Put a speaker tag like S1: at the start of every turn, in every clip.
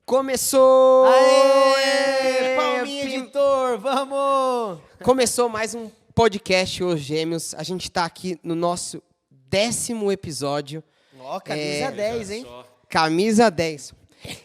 S1: Começou!
S2: Aê! Palminha, editor, vamos!
S1: Começou mais um podcast, Os Gêmeos. A gente está aqui no nosso 10º episódio.
S2: Ó, camisa 10, hein?
S1: Camisa 10.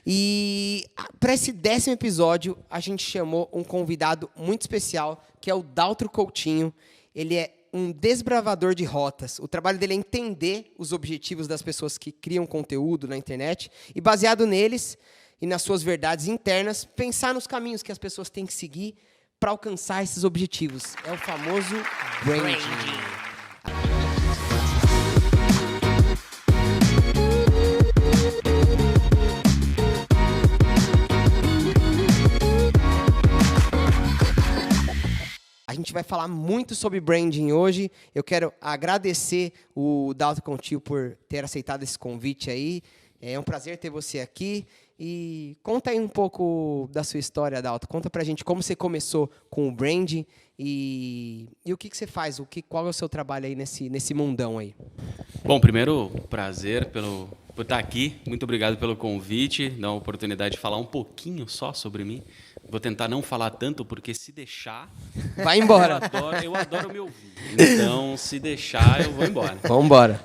S1: E para esse 10º episódio, a gente chamou um convidado muito especial, que é o Daltro Coutinho. Ele é um desbravador de rotas. O trabalho dele é entender os objetivos das pessoas que criam conteúdo na internet e, baseado neles e nas suas verdades internas, pensar nos caminhos que as pessoas têm que seguir para alcançar esses objetivos. É o famoso branding. A gente vai falar muito sobre branding hoje. Eu quero agradecer o Daltro Coutinho por ter aceitado esse convite aí. É um prazer ter você aqui. E conta aí um pouco da sua história, Daltro. Conta pra gente como você começou com o branding e o que você faz, qual é o seu trabalho aí nesse mundão aí.
S3: Bom, primeiro, prazer por estar aqui. Muito obrigado pelo convite, dar a oportunidade de falar um pouquinho só sobre mim. Vou tentar não falar tanto, porque se deixar...
S1: Vai embora.
S3: Eu adoro me ouvir. Então, se deixar, eu vou embora.
S1: Vamos embora.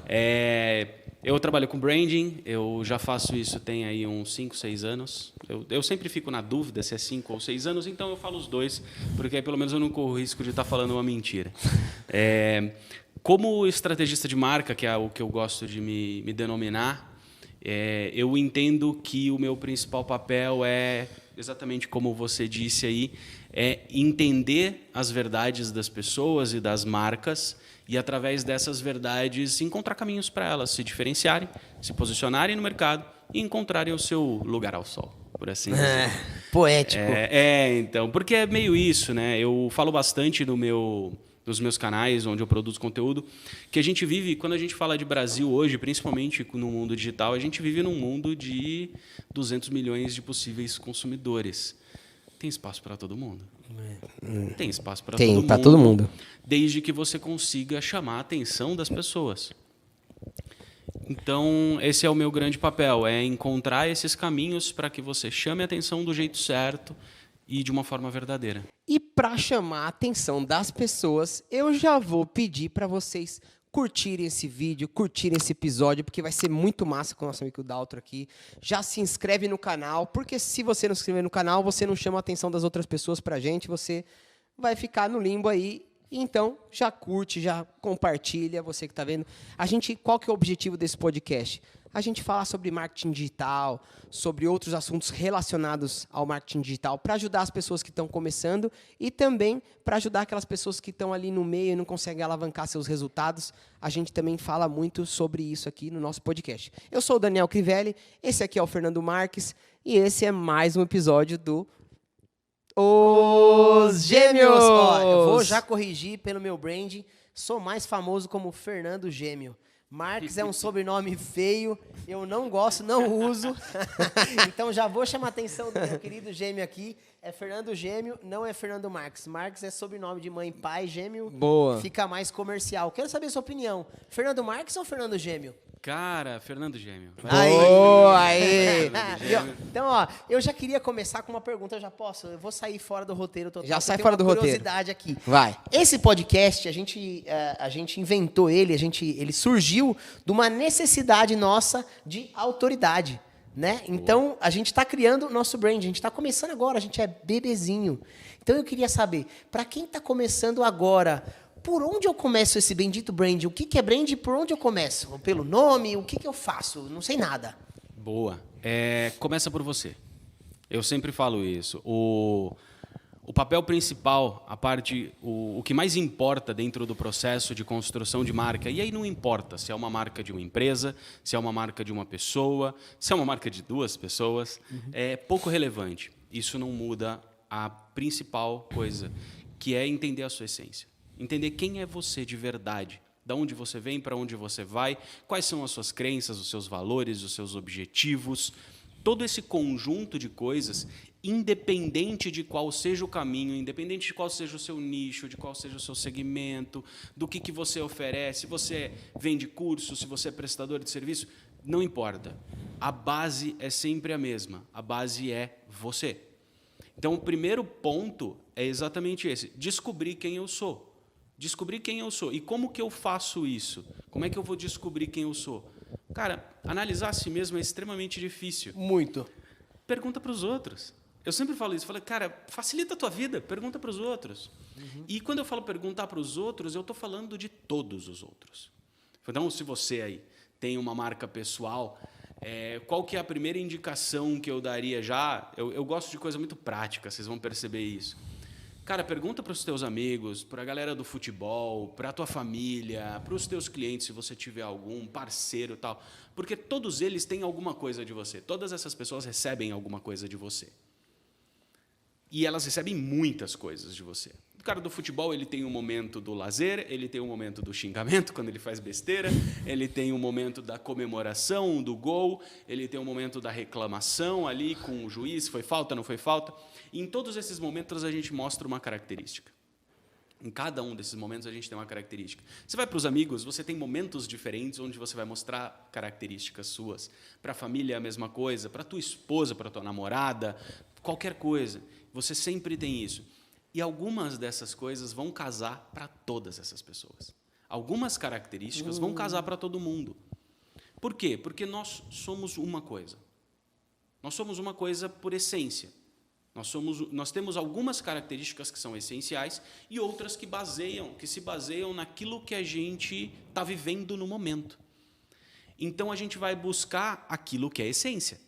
S3: Eu trabalho com branding, eu já faço isso tem aí uns 5, 6 anos. Eu sempre fico na dúvida se é 5 ou 6 anos, então eu falo os dois, porque aí pelo menos eu não corro o risco de estar falando uma mentira. Como estrategista de marca, que é o que eu gosto de me denominar, eu entendo que o meu principal papel é, exatamente como você disse aí, é entender as verdades das pessoas e das marcas e, através dessas verdades, encontrar caminhos para elas se diferenciarem, se posicionarem no mercado e encontrarem o seu lugar ao sol, por assim dizer.
S2: Poético.
S3: Então, porque é meio isso, né? Eu falo bastante nos meus canais, onde eu produzo conteúdo, que a gente vive, quando a gente fala de Brasil hoje, principalmente no mundo digital, a gente vive num mundo de 200 milhões de possíveis consumidores. Tem espaço para todo mundo? Tem espaço para todo mundo.
S1: Tem, para todo mundo.
S3: Desde que você consiga chamar a atenção das pessoas. Então, esse é o meu grande papel, é encontrar esses caminhos para que você chame a atenção do jeito certo e de uma forma verdadeira.
S1: E para chamar a atenção das pessoas, eu já vou pedir para vocês curtirem esse vídeo, curtirem esse episódio, porque vai ser muito massa com o nosso amigo Daltro aqui. Já se inscreve no canal, porque se você não se inscrever no canal, você não chama a atenção das outras pessoas pra gente, você vai ficar no limbo aí. Então, já curte, já compartilha, você que está vendo. Qual que é o objetivo desse podcast? A gente falar sobre marketing digital, sobre outros assuntos relacionados ao marketing digital, para ajudar as pessoas que estão começando e também para ajudar aquelas pessoas que estão ali no meio e não conseguem alavancar seus resultados. A gente também fala muito sobre isso aqui no nosso podcast. Eu sou o Daniel Crivelli, esse aqui é o Fernando Marques e esse é mais um episódio do Os Gêmeos.
S2: Ó, eu vou já corrigir pelo meu brand. Sou mais famoso como Fernando Gêmeo. Marques é um sobrenome feio, eu não gosto, não uso. Então já vou chamar a atenção do meu querido gêmeo aqui. É Fernando Gêmeo, não é Fernando Marques. Marques é sobrenome de mãe e pai, gêmeo.
S1: Boa.
S2: Fica mais comercial. Quero saber a sua opinião. Fernando Marques ou Fernando Gêmeo?
S3: Cara, Fernando Gêmeo.
S1: Aí.
S2: Então, ó, eu já queria começar com uma pergunta, eu já posso? Eu vou sair fora do roteiro total.
S1: Já sai fora do roteiro.
S2: Curiosidade aqui.
S1: Vai.
S2: Esse podcast, a gente inventou ele surgiu de uma necessidade nossa de autoridade, né? Então, a gente está criando o nosso brand, a gente está começando agora, a gente é bebezinho. Então, eu queria saber, para quem está começando agora, por onde eu começo esse bendito brand? O que é brand e por onde eu começo? Pelo nome? O que eu faço? Não sei nada.
S3: Boa. Começa por você. Eu sempre falo isso. O papel principal, o que mais importa dentro do processo de construção de marca, e aí não importa se é uma marca de uma empresa, se é uma marca de uma pessoa, se é uma marca de 2 pessoas, é pouco relevante. Isso não muda a principal coisa, que é entender a sua essência. Entender quem é você de verdade, de onde você vem, para onde você vai, quais são as suas crenças, os seus valores, os seus objetivos. Todo esse conjunto de coisas, independente de qual seja o caminho, independente de qual seja o seu nicho, de qual seja o seu segmento, do que você oferece, se você vende curso, se você é prestador de serviço, Não importa. A base é sempre a mesma. A base é você. Então, o primeiro ponto é exatamente esse. Descobrir quem eu sou. Descobrir quem eu sou. E como que eu faço isso? Como é que eu vou descobrir quem eu sou? Cara, analisar a si mesmo é extremamente difícil.
S2: Muito.
S3: Pergunta para os outros. Eu sempre falo isso. Falo, cara, facilita a tua vida. Pergunta para os outros. E quando eu falo perguntar para os outros, eu estou falando de todos os outros. Então, se você aí tem uma marca pessoal, qual que é a primeira indicação que eu daria já? Eu gosto de coisa muito prática, vocês vão perceber isso. Cara, pergunta para os teus amigos, para a galera do futebol, para a tua família, para os teus clientes, se você tiver algum parceiro e tal. Porque todos eles têm alguma coisa de você. Todas essas pessoas recebem alguma coisa de você. E elas recebem muitas coisas de você. O cara do futebol, ele tem um momento do lazer, ele tem um momento do xingamento, quando ele faz besteira, ele tem um momento da comemoração, do gol, ele tem um momento da reclamação ali com o juiz, foi falta, não foi falta. E em todos esses momentos, a gente mostra uma característica. Em cada um desses momentos, a gente tem uma característica. Você vai para os amigos, você tem momentos diferentes onde você vai mostrar características suas. Para a família, é a mesma coisa. Para a tua esposa, para a tua namorada, qualquer coisa. Você sempre tem isso. E algumas dessas coisas vão casar para todas essas pessoas. Algumas características vão casar para todo mundo. Por quê? Porque nós somos uma coisa. Nós somos uma coisa por essência. Nós temos algumas características que são essenciais e outras que se baseiam naquilo que a gente está vivendo no momento. Então, a gente vai buscar aquilo que é essência.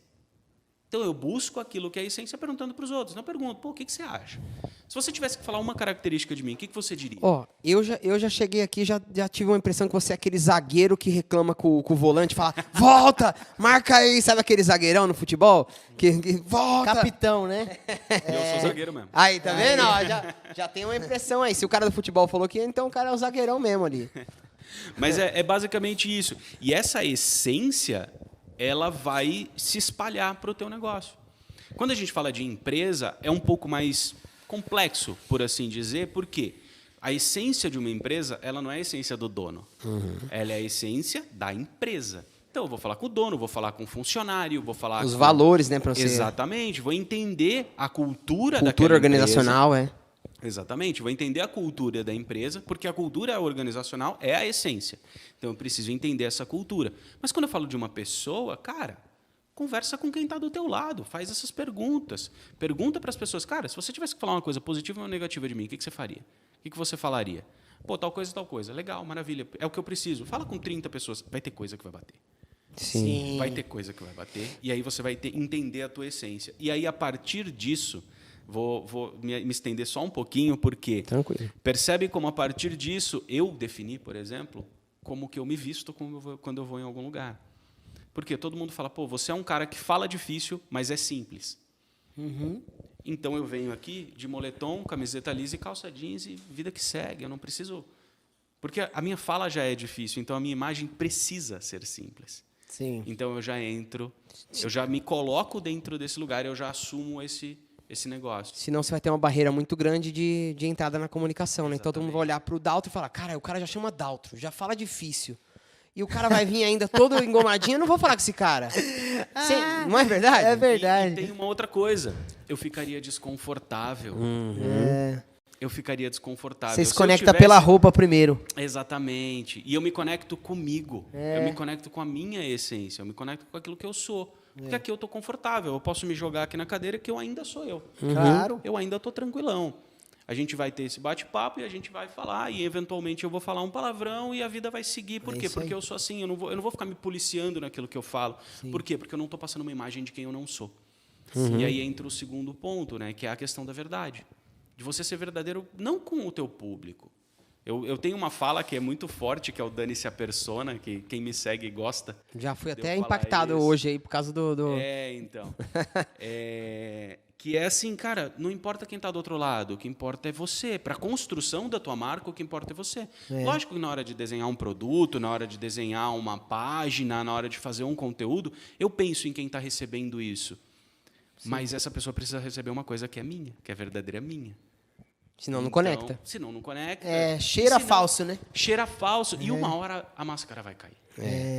S3: Então, eu busco aquilo que é essência perguntando para os outros. Não pergunto, pô, o que você acha? Se você tivesse que falar uma característica de mim, o que você diria?
S1: Eu já cheguei aqui, já tive uma impressão que você é aquele zagueiro que reclama com o volante, fala, volta, marca aí, sabe aquele zagueirão no futebol? Que volta.
S2: Capitão, né?
S3: Eu sou zagueiro mesmo.
S1: Aí, tá vendo? Ó, já tem uma impressão aí. Se o cara do futebol falou que, então o cara é o zagueirão mesmo ali.
S3: Mas é basicamente isso. E essa essência, ela vai se espalhar para o teu negócio. Quando a gente fala de empresa, é um pouco mais complexo, por assim dizer, porque a essência de uma empresa, ela não é a essência do dono. Ela é a essência da empresa. Então, eu vou falar com o dono, vou falar com o funcionário, vou falar
S1: Os valores, né, para você.
S3: Exatamente. Vou entender a cultura
S1: organizacional,
S3: empresa. Exatamente. Vou entender a cultura da empresa, porque a cultura organizacional é a essência. Então, eu preciso entender essa cultura. Mas quando eu falo de uma pessoa, cara, conversa com quem está do teu lado, faz essas perguntas. Pergunta para as pessoas, cara, se você tivesse que falar uma coisa positiva ou negativa de mim, o que você faria? O que você falaria? Pô, tal coisa. Legal, maravilha. É o que eu preciso. Fala com 30 pessoas. Vai ter coisa que vai bater.
S1: Sim.
S3: Vai ter coisa que vai bater. E aí você vai entender a tua essência. E aí, a partir disso, vou me estender só um pouquinho, porque
S1: Tranquilo.
S3: Percebe como, a partir disso, eu defini, por exemplo, como que eu me visto quando eu vou em algum lugar. Porque todo mundo fala, pô, você é um cara que fala difícil, mas é simples. Então, eu venho aqui de moletom, camiseta lisa e calça jeans e vida que segue. Eu não preciso... Porque a minha fala já é difícil, então a minha imagem precisa ser simples.
S1: Sim.
S3: Então, eu já entro, eu já me coloco dentro desse lugar, eu já assumo esse negócio.
S1: Senão você vai ter uma barreira muito grande de entrada na comunicação, né? Então todo mundo vai olhar pro Daltro e falar, cara, o cara já chama Daltro, já fala difícil. E o cara vai vir ainda todo engomadinho, eu não vou falar com esse cara. Não é verdade?
S2: É verdade.
S3: E tem uma outra coisa. Eu ficaria desconfortável. Eu ficaria desconfortável.
S2: Você se conecta pela roupa primeiro.
S3: Exatamente. E eu me conecto comigo. Eu me conecto com a minha essência. Eu me conecto com aquilo que eu sou. Porque aqui eu estou confortável. Eu posso me jogar aqui na cadeira que eu ainda sou eu.
S2: Claro.
S3: Eu ainda estou tranquilão. A gente vai ter esse bate-papo e a gente vai falar, e eventualmente eu vou falar um palavrão e a vida vai seguir. Por quê? Porque eu sou assim, eu não vou ficar me policiando naquilo que eu falo.
S2: Sim.
S3: Por quê? Porque eu não estou passando uma imagem de quem eu não sou. E aí entra o segundo ponto, né, que é a questão da verdade. De você ser verdadeiro não com o teu público. Eu tenho uma fala que é muito forte, que é o dane-se a persona, que quem me segue gosta.
S1: Já fui
S3: de
S1: até
S3: eu falar
S1: impactado
S3: isso.
S1: hoje aí por causa do...
S3: Então. Que é assim, cara, não importa quem está do outro lado, o que importa é você. Para a construção da tua marca, o que importa é você. Lógico que na hora de desenhar um produto, na hora de desenhar uma página, na hora de fazer um conteúdo, eu penso em quem está recebendo isso. Sim. Mas essa pessoa precisa receber uma coisa que é minha, que é verdadeira minha.
S1: Senão não conecta.
S3: Senão não conecta.
S2: Cheira falso, né?
S3: Cheira falso. E uma hora a máscara vai cair.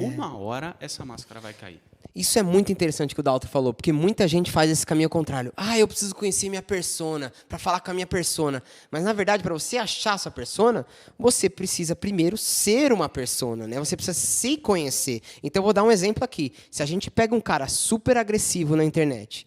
S3: Uma hora essa máscara vai cair.
S1: Isso é muito interessante que o Dalton falou, porque muita gente faz esse caminho contrário. Eu preciso conhecer minha persona, para falar com a minha persona. Mas, na verdade, para você achar a sua persona, você precisa primeiro ser uma persona, né? Você precisa se conhecer. Então, eu vou dar um exemplo aqui. Se a gente pega um cara super agressivo na internet,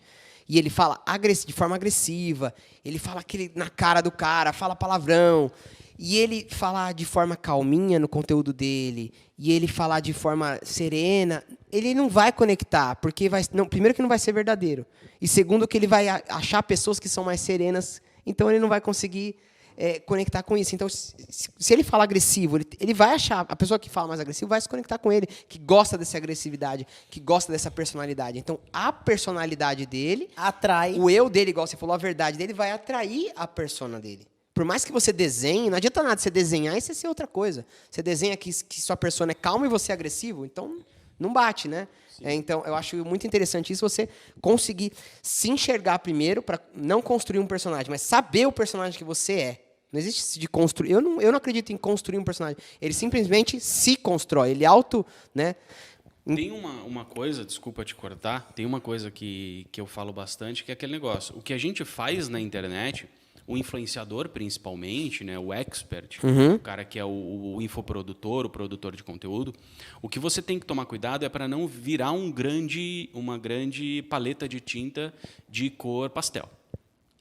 S1: e ele fala de forma agressiva, ele fala na cara do cara, fala palavrão, e ele falar de forma calminha no conteúdo dele, e ele falar de forma serena, ele não vai conectar, porque primeiro que não vai ser verdadeiro, e segundo que ele vai achar pessoas que são mais serenas, então ele não vai conseguir conectar com isso. Então, se ele fala agressivo, ele vai achar, a pessoa que fala mais agressivo vai se conectar com ele, que gosta dessa agressividade, que gosta dessa personalidade. Então, a personalidade dele
S2: atrai.
S1: O eu dele, igual você falou, a verdade dele vai atrair a persona dele. Por mais que você desenhe, não adianta nada você desenhar e você ser outra coisa. Você desenha que sua persona é calma e você é agressivo, então não bate, né? Então, eu acho muito interessante isso, você conseguir se enxergar primeiro para não construir um personagem, mas saber o personagem que você é. Não existe isso de construir. Eu não acredito em construir um personagem. Ele simplesmente se constrói. Ele né?
S3: Tem uma coisa, desculpa te cortar, tem uma coisa que eu falo bastante, que é aquele negócio. O que a gente faz na internet, o influenciador principalmente, né, o expert, o cara que é o infoprodutor, o produtor de conteúdo, o que você tem que tomar cuidado é para não virar uma grande paleta de tinta de cor pastel.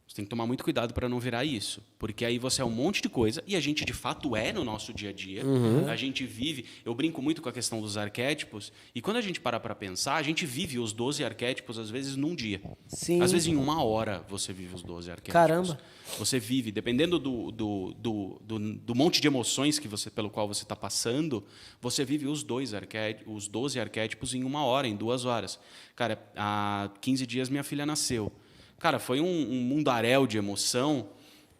S3: Você tem que tomar muito cuidado para não virar isso, porque aí você é um monte de coisa, e a gente de fato é no nosso dia a dia, a gente vive, eu brinco muito com a questão dos arquétipos, e quando a gente para pensar, a gente vive os 12 arquétipos às vezes num dia.
S2: Sim.
S3: Às vezes em uma hora você vive os 12 arquétipos.
S2: Caramba.
S3: Você vive, dependendo do monte de emoções pelo qual você está passando, você vive os 12 arquétipos em uma hora, em 2 horas. Cara, há 15 dias minha filha nasceu. Cara, foi um mundaréu de emoção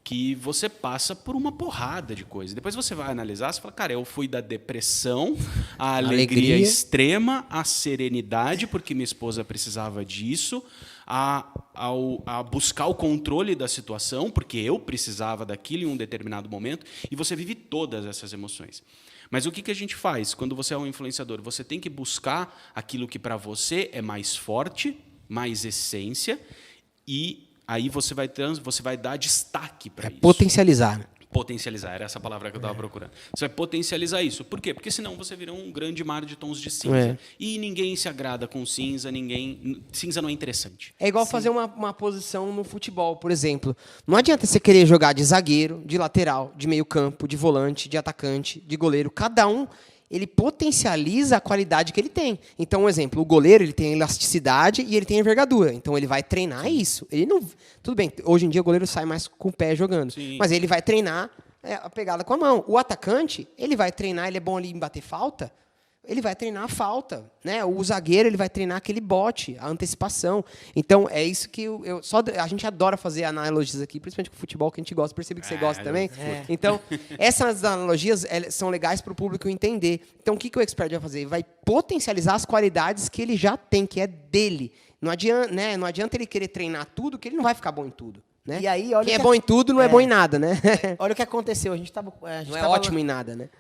S3: que você passa por uma porrada de coisas. Depois você vai analisar, você fala, cara, eu fui da depressão à alegria extrema, à serenidade, porque minha esposa precisava disso, a buscar o controle da situação, porque eu precisava daquilo em um determinado momento, e você vive todas essas emoções. Mas o que a gente faz quando você é um influenciador? Você tem que buscar aquilo que para você é mais forte, mais essência, e aí você vai dar destaque para isso.
S1: Potencializar. Né?
S3: Potencializar, era essa palavra que eu estava procurando. Você vai potencializar isso. Por quê? Porque senão você vira um grande mar de tons de cinza. E ninguém se agrada com cinza, cinza não é interessante.
S1: É igual fazer uma posição no futebol, por exemplo. Não adianta você querer jogar de zagueiro, de lateral, de meio campo, de volante, de atacante, de goleiro. Cada um ele potencializa a qualidade que ele tem. Então, um exemplo, o goleiro ele tem elasticidade e ele tem envergadura. Então, ele vai treinar isso. Ele não, tudo bem, hoje em dia o goleiro sai mais com o pé jogando. Sim. Mas ele vai treinar a pegada com a mão. O atacante, ele vai treinar, ele é bom ali em bater falta, ele vai treinar a falta, né? O zagueiro ele vai treinar aquele bote, a antecipação. Então é isso que a gente adora fazer analogias aqui, principalmente com o futebol que a gente gosta. Percebe que você gosta também. Então essas analogias são legais para o público entender. Então o que o expert vai fazer? Ele vai potencializar as qualidades que ele já tem, que é dele. Não adianta, né? Não adianta ele querer treinar tudo, que ele não vai ficar bom em tudo. Né?
S2: E aí, olha
S1: quem é bom em tudo não é bom em nada, né?
S2: Olha o que aconteceu. A gente
S1: não é ótimo em nada, né?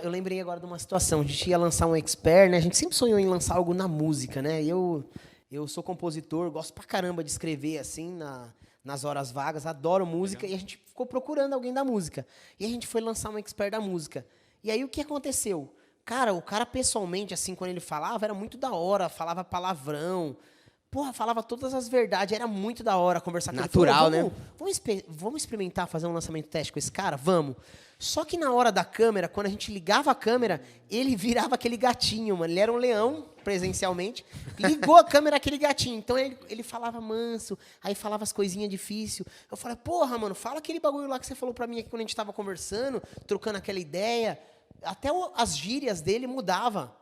S2: Eu lembrei agora de uma situação, a gente ia lançar um expert, né? A gente sempre sonhou em lançar algo na música, né? Eu sou compositor, gosto pra caramba de escrever assim nas horas vagas, adoro música. Legal. E a gente ficou procurando alguém da música. E a gente foi lançar um expert da música. E aí o que aconteceu? Cara, o cara pessoalmente, assim, quando ele falava, era muito da hora, falava palavrão. Porra, falava todas as verdades, era muito da hora conversar com ele.
S1: Natural, né?
S2: Vamos experimentar fazer um lançamento teste com esse cara? Vamos. Só que na hora da câmera, quando a gente ligava a câmera, ele virava aquele gatinho, mano. Ele era um leão, presencialmente. Ligou a câmera, aquele gatinho. Então ele falava manso, aí falava as coisinhas difíceis. Eu falei, porra, mano, fala aquele bagulho lá que você falou pra mim aqui quando a gente tava conversando, trocando aquela ideia. Até as gírias dele mudavam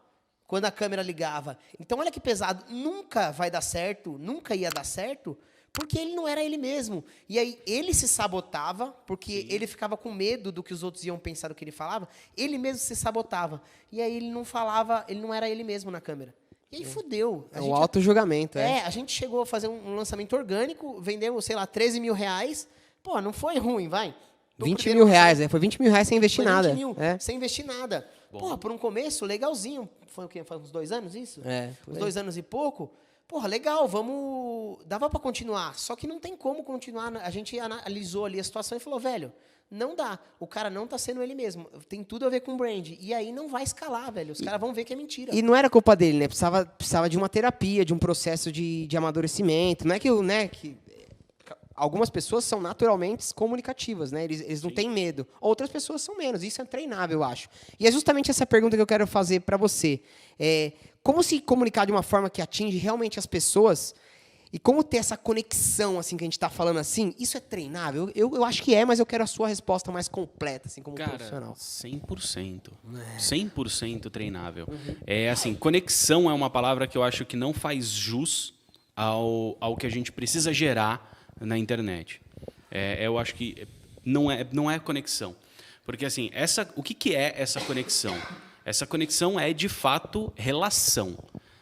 S2: quando a câmera ligava. Então, olha que pesado. Nunca vai dar certo, nunca ia dar certo, porque ele não era ele mesmo. E aí, ele se sabotava, porque ele ficava com medo do que os outros iam pensar do que ele falava. Ele mesmo se sabotava. E aí, ele não falava, ele não era ele mesmo na câmera. E aí, fudeu.
S1: É um auto-julgamento,
S2: a gente chegou a fazer um lançamento orgânico, vendemos, sei lá, 13 mil reais, Pô, não foi ruim, vai.
S1: 20 mil reais, né? Foi 20 mil reais sem investir
S2: Foi 20
S1: nada.
S2: mil,
S1: É.
S2: sem investir nada. Porra, por um começo, legalzinho. Foi o quê? Foi uns 2 anos isso?
S1: É,
S2: Uns 2 anos e pouco. Porra, legal, vamos... Dava pra continuar. Só que não tem como continuar. A gente analisou ali a situação e falou, velho, não dá. O cara não tá sendo ele mesmo. Tem tudo a ver com brand. E aí não vai escalar, velho. Os caras vão ver que é mentira.
S1: E não era culpa dele, né? Precisava de uma terapia, de um processo de amadurecimento. Não é que, que algumas pessoas são naturalmente comunicativas, né? Eles não têm medo. Outras pessoas são menos. Isso é treinável, eu acho. E é justamente essa pergunta que eu quero fazer para você. Como se comunicar de uma forma que atinge realmente as pessoas e como ter essa conexão, assim, que a gente está falando assim? Isso é treinável? Eu acho que é, mas eu quero a sua resposta mais completa, assim, como profissional.
S3: 100%. 100% treinável. Assim, conexão é uma palavra que eu acho que não faz jus ao que a gente precisa gerar na internet. Eu acho que não é conexão. Porque, assim, o que é essa conexão? Essa conexão é, de fato, relação.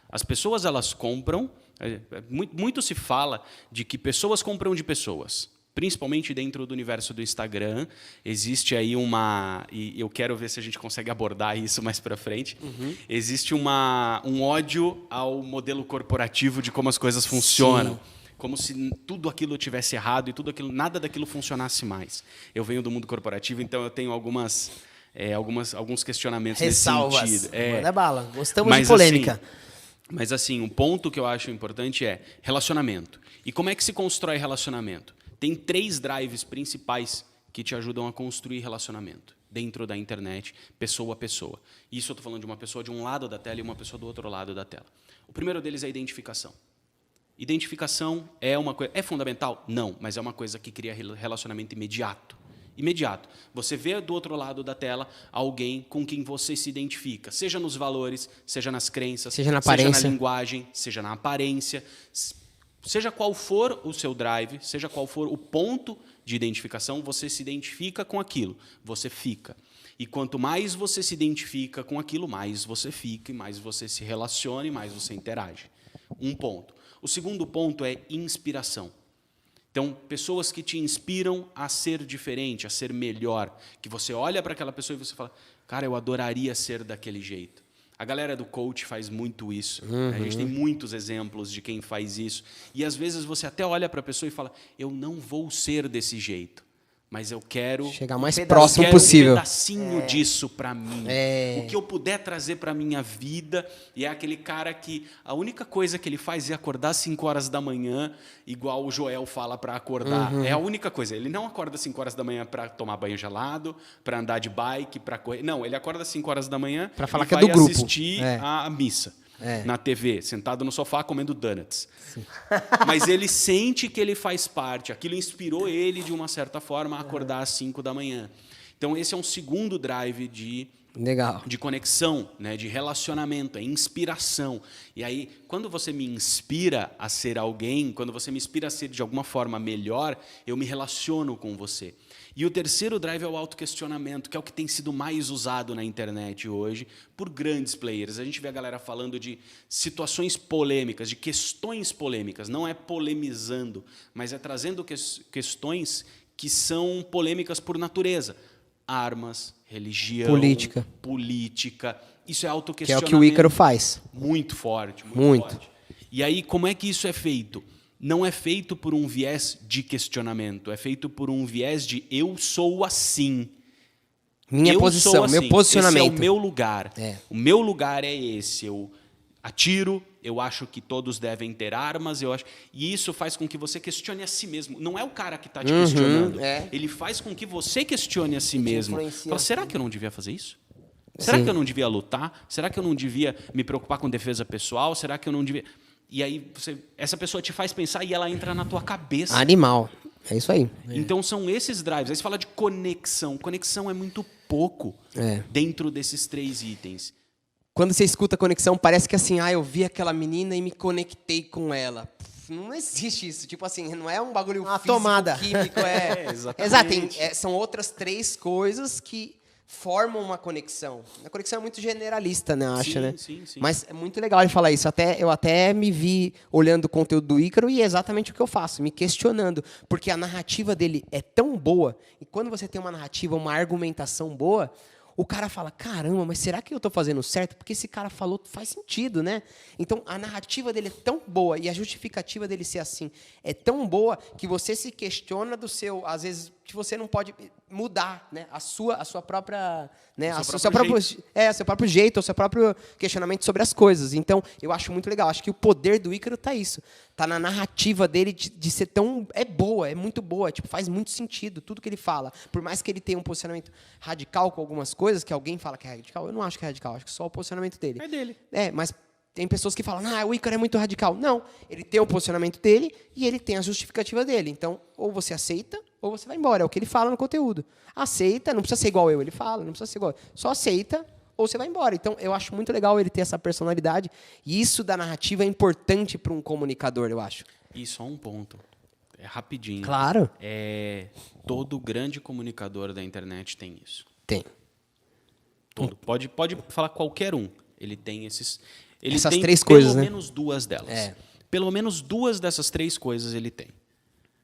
S3: As pessoas, elas compram... Muito se fala de que pessoas compram de pessoas. Principalmente dentro do universo do Instagram. Existe aí e eu quero ver se a gente consegue abordar isso mais para frente. Existe um ódio ao modelo corporativo de como as coisas funcionam. Sim. Como se tudo aquilo tivesse errado e nada daquilo funcionasse mais. Eu venho do mundo corporativo, então eu tenho alguns questionamentos
S2: Ressalvas.
S3: nesse sentido.
S2: Manda bala. Gostamos de polêmica.
S3: Mas, assim, um ponto que eu acho importante é relacionamento. E como é que se constrói relacionamento? Tem 3 drives principais que te ajudam a construir relacionamento dentro da internet, pessoa a pessoa. Isso eu estou falando de uma pessoa de um lado da tela e uma pessoa do outro lado da tela. O primeiro deles é a identificação. Identificação é uma coisa... É fundamental? Não, mas é uma coisa que cria relacionamento imediato. Imediato. Você vê do outro lado da tela alguém com quem você se identifica, seja nos valores, seja nas crenças,
S1: seja na aparência,
S3: seja na linguagem, seja na aparência, seja qual for o seu drive, seja qual for o ponto de identificação, você se identifica com aquilo, você fica. E quanto mais você se identifica com aquilo, mais você fica, e mais você se relaciona, e mais você interage. Um ponto. O segundo ponto é inspiração. Então, pessoas que te inspiram a ser diferente, a ser melhor. Que você olha para aquela pessoa e você fala, cara, eu adoraria ser daquele jeito. A galera do coach faz muito isso. A gente tem muitos exemplos de quem faz isso. E, às vezes, você até olha para a pessoa e fala, eu não vou ser desse jeito, mas eu quero...
S1: chegar mais próximo possível.
S3: Um pedacinho disso para mim. O que eu puder trazer para a minha vida. E é aquele cara que a única coisa que ele faz é acordar às 5 horas da manhã, igual o Joel fala para acordar. É a única coisa. Ele não acorda às 5 horas da manhã para tomar banho gelado, para andar de bike, para correr. Não, ele acorda às 5 horas da manhã
S1: para falar
S3: e
S1: que
S3: vai
S1: é do grupo.
S3: Assistir a missa. Na TV, sentado no sofá comendo donuts. Mas ele sente que ele faz parte. Aquilo inspirou ele, de uma certa forma, a acordar às 5 da manhã. Então, esse é um segundo drive de conexão, né, de relacionamento, é inspiração. E aí, quando você me inspira a ser alguém, quando você me inspira a ser de alguma forma melhor, eu me relaciono com você. E o terceiro drive é o autoquestionamento, que é o que tem sido mais usado na internet hoje por grandes players. A gente vê a galera falando de situações polêmicas, de questões polêmicas. Não é polemizando, mas é trazendo questões que são polêmicas por natureza. Armas, religião, política. Isso é autoquestionamento.
S1: Que é o que o Ícaro faz.
S3: Muito forte, muito forte. E aí, como é que isso é feito? Não é feito por um viés de questionamento, é feito por um viés de eu sou assim.
S1: Minha posição,
S3: assim.
S1: Meu posicionamento.
S3: Esse é o meu lugar. O meu lugar é esse. Eu atiro, eu acho que todos devem ter armas, e isso faz com que você questione a si mesmo. Não é o cara que está te questionando. Ele faz com que você questione a si mesmo. Fala, será que eu não devia fazer isso? Será que eu não devia lutar? Será que eu não devia me preocupar com defesa pessoal? Será que eu não devia... E aí essa pessoa te faz pensar e ela entra na tua cabeça.
S1: Animal. É isso aí.
S3: Então são esses drives. Aí você fala de conexão. Conexão é muito pouco dentro desses 3 itens.
S1: Quando você escuta conexão, parece que assim, eu vi aquela menina e me conectei com ela. Não existe isso. Tipo assim, não é um bagulho físico,
S2: tomada.
S1: químico.
S3: Exatamente.
S1: Exato. São outras 3 coisas que formam uma conexão. A conexão é muito generalista, né, acho,
S3: Sim,
S1: né?
S3: sim.
S1: Mas é muito legal ele falar isso. Eu até me vi olhando o conteúdo do Ícaro e é exatamente o que eu faço, me questionando. Porque a narrativa dele é tão boa, e quando você tem uma narrativa, uma argumentação boa, o cara fala, caramba, mas será que eu estou fazendo certo? Porque esse cara falou, faz sentido, né? Então, a narrativa dele é tão boa e a justificativa dele ser assim é tão boa que você se questiona do seu, às vezes, que você não pode mudar, né? A sua própria, né? Seu próprio jeito, o seu próprio questionamento sobre as coisas. Então, eu acho muito legal. Acho que o poder do Ícaro tá isso. Tá na narrativa dele de ser tão boa, é muito boa, tipo, faz muito sentido tudo que ele fala. Por mais que ele tenha um posicionamento radical com algumas coisas que alguém fala que é radical, eu não acho que é radical, acho que só o posicionamento dele.
S3: É dele.
S1: Mas tem pessoas que falam, o Ícaro é muito radical. Não, ele tem o posicionamento dele e ele tem a justificativa dele. Então, ou você aceita, ou você vai embora. É o que ele fala no conteúdo. Aceita, não precisa ser igual ele fala, não precisa ser igual. Só aceita, ou você vai embora. Então, eu acho muito legal ele ter essa personalidade. E isso da narrativa é importante para um comunicador, eu acho.
S3: E só um ponto. É rapidinho.
S1: Claro.
S3: Todo grande comunicador da internet tem isso.
S1: Tem.
S3: Todo. Pode falar qualquer um. Ele tem esses... Ele
S1: Essas
S3: tem
S1: 3 coisas, né?
S3: Pelo menos 2 delas. Pelo menos 2 dessas 3 coisas ele tem.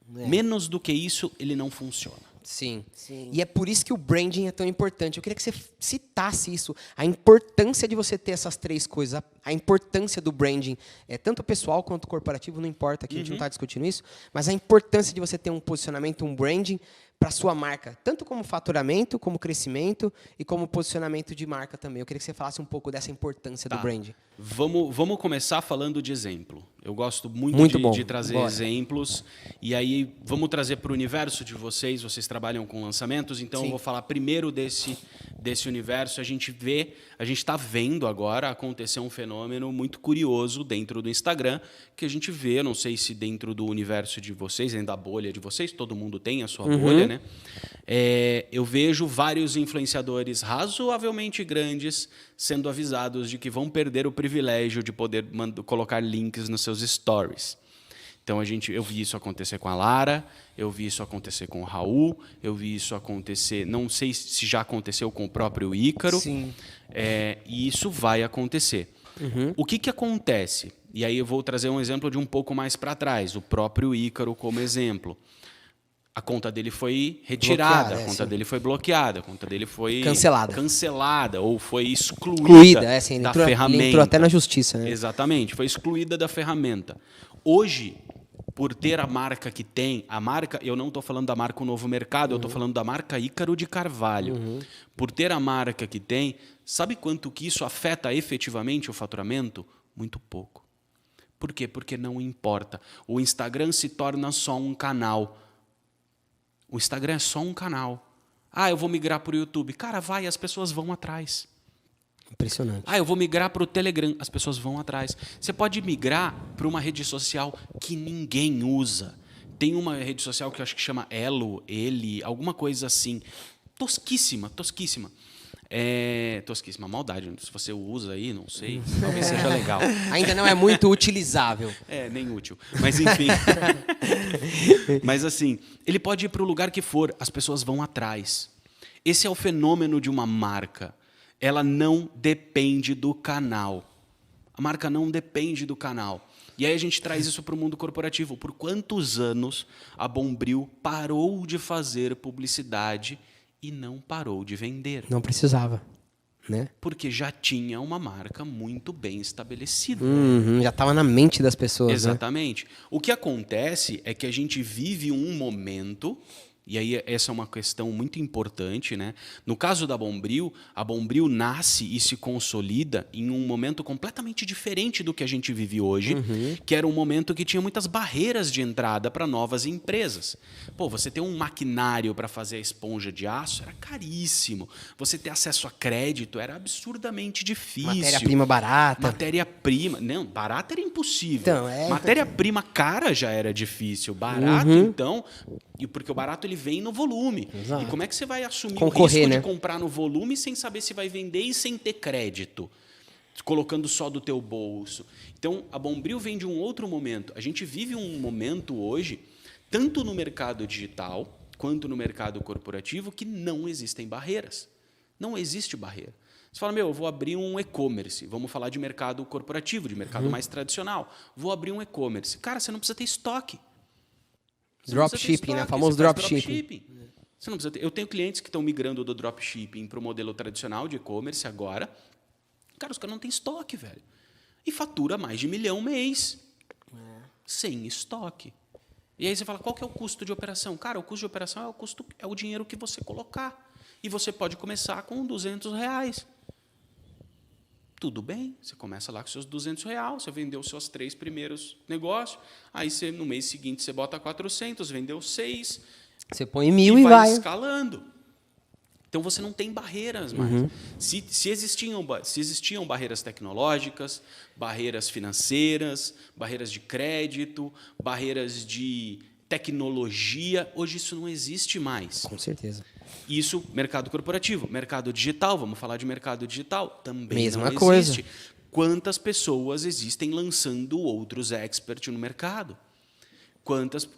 S3: Menos do que isso, ele não funciona.
S1: Sim. E é por isso que o branding é tão importante. Eu queria que você citasse isso. A importância de você ter essas 3 coisas. A importância do branding. Tanto pessoal quanto corporativo, não importa. Aqui a gente não está discutindo isso. Mas a importância de você ter um posicionamento, um branding para a sua marca. Tanto como faturamento, como crescimento e como posicionamento de marca também. Eu queria que você falasse um pouco dessa importância do branding.
S3: Vamos começar falando de exemplo. Eu gosto muito de trazer exemplos. E aí, vamos trazer para o universo de vocês. Vocês trabalham com lançamentos, então eu vou falar primeiro desse universo. A gente está vendo agora acontecer um fenômeno muito curioso dentro do Instagram, que a gente vê, não sei se dentro do universo de vocês, dentro da bolha de vocês, todo mundo tem a sua bolha, né? Eu vejo vários influenciadores razoavelmente grandes sendo avisados de que vão perder o privilégio de poder colocar links nos seus stories. Então, eu vi isso acontecer com a Lara, eu vi isso acontecer com o Raul, eu vi isso acontecer, não sei se já aconteceu com o próprio Ícaro.
S1: Sim.
S3: E isso vai acontecer. O que acontece? E aí eu vou trazer um exemplo de um pouco mais para trás, o próprio Ícaro como exemplo. A conta dele foi retirada, a conta dele foi bloqueada, a conta dele foi cancelada ou foi excluída da ferramenta.
S1: Ele entrou até na justiça, né?
S3: Exatamente, foi excluída da ferramenta. Hoje, por ter a marca que tem, eu não estou falando da marca O Novo Mercado, eu estou falando da marca Ícaro de Carvalho. Por ter a marca que tem, sabe quanto que isso afeta efetivamente o faturamento? Muito pouco. Por quê? Porque não importa. O Instagram se torna só um canal. O Instagram é só um canal. Eu vou migrar para o YouTube. Cara, as pessoas vão atrás.
S1: Impressionante.
S3: Eu vou migrar para o Telegram. As pessoas vão atrás. Você pode migrar para uma rede social que ninguém usa. Tem uma rede social que eu acho que chama Ele, alguma coisa assim. Tosquíssima. Tosquíssima, maldade. Se você usa aí, não sei. Talvez seja legal.
S1: Ainda não é muito utilizável.
S3: Nem útil. Mas, enfim. Mas, assim, ele pode ir para o lugar que for, as pessoas vão atrás. Esse é o fenômeno de uma marca. Ela não depende do canal. A marca não depende do canal. E aí a gente traz isso para o mundo corporativo. Por quantos anos a Bombril parou de fazer publicidade e não parou de vender?
S1: Não precisava, né?
S3: Porque já tinha uma marca muito bem estabelecida.
S1: Já estava na mente das pessoas.
S3: Exatamente. Né? O que acontece é que a gente vive um momento, e aí essa é uma questão muito importante, né? No caso da Bombril, a Bombril nasce e se consolida em um momento completamente diferente do que a gente vive hoje, que era um momento que tinha muitas barreiras de entrada para novas empresas. Você ter um maquinário para fazer a esponja de aço era caríssimo. Você ter acesso a crédito era absurdamente difícil.
S1: Matéria-prima barata.
S3: Matéria-prima... Não, barata era impossível. Matéria-prima cara já era difícil. Barato, então... Porque o barato ele vem no volume. Exato. E como é que você vai assumir o risco de comprar no volume sem saber se vai vender e sem ter crédito? Colocando só do teu bolso. Então, a Bombril vem de um outro momento. A gente vive um momento hoje, tanto no mercado digital quanto no mercado corporativo, que não existem barreiras. Não existe barreira. Você fala, eu vou abrir um e-commerce. Vamos falar de mercado corporativo, de mercado mais tradicional. Vou abrir um e-commerce. Cara, você não precisa ter estoque.
S1: Dropshipping, né? Famoso dropshipping.
S3: Você não precisa ter. Eu tenho clientes que estão migrando do dropshipping para o modelo tradicional de e-commerce agora. Cara, os caras não têm estoque, velho. E fatura mais de 1 milhão mês. Sem estoque. E aí você fala, qual que é o custo de operação? Cara, o custo de operação é o dinheiro que você colocar. E você pode começar com R$200. Tudo bem, você começa lá com seus R$200, você vendeu os seus 3 primeiros negócios, aí você, no mês seguinte você bota 400, vendeu 6.
S1: Você põe 1.000 e vai
S3: escalando. Então você não tem barreiras mais. Se existiam barreiras tecnológicas, barreiras financeiras, barreiras de crédito, barreiras de tecnologia, hoje isso não existe mais.
S1: Com certeza.
S3: Isso, mercado corporativo. Mercado digital, vamos falar de mercado digital, também
S1: Mesma
S3: não
S1: coisa.
S3: existe. Quantas pessoas existem lançando outros experts no mercado?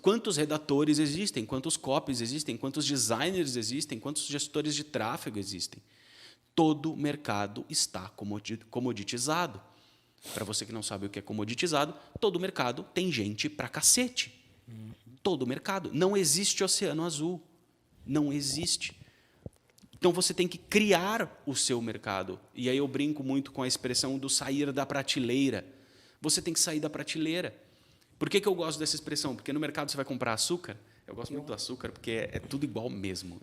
S3: Quantos redatores existem? Quantos copies existem? Quantos designers existem? Quantos gestores de tráfego existem? Todo mercado está comoditizado. Para você que não sabe o que é comoditizado, todo mercado tem gente pra cacete. Todo mercado. Não existe oceano azul. Não existe. Então você tem que criar o seu mercado. E aí eu brinco muito com a expressão do sair da prateleira. Você tem que sair da prateleira. Por que eu gosto dessa expressão? Porque no mercado você vai comprar açúcar. Eu gosto muito do açúcar porque é tudo igual mesmo.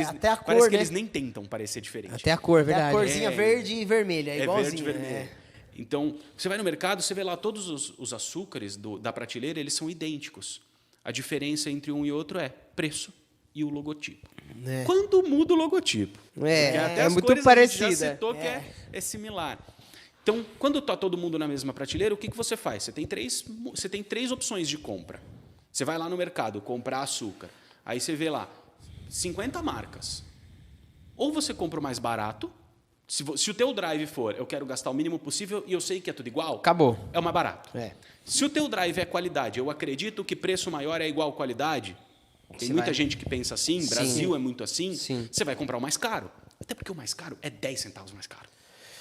S2: Até a cor,
S3: parece que
S2: né?
S3: eles nem tentam parecer diferente.
S1: Até a cor, verdade.
S2: É a corzinha verde e vermelha, é igualzinho.
S3: Verde e vermelho. Então, você vai no mercado, você vê lá todos os açúcares da prateleira, eles são idênticos. A diferença entre um e outro é preço e o logotipo. Quando muda o logotipo?
S1: É,
S3: até
S1: é
S3: as
S1: muito
S3: cores
S1: parecida.
S3: A gente já citou que é similar. Então, quando está todo mundo na mesma prateleira, o que você faz? Você tem 3 opções de compra. Você vai lá no mercado comprar açúcar. Aí você vê lá 50 marcas. Ou você compra o mais barato. Se o teu drive for, eu quero gastar o mínimo possível e eu sei que é tudo igual,
S1: Acabou.
S3: é o mais barato.
S1: É.
S3: Se o teu drive é qualidade, eu acredito que preço maior é igual qualidade. Tem muita gente que pensa assim,
S1: Sim.
S3: Brasil é muito assim.
S1: Sim.
S3: Você vai comprar o mais caro. Até porque o mais caro é 10 centavos mais caro.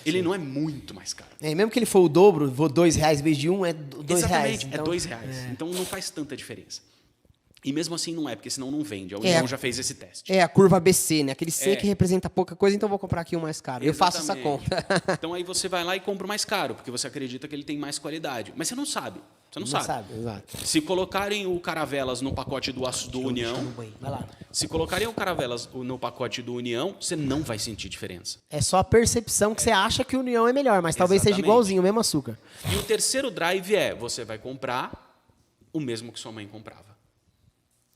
S3: Ele não é muito mais caro.
S2: Mesmo que ele for o dobro, for R$2 em vez de um, é R$2.
S3: Exatamente,
S2: Então,
S3: é R$2. Então não faz tanta diferença. E mesmo assim não é, porque senão não vende. A União já fez esse teste.
S1: É a curva ABC, né? Aquele C que representa pouca coisa, então eu vou comprar aqui o mais caro. Eu faço essa
S3: Exatamente.
S1: conta.
S3: Então aí você vai lá e compra o mais caro, porque você acredita que ele tem mais qualidade. Mas você não sabe. Você não sabe.
S2: Exato.
S3: Se colocarem o Caravelas no pacote do União,
S2: Vai lá.
S3: se colocarem o Caravelas no pacote do União, você não vai sentir diferença.
S2: É só a percepção que você acha que o União é melhor, mas talvez seja
S3: Exatamente.
S2: igualzinho, o mesmo açúcar.
S3: E o terceiro drive é, você vai comprar o mesmo que sua mãe comprava.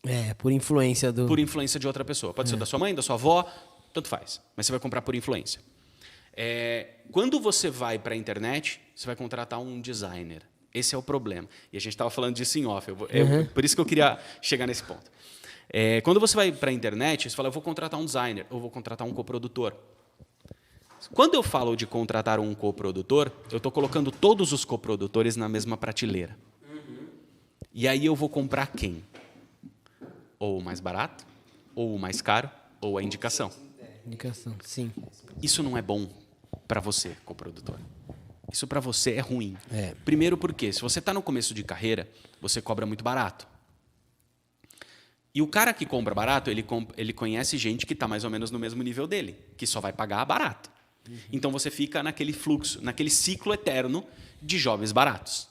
S2: É, por influência do...
S3: Por influência de outra pessoa. Pode ser da sua mãe, da sua avó, tanto faz. Mas você vai comprar por influência. Quando você vai para a internet, você vai contratar um designer. Esse é o problema. E a gente estava falando disso em off. Por isso que eu queria chegar nesse ponto. Quando você vai para a internet, você fala, eu vou contratar um designer, ou vou contratar um coprodutor. Quando eu falo de contratar um coprodutor, eu estou colocando todos os coprodutores na mesma prateleira. E aí eu vou comprar quem? Ou o mais barato, ou o mais caro, ou a indicação.
S2: Indicação, sim.
S3: Isso não é bom para você, coprodutor. Isso para você é ruim.
S1: É.
S3: Primeiro porque, se você está no começo de carreira, você cobra muito barato. E o cara que compra barato, ele conhece gente que está mais ou menos no mesmo nível dele, que só vai pagar barato. Então você fica naquele fluxo, naquele ciclo eterno de jovens baratos.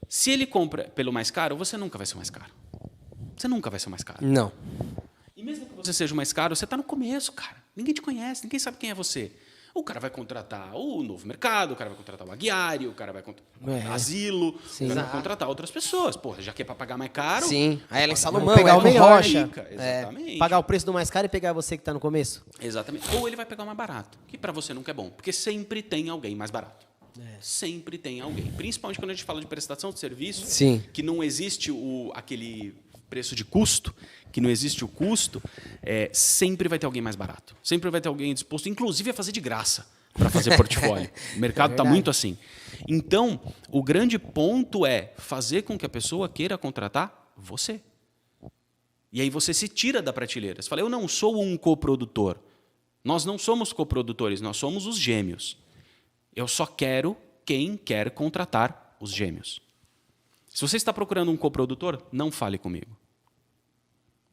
S3: Se ele compra pelo mais caro, você nunca vai ser o mais caro. Você nunca vai ser o mais caro.
S1: Não.
S3: E mesmo que você seja o mais caro, você está no começo, cara. Ninguém te conhece, ninguém sabe quem é você. O cara vai contratar o Novo Mercado, o cara vai contratar o Aguiari, o cara vai contratar Asilo,
S1: Sim.
S3: o cara vai contratar outras pessoas. Porra, já que é para pagar mais caro...
S1: Sim. A Ellen Salomão,
S2: Vamos pegar o
S1: Elton
S2: melhor.
S1: Rocha.
S3: Exatamente.
S2: Pagar o preço do mais caro e pegar você que está no começo?
S3: Exatamente. Ou ele vai pegar o mais barato, que para você nunca é bom, porque sempre tem alguém mais barato. Sempre tem alguém. Principalmente quando a gente fala de prestação de serviço,
S1: Sim.
S3: que não existe aquele preço de custo, que não existe o custo, sempre vai ter alguém mais barato. Sempre vai ter alguém disposto, inclusive, a fazer de graça para fazer portfólio. O mercado está muito assim. Então, o grande ponto é fazer com que a pessoa queira contratar você. E aí você se tira da prateleira. Você fala, eu não sou um coprodutor. Nós não somos coprodutores, nós somos os gêmeos. Eu só quero quem quer contratar os gêmeos. Se você está procurando um coprodutor, não fale comigo.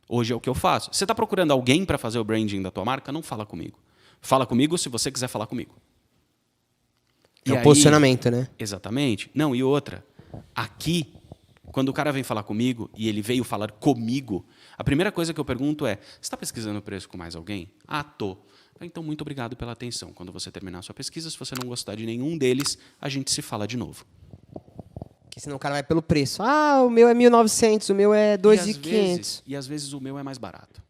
S3: Hoje é o que eu faço. Você está procurando alguém para fazer o branding da tua marca? Não fala comigo. Fala comigo se você quiser falar comigo.
S1: É o posicionamento, né?
S3: Exatamente. Não, e outra. Aqui, quando o cara vem falar comigo e ele veio falar comigo, a primeira coisa que eu pergunto é: você está pesquisando o preço com mais alguém? Ah, tô. Então, muito obrigado pela atenção. Quando você terminar a sua pesquisa, se você não gostar de nenhum deles, a gente se fala de novo.
S1: Porque senão o cara vai pelo preço. Ah, o meu é 1.900, o meu é 2.500.
S3: E às vezes o meu é mais barato.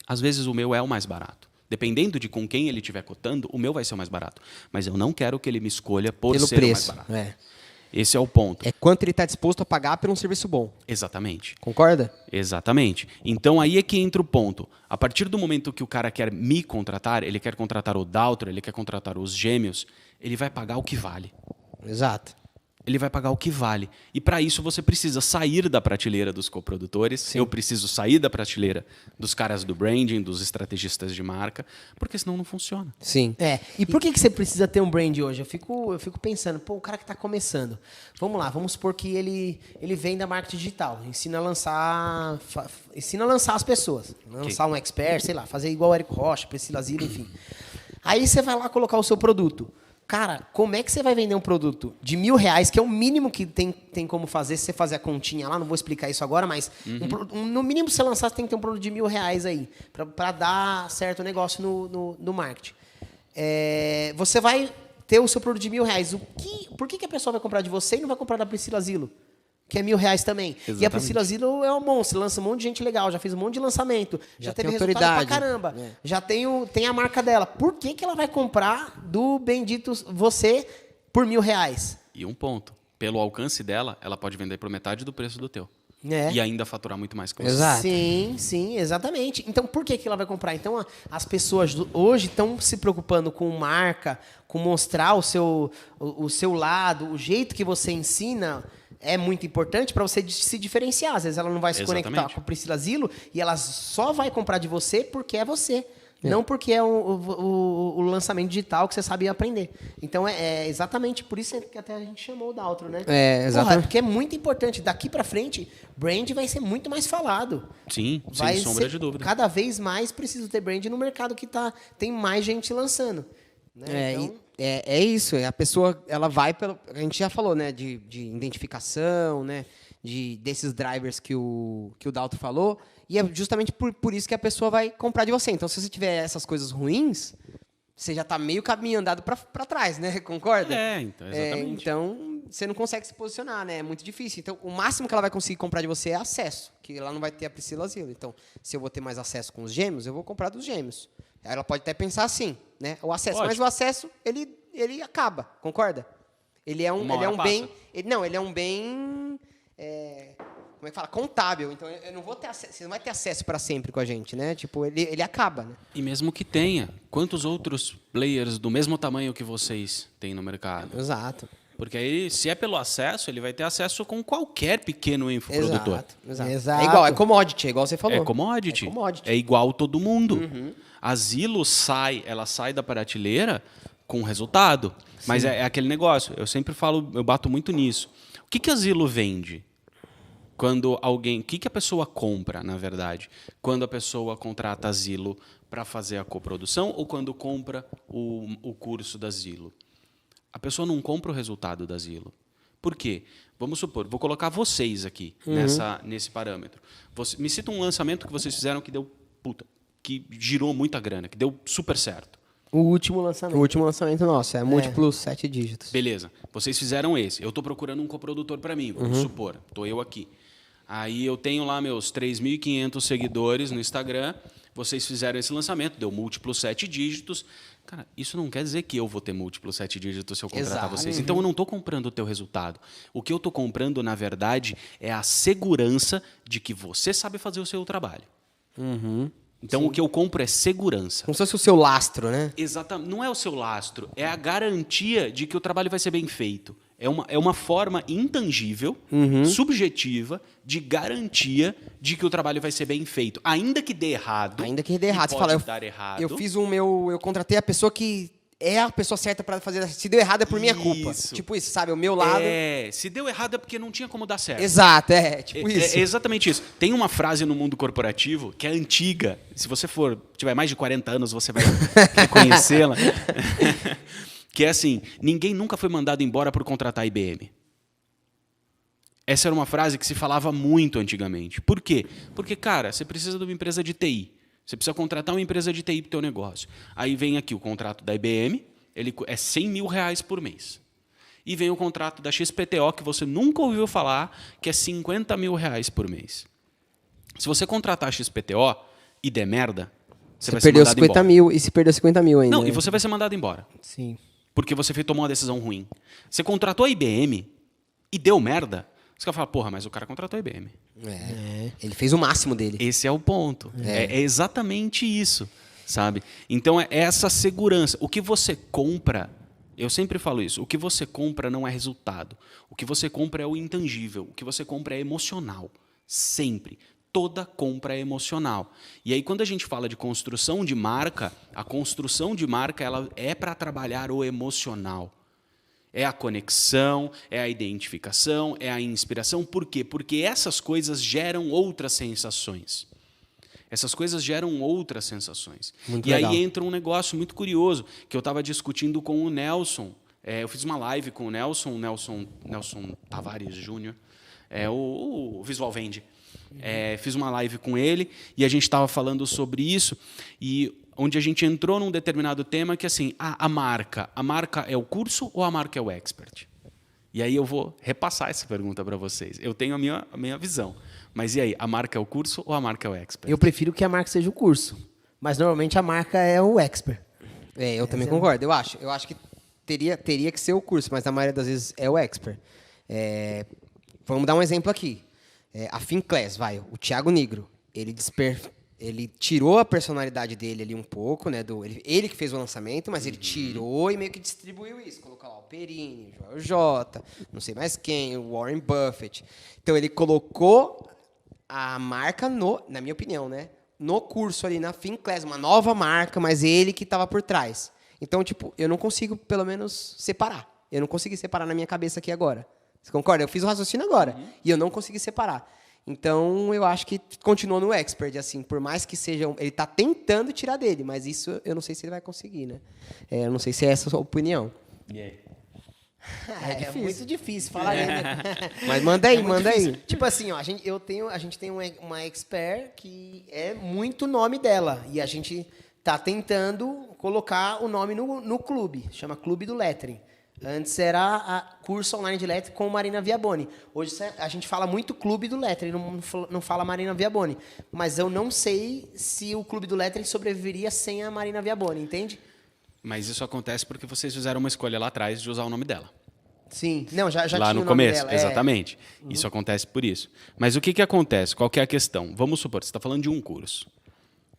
S3: Às vezes o meu é o mais barato. Dependendo de com quem ele estiver cotando, o meu vai ser o mais barato. Mas eu não quero que ele me escolha por
S1: Pelo
S3: ser
S1: preço.
S3: o mais barato.
S1: É.
S3: Esse é o ponto.
S1: É quanto ele está disposto a pagar por um serviço bom.
S3: Exatamente.
S1: Concorda?
S3: Exatamente. Então aí é que entra o ponto. A partir do momento que o cara quer me contratar, ele quer contratar o Daltro, ele quer contratar os gêmeos, ele vai pagar o que vale.
S1: Exato.
S3: Ele vai pagar o que vale. E para isso você precisa sair da prateleira dos coprodutores. Sim. Eu preciso sair da prateleira dos caras do branding, dos estrategistas de marca, porque senão não funciona.
S1: Sim.
S2: E por que você precisa ter um brand hoje? Eu fico pensando, pô, o cara que está começando. Vamos lá, vamos supor que ele vem da marketing digital, ensina a lançar as pessoas. Lançar um expert, sei lá, fazer igual o Érico Rocha, Priscila Zila, enfim. Aí você vai lá colocar o seu produto. Cara, como é que você vai vender um produto de R$1.000, que é o mínimo que tem como fazer, se você fazer a continha lá, não vou explicar isso agora, mas no mínimo, se você lançar, você tem que ter um produto de R$1.000 aí, para dar certo negócio no marketing. Você vai ter o seu produto de R$1.000. Por que a pessoa vai comprar de você e não vai comprar da Priscila Zilo? Que é R$1.000 também.
S3: Exatamente.
S2: E a Priscila Zilo é um monstro, lança um monte de gente legal, já fez um monte de lançamento, já teve resultado pra caramba, já tem a marca dela. Por que ela vai comprar do bendito você por R$1.000?
S3: E um ponto. Pelo alcance dela, ela pode vender por metade do preço do teu. E ainda faturar muito mais que você.
S1: Exato.
S2: Sim, exatamente. Então, por que ela vai comprar? Então, as pessoas hoje estão se preocupando com marca, com mostrar o seu lado, o jeito que você ensina. É muito importante para você se diferenciar. Às vezes ela não vai se conectar com a Priscila Zilo e ela só vai comprar de você porque é você. Não porque é o lançamento digital que você sabe aprender. Então, é exatamente por isso que até a gente chamou o Daltro, né?
S1: Exatamente.
S2: Porque é muito importante. Daqui para frente, brand vai ser muito mais falado.
S3: Sim, sem sombra de dúvida.
S2: Cada vez mais preciso ter brand no mercado que tem mais gente lançando. Né?
S1: É isso. A pessoa, ela vai pelo... A gente já falou, né? De identificação, né? Desses drivers que o Daltro falou. E é justamente por isso que a pessoa vai comprar de você. Então, se você tiver essas coisas ruins, você já está meio caminho andado para trás, né? Concorda?
S3: Então, exatamente.
S1: Então, você não consegue se posicionar, né? É muito difícil. Então, o máximo que ela vai conseguir comprar de você é acesso, que ela não vai ter a Priscila Zilo. Então, se eu vou ter mais acesso com os gêmeos, eu vou comprar dos gêmeos. Aí ela pode até pensar assim, né? O acesso. Mas o acesso, ele acaba, concorda? Ele é um bem... Ele é um bem... como é que fala? Contábil. Então, eu não vou ter acesso, você não vai ter acesso para sempre com a gente, né? Tipo, ele acaba, né?
S3: E mesmo que tenha, quantos outros players do mesmo tamanho que vocês têm no mercado?
S1: Exato.
S3: Porque aí, se é pelo acesso, ele vai ter acesso com qualquer pequeno infoprodutor.
S1: Exato. É igual, é commodity, é igual você falou.
S3: É commodity. É igual todo mundo. A Zilo ela sai da prateleira com resultado. Sim. Mas é aquele negócio, eu sempre falo, eu bato muito nisso. O que a Zilo vende? Quando alguém... O que a pessoa compra, na verdade? Quando a pessoa contrata a Zilo para fazer a coprodução ou quando compra o curso da Zilo? A pessoa não compra o resultado da Zilo. Por quê? Vamos supor, vou colocar vocês aqui nesse parâmetro. Me cita um lançamento que vocês fizeram que deu... que girou muita grana, que deu super certo.
S2: O último lançamento.
S1: O último lançamento nosso, é múltiplos 7 dígitos.
S3: Beleza, vocês fizeram esse. Eu estou procurando um coprodutor para mim, vamos supor. Estou eu aqui. Aí eu tenho lá meus 3.500 seguidores no Instagram. Vocês fizeram esse lançamento, deu múltiplos 7 dígitos. Cara, isso não quer dizer que eu vou ter múltiplos 7 dígitos se eu contratar vocês. Então, eu não estou comprando o teu resultado. O que eu estou comprando, na verdade, é a segurança de que você sabe fazer o seu trabalho. Então, o que eu compro é segurança.
S1: Como se fosse o seu lastro, né?
S3: Exatamente. Não é o seu lastro, é a garantia de que o trabalho vai ser bem feito. É uma forma intangível, subjetiva, de garantia de que o trabalho vai ser bem feito. Ainda que dê errado.
S1: Ainda que dê errado.
S3: Você
S1: Você fala,
S3: dar errado.
S1: eu fiz eu contratei a pessoa que é a pessoa certa para fazer. Se deu errado é por minha culpa.
S3: Isso.
S1: Tipo isso, sabe? O meu lado.
S3: Se deu errado é porque não tinha como dar certo.
S1: Exato, tipo isso.
S3: É exatamente isso. Tem uma frase no mundo corporativo que é antiga. Se você tiver mais de 40 anos, você vai reconhecê-la. Que é assim, ninguém nunca foi mandado embora por contratar a IBM. Essa era uma frase que se falava muito antigamente. Por quê? Porque, cara, você precisa de uma empresa de TI. Você precisa contratar uma empresa de TI para o teu negócio. Aí vem aqui o contrato da IBM, ele é R$100 mil por mês. E vem o contrato da XPTO, que você nunca ouviu falar, que é R$50 mil por mês. Se você contratar a XPTO e der merda, você vai ser
S1: perdeu
S3: mandado
S1: 50
S3: embora.
S1: mil, e se perdeu 50 mil ainda.
S3: Não, e você vai ser mandado embora.
S1: Sim.
S3: Porque você tomou uma decisão ruim. Você contratou a IBM e deu merda, você vai falar, porra, mas o cara contratou a IBM.
S1: Ele fez o máximo dele.
S3: Esse é o ponto. É exatamente isso, sabe? Então, é essa segurança. O que você compra, eu sempre falo isso, o que você compra não é resultado. O que você compra é o intangível. O que você compra é emocional. Sempre. Toda compra é emocional. E aí, quando a gente fala de construção de marca, a construção de marca ela é para trabalhar o emocional. É a conexão, é a identificação, é a inspiração. Por quê? Porque essas coisas geram outras sensações. Essas coisas geram outras sensações.
S1: Muito
S3: e
S1: legal.
S3: aí entra um negócio muito curioso, que eu estava discutindo com o Nelson. Eu fiz uma live com o Nelson Tavares Júnior, o Visual Vende. Fiz uma live com ele e a gente estava falando sobre isso, e onde a gente entrou num determinado tema que assim, a marca é o curso ou a marca é o expert? E aí eu vou repassar essa pergunta para vocês. Eu tenho a minha visão, mas e aí, a marca é o curso ou a marca é o expert?
S2: Eu prefiro que a marca seja o curso, mas normalmente a marca é o expert.
S1: Eu também concordo. Eu acho que teria que ser o curso, mas na maioria das vezes é o expert. Vamos dar um exemplo aqui. A Finclass, o Thiago Nigro, ele tirou a personalidade dele ali um pouco, né? Ele que fez o lançamento, mas ele tirou e meio que distribuiu isso. Colocou lá o Perini, o Joel J, não sei mais quem, o Warren Buffett. Então ele colocou a marca na minha opinião, né? No curso ali na Finclass, uma nova marca, mas ele que estava por trás. Então, tipo, eu não consigo, pelo menos, separar. Eu não consegui separar na minha cabeça aqui agora. Você concorda? Eu fiz o raciocínio agora e eu não consegui separar. Então, eu acho que continua no expert, assim, por mais que seja... Ele está tentando tirar dele, mas isso eu não sei se ele vai conseguir, né? Eu não sei se é essa a sua opinião.
S2: É muito difícil falar ainda.
S1: Mas manda aí, manda
S2: difícil.
S1: aí.
S2: Tipo assim, ó, a gente tem uma expert que é muito nome dela. E a gente tá tentando colocar o nome no clube. Chama Clube do Lettering. Antes era a curso online de Lettering com Marina Viaboni. Hoje a gente fala muito Clube do Lettering, não fala Marina Viaboni. Mas eu não sei se o Clube do Lettering sobreviveria sem a Marina Viaboni, entende?
S3: Mas isso acontece porque vocês fizeram uma escolha lá atrás de usar o nome dela.
S2: Sim. Não, já
S3: lá
S2: tinha
S3: no
S2: o nome
S3: começo,
S2: dela.
S3: exatamente. Isso acontece por isso. Mas o que acontece? Qual que é a questão? Vamos supor, você está falando de um curso.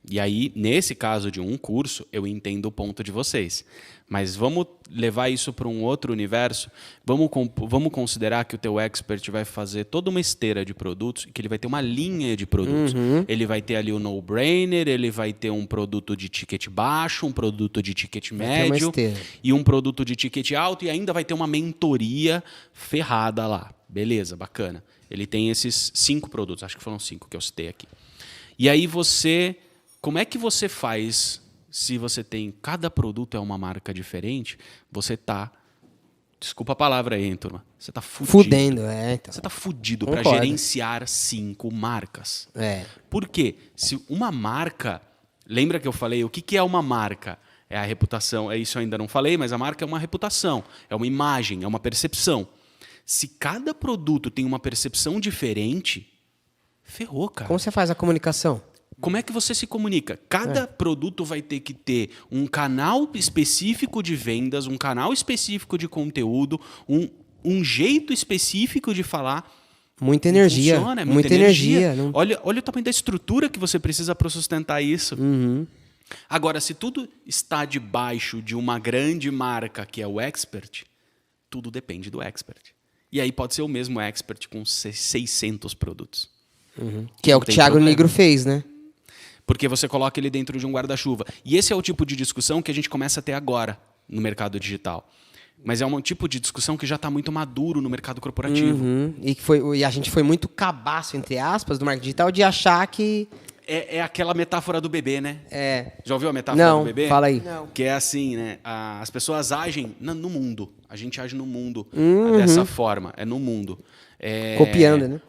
S3: E aí, nesse caso de um curso, eu entendo o ponto de vocês. Mas vamos levar isso para um outro universo. Vamos considerar que o teu expert vai fazer toda uma esteira de produtos e que ele vai ter uma linha de produtos. Ele vai ter ali o no-brainer, ele vai ter um produto de ticket baixo, um produto de ticket médio e um produto de ticket alto, e ainda vai ter uma mentoria ferrada lá. Beleza, bacana. Ele tem esses 5 produtos, acho que foram 5 que eu citei aqui. E aí como é que você faz se você tem... Cada produto é uma marca diferente, você tá... Desculpa a palavra aí, hein, turma. Você tá fudido.
S1: Fudendo, então.
S3: Você tá fudido para gerenciar 5 marcas. Por quê? Se uma marca... Lembra que eu falei, o que é uma marca? É a reputação. Isso eu ainda não falei, mas a marca é uma reputação. É uma imagem, é uma percepção. Se cada produto tem uma percepção diferente, ferrou, cara.
S1: Como você faz a comunicação?
S3: Como é que você se comunica? Cada produto vai ter que ter um canal específico de vendas, um canal específico de conteúdo, um jeito específico de falar.
S1: Muita energia.
S3: Funciona,
S1: muita energia. Não...
S3: Olha o tamanho da estrutura que você precisa para sustentar isso. Agora, se tudo está debaixo de uma grande marca que é o expert, Tudo depende do expert. E aí pode ser o mesmo expert com 600 produtos.
S1: Que é o
S3: Não
S1: que o
S3: tem
S1: Thiago
S3: problema.
S1: Nigro fez, né?
S3: Porque você coloca ele dentro de um guarda-chuva. E esse é o tipo de discussão que a gente começa a ter agora no mercado digital. Mas é um tipo de discussão que já está muito maduro no mercado corporativo.
S1: E a gente foi muito cabaço, entre aspas, do marketing digital de achar que...
S3: É aquela metáfora do bebê, né?
S1: É.
S3: Já ouviu a metáfora
S1: Não,
S3: do bebê?
S1: fala aí.
S2: Não.
S3: Que é assim, né? As pessoas agem no mundo. A gente age no mundo dessa forma. É no mundo.
S1: Copiando, né?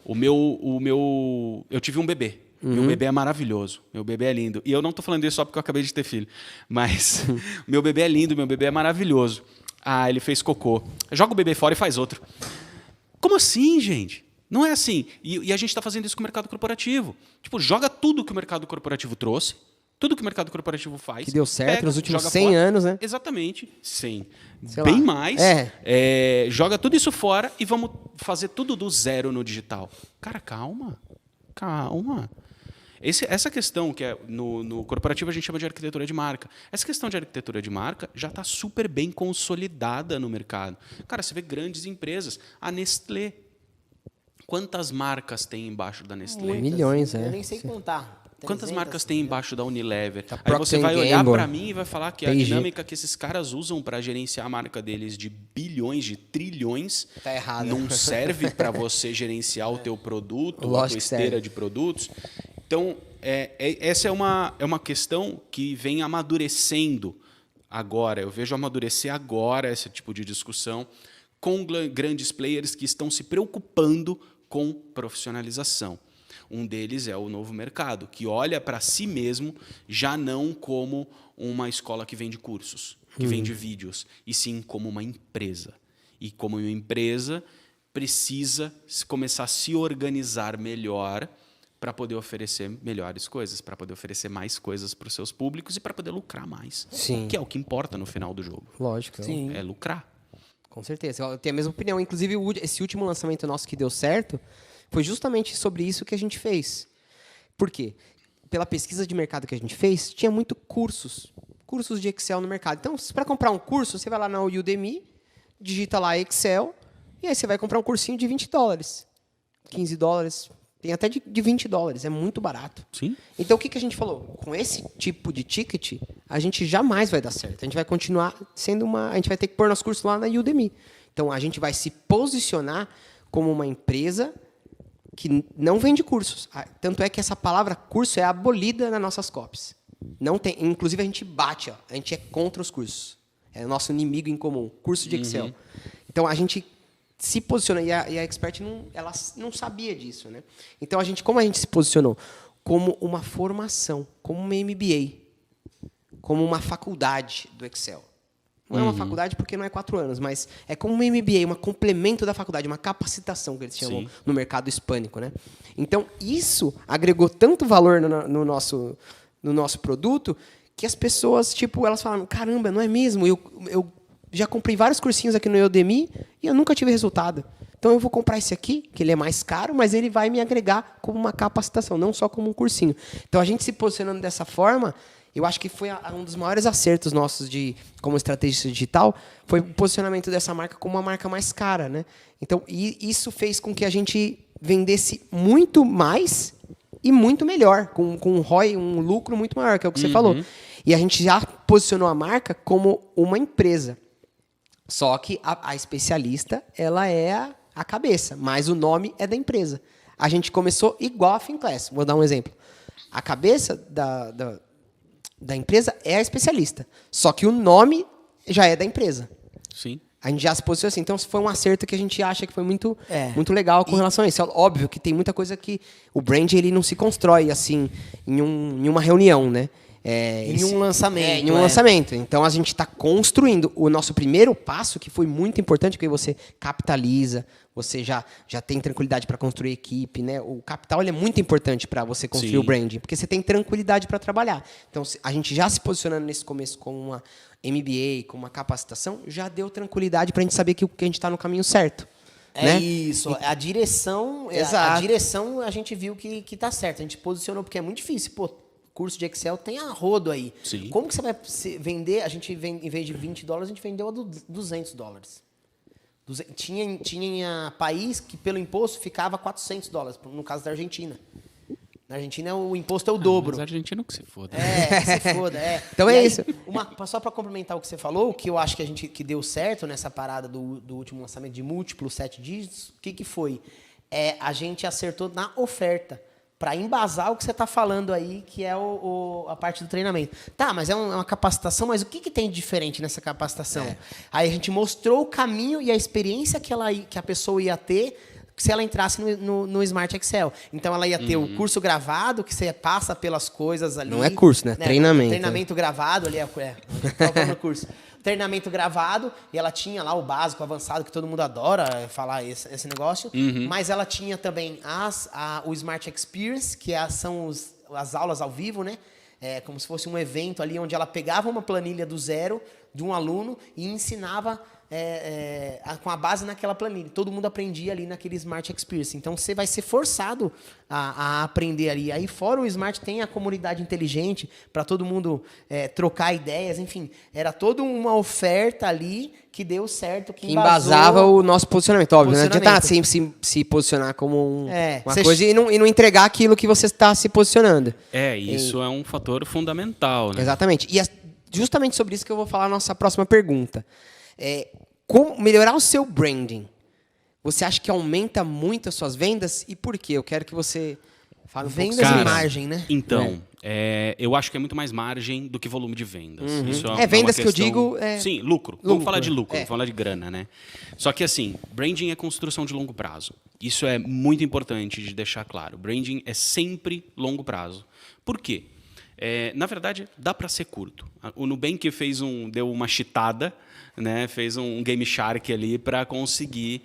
S3: Eu tive um bebê. Meu bebê é maravilhoso. Meu bebê é lindo. E eu não tô falando isso só porque eu acabei de ter filho. Mas meu bebê é lindo, meu bebê é maravilhoso. Ah, ele fez cocô. Joga o bebê fora e faz outro. Como assim, gente? Não é assim. E a gente está fazendo isso com o mercado corporativo. Tipo, joga tudo que o mercado corporativo trouxe, tudo que o mercado corporativo faz.
S1: Que deu certo nos últimos
S3: joga
S1: 100
S3: fora.
S1: anos, né?
S3: Exatamente. 100.
S1: Sei
S3: Bem
S1: lá.
S3: mais. Joga tudo isso fora e vamos fazer tudo do zero no digital. Cara, calma. Calma. Essa questão que é no corporativo a gente chama de arquitetura de marca. Essa questão de arquitetura de marca já está super bem consolidada no mercado. Cara, você vê grandes empresas. A Nestlé. Quantas marcas tem embaixo da Nestlé?
S2: Muitas.
S1: Milhões,
S2: Eu
S1: é.
S2: nem sei contar.
S3: Quantas
S2: 300,
S3: marcas tem embaixo da Unilever? Aí
S1: Procter
S3: você vai olhar
S1: Gamble,
S3: para mim e vai falar que a
S1: P&G.
S3: dinâmica que esses caras usam para gerenciar a marca deles de bilhões, de trilhões,
S1: Tá errado.
S3: não serve para você gerenciar o teu produto, a
S1: Lógico
S3: tua
S1: que
S3: esteira
S1: serve.
S3: de produtos. Então, essa é uma questão que vem amadurecendo agora. Eu vejo amadurecer agora esse tipo de discussão com grandes players que estão se preocupando com profissionalização. Um deles é o Novo Mercado, que olha para si mesmo já não como uma escola que vende cursos, que vende vídeos, e sim como uma empresa. E como uma empresa precisa começar a se organizar melhor para poder oferecer melhores coisas, para poder oferecer mais coisas para os seus públicos e para poder lucrar mais.
S1: Sim.
S3: Que é o que importa no final do jogo.
S1: Lógico.
S2: Sim.
S3: É lucrar.
S1: Com certeza. Eu tenho a mesma opinião. Inclusive, esse último lançamento nosso que deu certo foi justamente sobre isso que a gente fez. Por quê? Pela pesquisa de mercado que a gente fez, tinha muito cursos de Excel no mercado. Então, para comprar um curso, você vai lá na Udemy, digita lá Excel, e aí você vai comprar um cursinho de $20, $15, tem até de $20. É muito barato.
S3: Sim.
S1: Então, o que a gente falou? Com esse tipo de ticket, a gente jamais vai dar certo. A gente vai continuar sendo a gente vai ter que pôr nosso curso lá na Udemy. Então, a gente vai se posicionar como uma empresa que não vende cursos. Tanto é que essa palavra curso é abolida nas nossas copies. Não tem, inclusive, a gente bate. A gente é contra os cursos. É o nosso inimigo em comum. Curso de Excel. Então, a gente se posiciona. E a Expert ela não sabia disso, né? Então, como a gente se posicionou? Como uma formação, como uma MBA, como uma faculdade do Excel. Não é uma faculdade porque não é 4 anos, mas é como uma MBA, um complemento da faculdade, uma capacitação que eles chamam no mercado hispânico, né? Então, isso agregou tanto valor no nosso produto que as pessoas, tipo, elas falaram, caramba, não é mesmo? Eu já comprei vários cursinhos aqui no Udemy e eu nunca tive resultado. Então, eu vou comprar esse aqui, que ele é mais caro, mas ele vai me agregar como uma capacitação, não só como um cursinho. Então, a gente se posicionando dessa forma, eu acho que foi um dos maiores acertos nossos como estrategista digital, foi o posicionamento dessa marca como uma marca mais cara, né? Então, isso fez com que a gente vendesse muito mais e muito melhor, com um ROI, um lucro muito maior, que é o que você falou. E a gente já posicionou a marca como uma empresa. Só que a especialista, ela é a cabeça, mas o nome é da empresa. A gente começou igual a Finclass. Vou dar um exemplo. A cabeça da empresa é a especialista. Só que o nome já é da empresa.
S3: Sim.
S1: A gente já se posicionou assim. Então, foi um acerto que a gente acha que foi muito legal com relação a isso. Óbvio que tem muita coisa que o brand ele não se constrói assim em uma reunião, né?
S2: Em um lançamento.
S1: Em um lançamento. Então, a gente está construindo o nosso primeiro passo, que foi muito importante, porque você capitaliza, você já tem tranquilidade para construir equipe, né? O capital ele é muito importante para você construir o branding, porque você tem tranquilidade para trabalhar. Então, a gente já se posicionando nesse começo como uma MBA, como uma capacitação, já deu tranquilidade para a gente saber que a gente está no caminho certo. Né?
S2: Isso. A direção,
S1: Exato.
S2: a direção a gente viu que está certo. A gente posicionou porque é muito difícil. Pô, curso de Excel tem a rodo aí.
S3: Sim.
S2: Como que você vai vender? A gente, em vez de $20, a gente vendeu a $200. Tinha país que pelo imposto ficava $400, no caso da Argentina. Na Argentina o imposto é o dobro.
S3: Mas argentino que se foda.
S2: Se foda,
S1: Então
S2: E
S1: é
S2: aí,
S1: isso.
S2: Só para complementar o que você falou, o que eu acho que deu certo nessa parada do último lançamento de múltiplos 7 dígitos, o que foi? A gente acertou na oferta, para embasar o que você está falando aí, que é a parte do treinamento. Tá, mas é uma capacitação, mas o que tem de diferente nessa capacitação? Aí a gente mostrou o caminho e a experiência que a pessoa ia ter se ela entrasse no Smart Excel. Então, ela ia ter o curso gravado, que você passa pelas coisas ali.
S1: Não é curso, né? Treinamento.
S2: Treinamento gravado ali, no curso. Treinamento gravado, e ela tinha lá o básico, avançado, que todo mundo adora falar esse negócio. Mas ela tinha também o Smart Experience, que são as aulas ao vivo, né? Como se fosse um evento ali, onde ela pegava uma planilha do zero de um aluno e ensinava com a base naquela planilha. Todo mundo aprendia ali naquele Smart Experience. Então, você vai ser forçado a aprender ali. Aí, fora o Smart, tem a comunidade inteligente para todo mundo trocar ideias. Enfim, era toda uma oferta ali que deu certo, que
S1: embasava o nosso posicionamento, óbvio. Não adianta
S2: Posicionamento.
S1: se posicionar como uma
S2: Você-
S1: coisa e não entregar aquilo que você está se posicionando.
S3: Isso é um fator fundamental, né?
S1: Exatamente. E justamente sobre isso que eu vou falar na nossa próxima pergunta. Como melhorar o seu branding? Você acha que aumenta muito as suas vendas? E por quê? Eu quero que você fale um pouco
S2: Vendas
S1: sobre
S2: e
S1: isso.
S2: margem, né?
S3: Então, eu acho que é muito mais margem do que volume de vendas. Isso
S1: vendas
S3: uma
S1: que eu
S3: questão-
S1: digo,
S3: Sim, lucro. Vamos falar de lucro, vamos falar de grana, né? Só que assim, branding é construção de longo prazo. Isso é muito importante de deixar claro. Branding é sempre longo prazo. Por quê? Na verdade, dá para ser curto. O Nubank deu uma cheatada, né? Fez um Game Shark ali para conseguir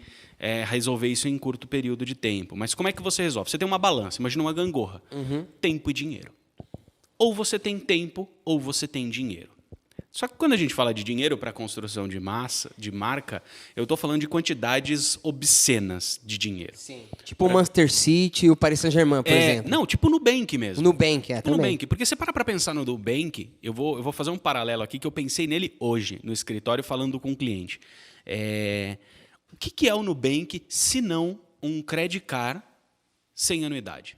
S3: resolver isso em curto período de tempo. Mas como é que você resolve? Você tem uma balança, imagina uma gangorra. Tempo e dinheiro. Ou você tem tempo, ou você tem dinheiro. Só que quando a gente fala de dinheiro para construção de marca, eu estou falando de quantidades obscenas de dinheiro.
S1: Sim. Tipo o Manchester City e o Paris Saint-Germain, por exemplo.
S3: Não, tipo o Nubank mesmo.
S1: O Nubank,
S3: Tipo
S1: também.
S3: Nubank. Porque você para pensar no Nubank, eu vou fazer um paralelo aqui que eu pensei nele hoje, no escritório, falando com o cliente. O que é o Nubank se não um credit card sem anuidade?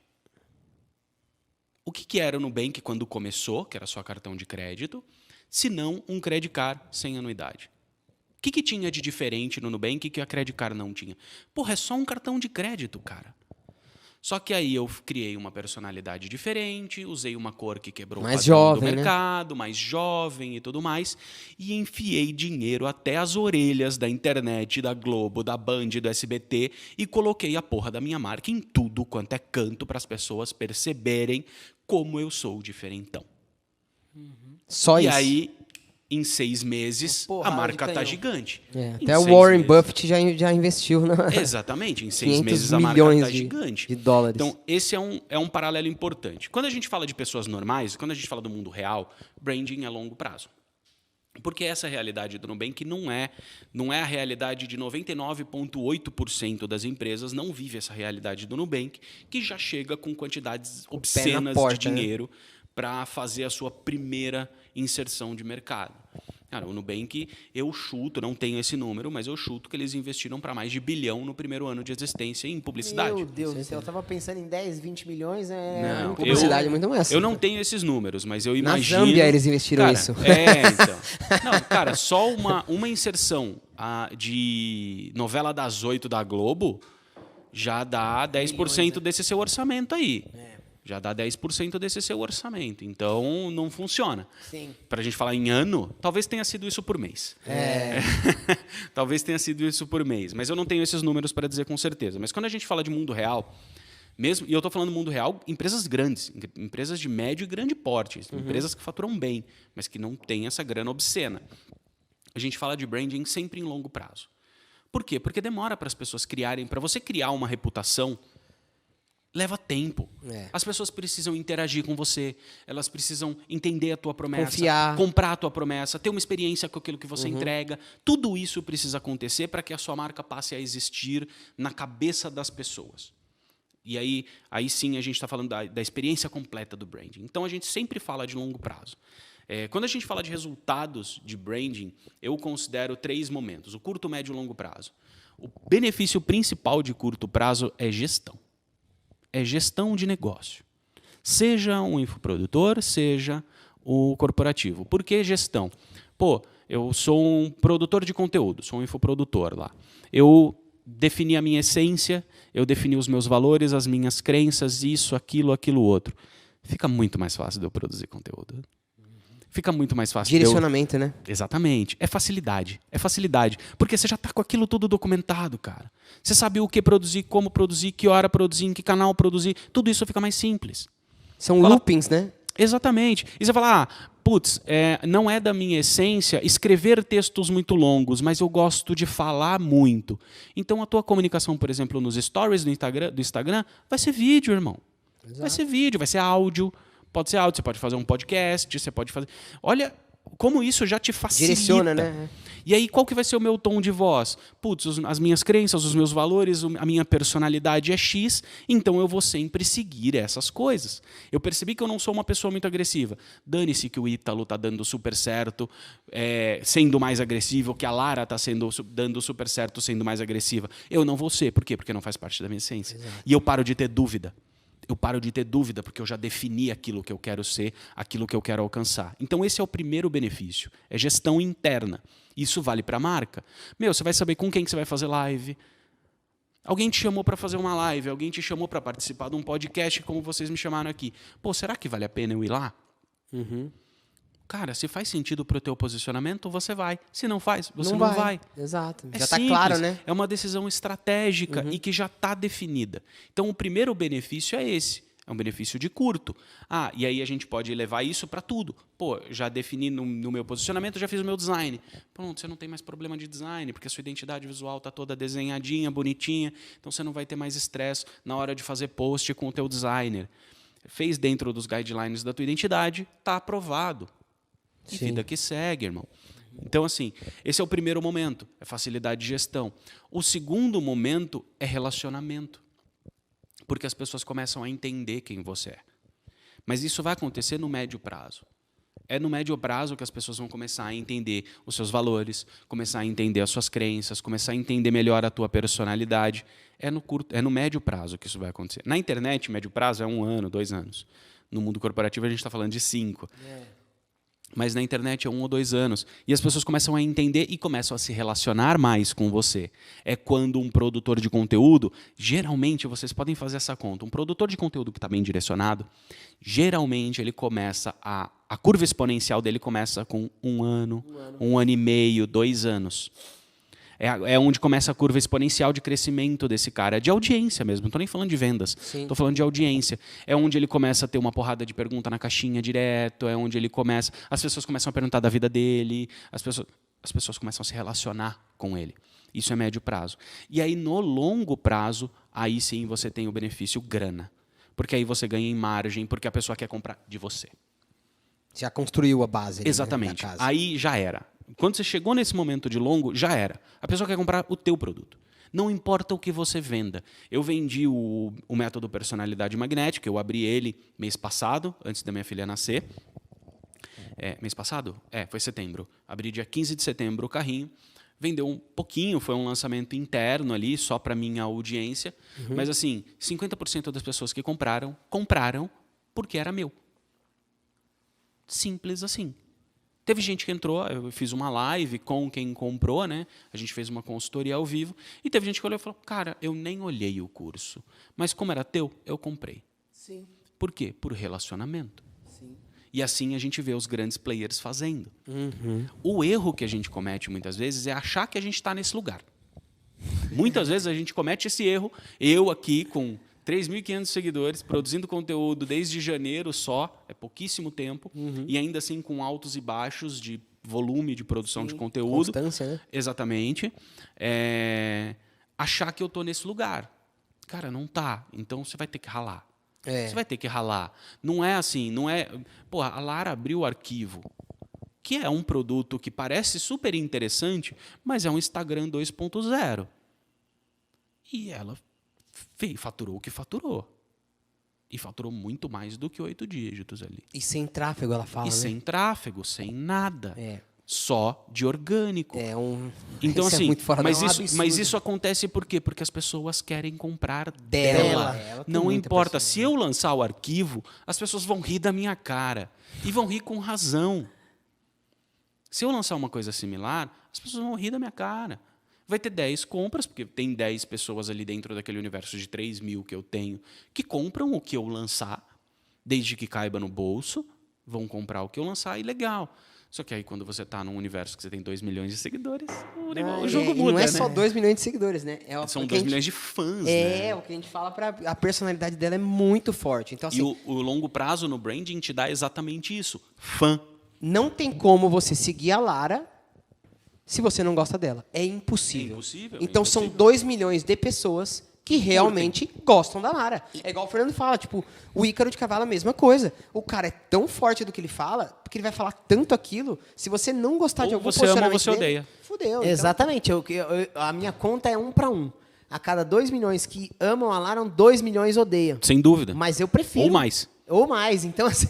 S3: O que era o Nubank quando começou, que era só cartão de crédito, se não um credit card sem anuidade? O que tinha de diferente no Nubank que a credit card não tinha? Porra, é só um cartão de crédito, cara. Só que aí eu criei uma personalidade diferente, usei uma cor que quebrou
S1: Mais
S3: o padrão
S1: jovem,
S3: do
S1: né?
S3: mercado, mais jovem e tudo mais, e enfiei dinheiro até as orelhas da internet, da Globo, da Band, do SBT, e coloquei a porra da minha marca em tudo quanto é canto para as pessoas perceberem como eu sou diferentão.
S1: Só
S3: E
S1: isso.
S3: aí, em 6 meses,
S2: Uma
S3: a
S2: porrada
S3: marca
S2: de
S3: tá
S2: canhão.
S3: gigante.
S1: É,
S3: Em
S1: até o
S3: 6
S1: Warren
S3: meses.
S1: Buffett já investiu na
S3: Exatamente, em 6
S1: 500
S3: meses a marca
S1: milhões
S3: está gigante.
S1: de dólares.
S3: Então, esse é um paralelo importante. Quando a gente fala de pessoas normais, quando a gente fala do mundo real, branding é longo prazo. Porque essa realidade do Nubank não é a realidade de 99,8% das empresas, não vive essa realidade do Nubank, que já chega com quantidades obscenas
S1: porta,
S3: de dinheiro para fazer a sua primeira inserção de mercado. Cara, o Nubank, eu chuto, não tenho esse número, mas eu chuto que eles investiram para mais de $1 bilhão no primeiro ano de existência em publicidade.
S2: Meu Deus do céu, eu tava pensando em 10, 20 milhões.
S3: Não,
S1: publicidade é muito mais.
S3: Eu não tenho esses números, mas eu
S1: Na
S3: imagino...
S1: Zâmbia eles investiram
S3: Cara,
S1: isso.
S3: Então. Não, cara, só uma inserção de novela das 8 da Globo já dá 10% desse seu orçamento aí. Já dá 10% desse seu orçamento. Então, não funciona.
S2: Sim.
S3: Para a gente falar em ano, talvez tenha sido isso por mês. Talvez tenha sido isso por mês. Mas eu não tenho esses números para dizer com certeza. Mas quando a gente fala de mundo real, mesmo, e eu estou falando mundo real, empresas grandes, empresas de médio e grande porte, empresas que faturam bem, mas que não têm essa grana obscena. A gente fala de branding sempre em longo prazo. Por quê? Porque demora para as pessoas criarem, para você criar uma reputação, leva tempo. As pessoas precisam interagir com você, elas precisam entender a tua promessa,
S1: Confiar.
S3: comprar a tua promessa, ter uma experiência com aquilo que você entrega. Tudo isso precisa acontecer para que a sua marca passe a existir na cabeça das pessoas. E aí sim a gente está falando da experiência completa do branding. Então a gente sempre fala de longo prazo. Quando a gente fala de resultados de branding, eu considero 3 momentos: o curto, médio e longo prazo. O benefício principal de curto prazo é gestão. É gestão de negócio. Seja um infoprodutor, seja o corporativo. Por que gestão? Pô, eu sou um produtor de conteúdo, sou um infoprodutor lá. Eu defini a minha essência, eu defini os meus valores, as minhas crenças, isso, aquilo, outro. Fica muito mais fácil de eu produzir conteúdo. Fica muito mais fácil.
S1: Direcionamento, né?
S3: Exatamente. É facilidade. É facilidade. Porque você já está com aquilo tudo documentado, cara. Você sabe o que produzir, como produzir, que hora produzir, em que canal produzir. Tudo isso fica mais simples.
S1: São loopings, né?
S3: Exatamente. E você fala, putz, não é da minha essência escrever textos muito longos, mas eu gosto de falar muito. Então a tua comunicação, por exemplo, nos stories do Instagram vai ser vídeo, irmão. Exato. Vai ser vídeo, vai ser áudio. Pode ser áudio, você pode fazer um podcast, você pode fazer... Olha como isso já te facilita.
S1: Direciona, né?
S3: E aí, qual que vai ser o meu tom de voz? Putz, as minhas crenças, os meus valores, a minha personalidade é X, então eu vou sempre seguir essas coisas. Eu percebi que eu não sou uma pessoa muito agressiva. Dane-se que o Ítalo está dando super certo, sendo mais agressivo, que a Lara está dando super certo, sendo mais agressiva. Eu não vou ser. Por quê? Porque não faz parte da minha essência. Exato. E eu paro de ter dúvida. Eu paro de ter dúvida, porque eu já defini aquilo que eu quero ser, aquilo que eu quero alcançar. Então, esse é o primeiro benefício. É gestão interna. Isso vale para a marca. Você vai saber com quem que você vai fazer live. Alguém te chamou para fazer uma live, alguém te chamou para participar de um podcast, como vocês me chamaram aqui. Pô, será que vale a pena eu ir lá?
S1: Uhum.
S3: Cara, se faz sentido para o teu posicionamento, você vai. Se não faz, você não vai.
S1: Exato.
S3: É
S1: já está
S3: simples,
S1: claro, né?
S3: É uma decisão estratégica e que já está definida. Então, o primeiro benefício é esse. É um benefício de curto. E aí a gente pode levar isso para tudo. Pô, já defini no meu posicionamento, já fiz o meu design. Pronto, você não tem mais problema de design, porque a sua identidade visual está toda desenhadinha, bonitinha. Então, você não vai ter mais estresse na hora de fazer post com o teu designer. Fez dentro dos guidelines da tua identidade, está aprovado. E vida que segue, irmão. Então, assim, esse é o primeiro momento, é facilidade de gestão. O segundo momento é relacionamento. Porque as pessoas começam a entender quem você é. Mas isso vai acontecer no médio prazo. É no médio prazo que as pessoas vão começar a entender os seus valores, começar a entender as suas crenças, começar a entender melhor a tua personalidade. É no médio prazo que isso vai acontecer. Na internet, médio prazo é 1 ano, 2 anos. No mundo corporativo, a gente está falando de 5. Mas na internet é 1 ou 2 anos. E as pessoas começam a entender e começam a se relacionar mais com você. É quando um produtor de conteúdo, geralmente, vocês podem fazer essa conta, um produtor de conteúdo que está bem direcionado, geralmente ele começa a curva exponencial dele começa com 1 ano, 1 ano e meio, 2 anos. É onde começa a curva exponencial de crescimento desse cara, de audiência mesmo, não estou nem falando de vendas, estou falando de audiência. É onde ele começa a ter uma porrada de pergunta na caixinha direto, é onde ele começa, as pessoas começam a perguntar da vida dele, as pessoas começam a se relacionar com ele. Isso é médio prazo. E aí, no longo prazo, aí sim você tem o benefício grana, porque aí você ganha em margem, porque a pessoa quer comprar de você.
S1: Já construiu a base.
S3: Exatamente.
S1: Da casa.
S3: Aí já era. Quando você chegou nesse momento de longo, já era. A pessoa quer comprar o teu produto. Não importa o que você venda. Eu vendi o método Personalidade Magnética, eu abri ele mês passado, antes da minha filha nascer. Mês passado? Foi setembro. Abri dia 15 de setembro o carrinho. Vendeu um pouquinho, foi um lançamento interno ali, só para minha audiência. Mas assim, 50% das pessoas que compraram porque era meu. Simples assim. Teve gente que entrou, eu fiz uma live com quem comprou, né? A gente fez uma consultoria ao vivo, e teve gente que olhou e falou, cara, eu nem olhei o curso, mas como era teu, eu comprei.
S1: Sim.
S3: Por quê? Por relacionamento.
S1: Sim.
S3: E assim a gente vê os grandes players fazendo. O erro que a gente comete muitas vezes é achar que a gente está nesse lugar. Muitas vezes a gente comete esse erro, eu aqui com 3.500 seguidores, produzindo conteúdo desde janeiro só, é pouquíssimo tempo, e ainda assim com altos e baixos de volume de produção de conteúdo.
S1: Constância, né?
S3: Exatamente. Achar que eu estou nesse lugar. Cara, não tá. Então você vai ter que ralar. Você vai ter que ralar. Não é assim, não é... Pô, a Lara abriu o arquivo, que é um produto que parece super interessante, mas é um Instagram 2.0. E ela faturou o que faturou. e faturou muito mais do que 8 dígitos ali.
S1: E sem tráfego, ela fala,
S3: E
S1: né?
S3: sem tráfego, sem nada.
S1: É.
S3: Só de orgânico. Então,
S1: Isso é
S3: assim,
S1: muito fora da-
S3: mas,
S1: é um
S3: isso,
S1: absurdo.
S3: mas isso acontece por quê? Porque as pessoas querem comprar
S1: Dela.
S3: dela.
S1: Ela tem
S3: Não
S1: muita
S3: importa.
S1: pessoa,
S3: Se eu lançar o arquivo, as pessoas vão rir da minha cara. E vão rir com razão. Se eu lançar uma coisa similar, as pessoas vão rir da minha cara. Vai ter 10 compras, porque tem 10 pessoas ali dentro daquele universo de 3 mil que eu tenho, que compram o que eu lançar, desde que caiba no bolso, vão comprar o que eu lançar e legal. Só que aí, quando você está num universo que você tem 2 milhões de seguidores, o jogo
S1: e
S3: muda,
S1: não é
S3: né?
S1: só 2 milhões de seguidores, né? É
S3: São
S1: o que
S3: 2
S1: a gente-
S3: milhões de fãs,
S1: É,
S3: né?
S1: o que a gente fala a personalidade dela é muito forte. Então, assim,
S3: E o longo prazo no branding te dá exatamente isso. Fã.
S1: não tem como você seguir a Lara se você não gosta dela. É impossível.
S3: É impossível,
S1: Então,
S3: é
S1: são
S3: impossível.
S1: 2 milhões de pessoas que realmente gostam da Lara. É igual o Fernando fala, tipo, o Ícaro de Cavalo, a mesma coisa. O cara é tão forte do que ele fala, porque ele vai falar tanto aquilo, se você não gostar de
S3: Ou
S1: algum
S3: você ama ou
S1: posicionamento
S3: você
S1: dele,
S3: odeia.
S1: fudeu.
S2: Exatamente. A minha conta é 1 para 1. A cada 2 milhões que amam a Lara, 2 milhões odeiam.
S3: Sem dúvida.
S2: Mas eu prefiro.
S3: Ou mais.
S2: Ou mais. Então, assim,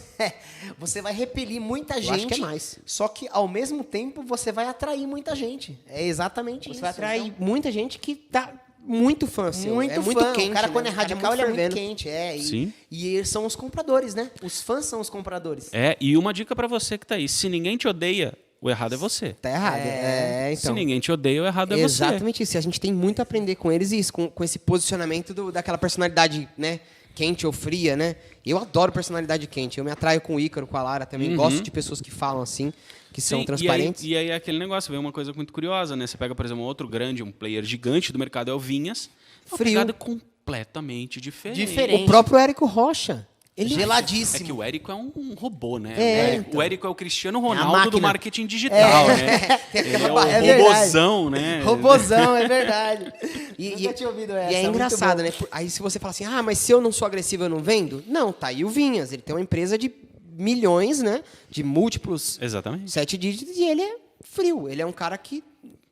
S2: você vai repelir muita
S1: Eu
S2: gente.
S1: acho que é mais.
S2: Só que, ao mesmo tempo, você vai atrair muita gente. É exatamente
S1: Você
S2: isso.
S1: vai atrair
S2: Então,
S1: muita gente que tá muito fã seu.
S2: muito
S1: é muito
S2: fã.
S1: quente.
S2: O cara,
S1: né?
S2: quando é
S1: O cara
S2: radical, ele é muito
S1: fervendo.
S2: quente.
S3: Sim.
S2: E eles são os compradores, né? Os fãs são os compradores.
S3: É, e uma dica pra você que tá aí. Se ninguém te odeia, o errado é você.
S1: Tá errado. É,
S3: Se
S1: então.
S3: ninguém te odeia, o errado é você.
S1: Exatamente isso. E a gente tem muito a aprender com eles e isso, com esse posicionamento daquela personalidade, né? Quente ou fria, né? Eu adoro personalidade quente. Eu me atraio com o Ícaro, com a Lara também. Gosto de pessoas que falam assim, que são
S3: Sim,
S1: transparentes.
S3: E aí é aquele negócio, vem uma coisa muito curiosa, né? Você pega, por exemplo, um outro grande, um player gigante do mercado, é o Vinhas. Uma
S1: Frio.
S3: pegada completamente diferente.
S2: Diferente.
S1: O próprio Érico Rocha. Ele
S2: Geladíssimo.
S3: É que o Érico é um robô, né?
S1: É,
S3: O Érico é o Cristiano
S2: máquina.
S3: Ronaldo do marketing digital, né? Ele é o
S2: É verdade.
S3: robozão, né?
S2: Robozão, é verdade.
S1: E,
S2: Nunca tinha ouvido essa.
S1: e é
S2: muito
S1: engraçado,
S2: bom.
S1: né? Aí se você fala assim, mas se eu não sou agressivo, eu não vendo? Não, tá aí o Vinhas. Ele tem uma empresa de milhões, né? De múltiplos
S3: Exatamente.
S1: 7 dígitos e ele é frio. Ele é um cara que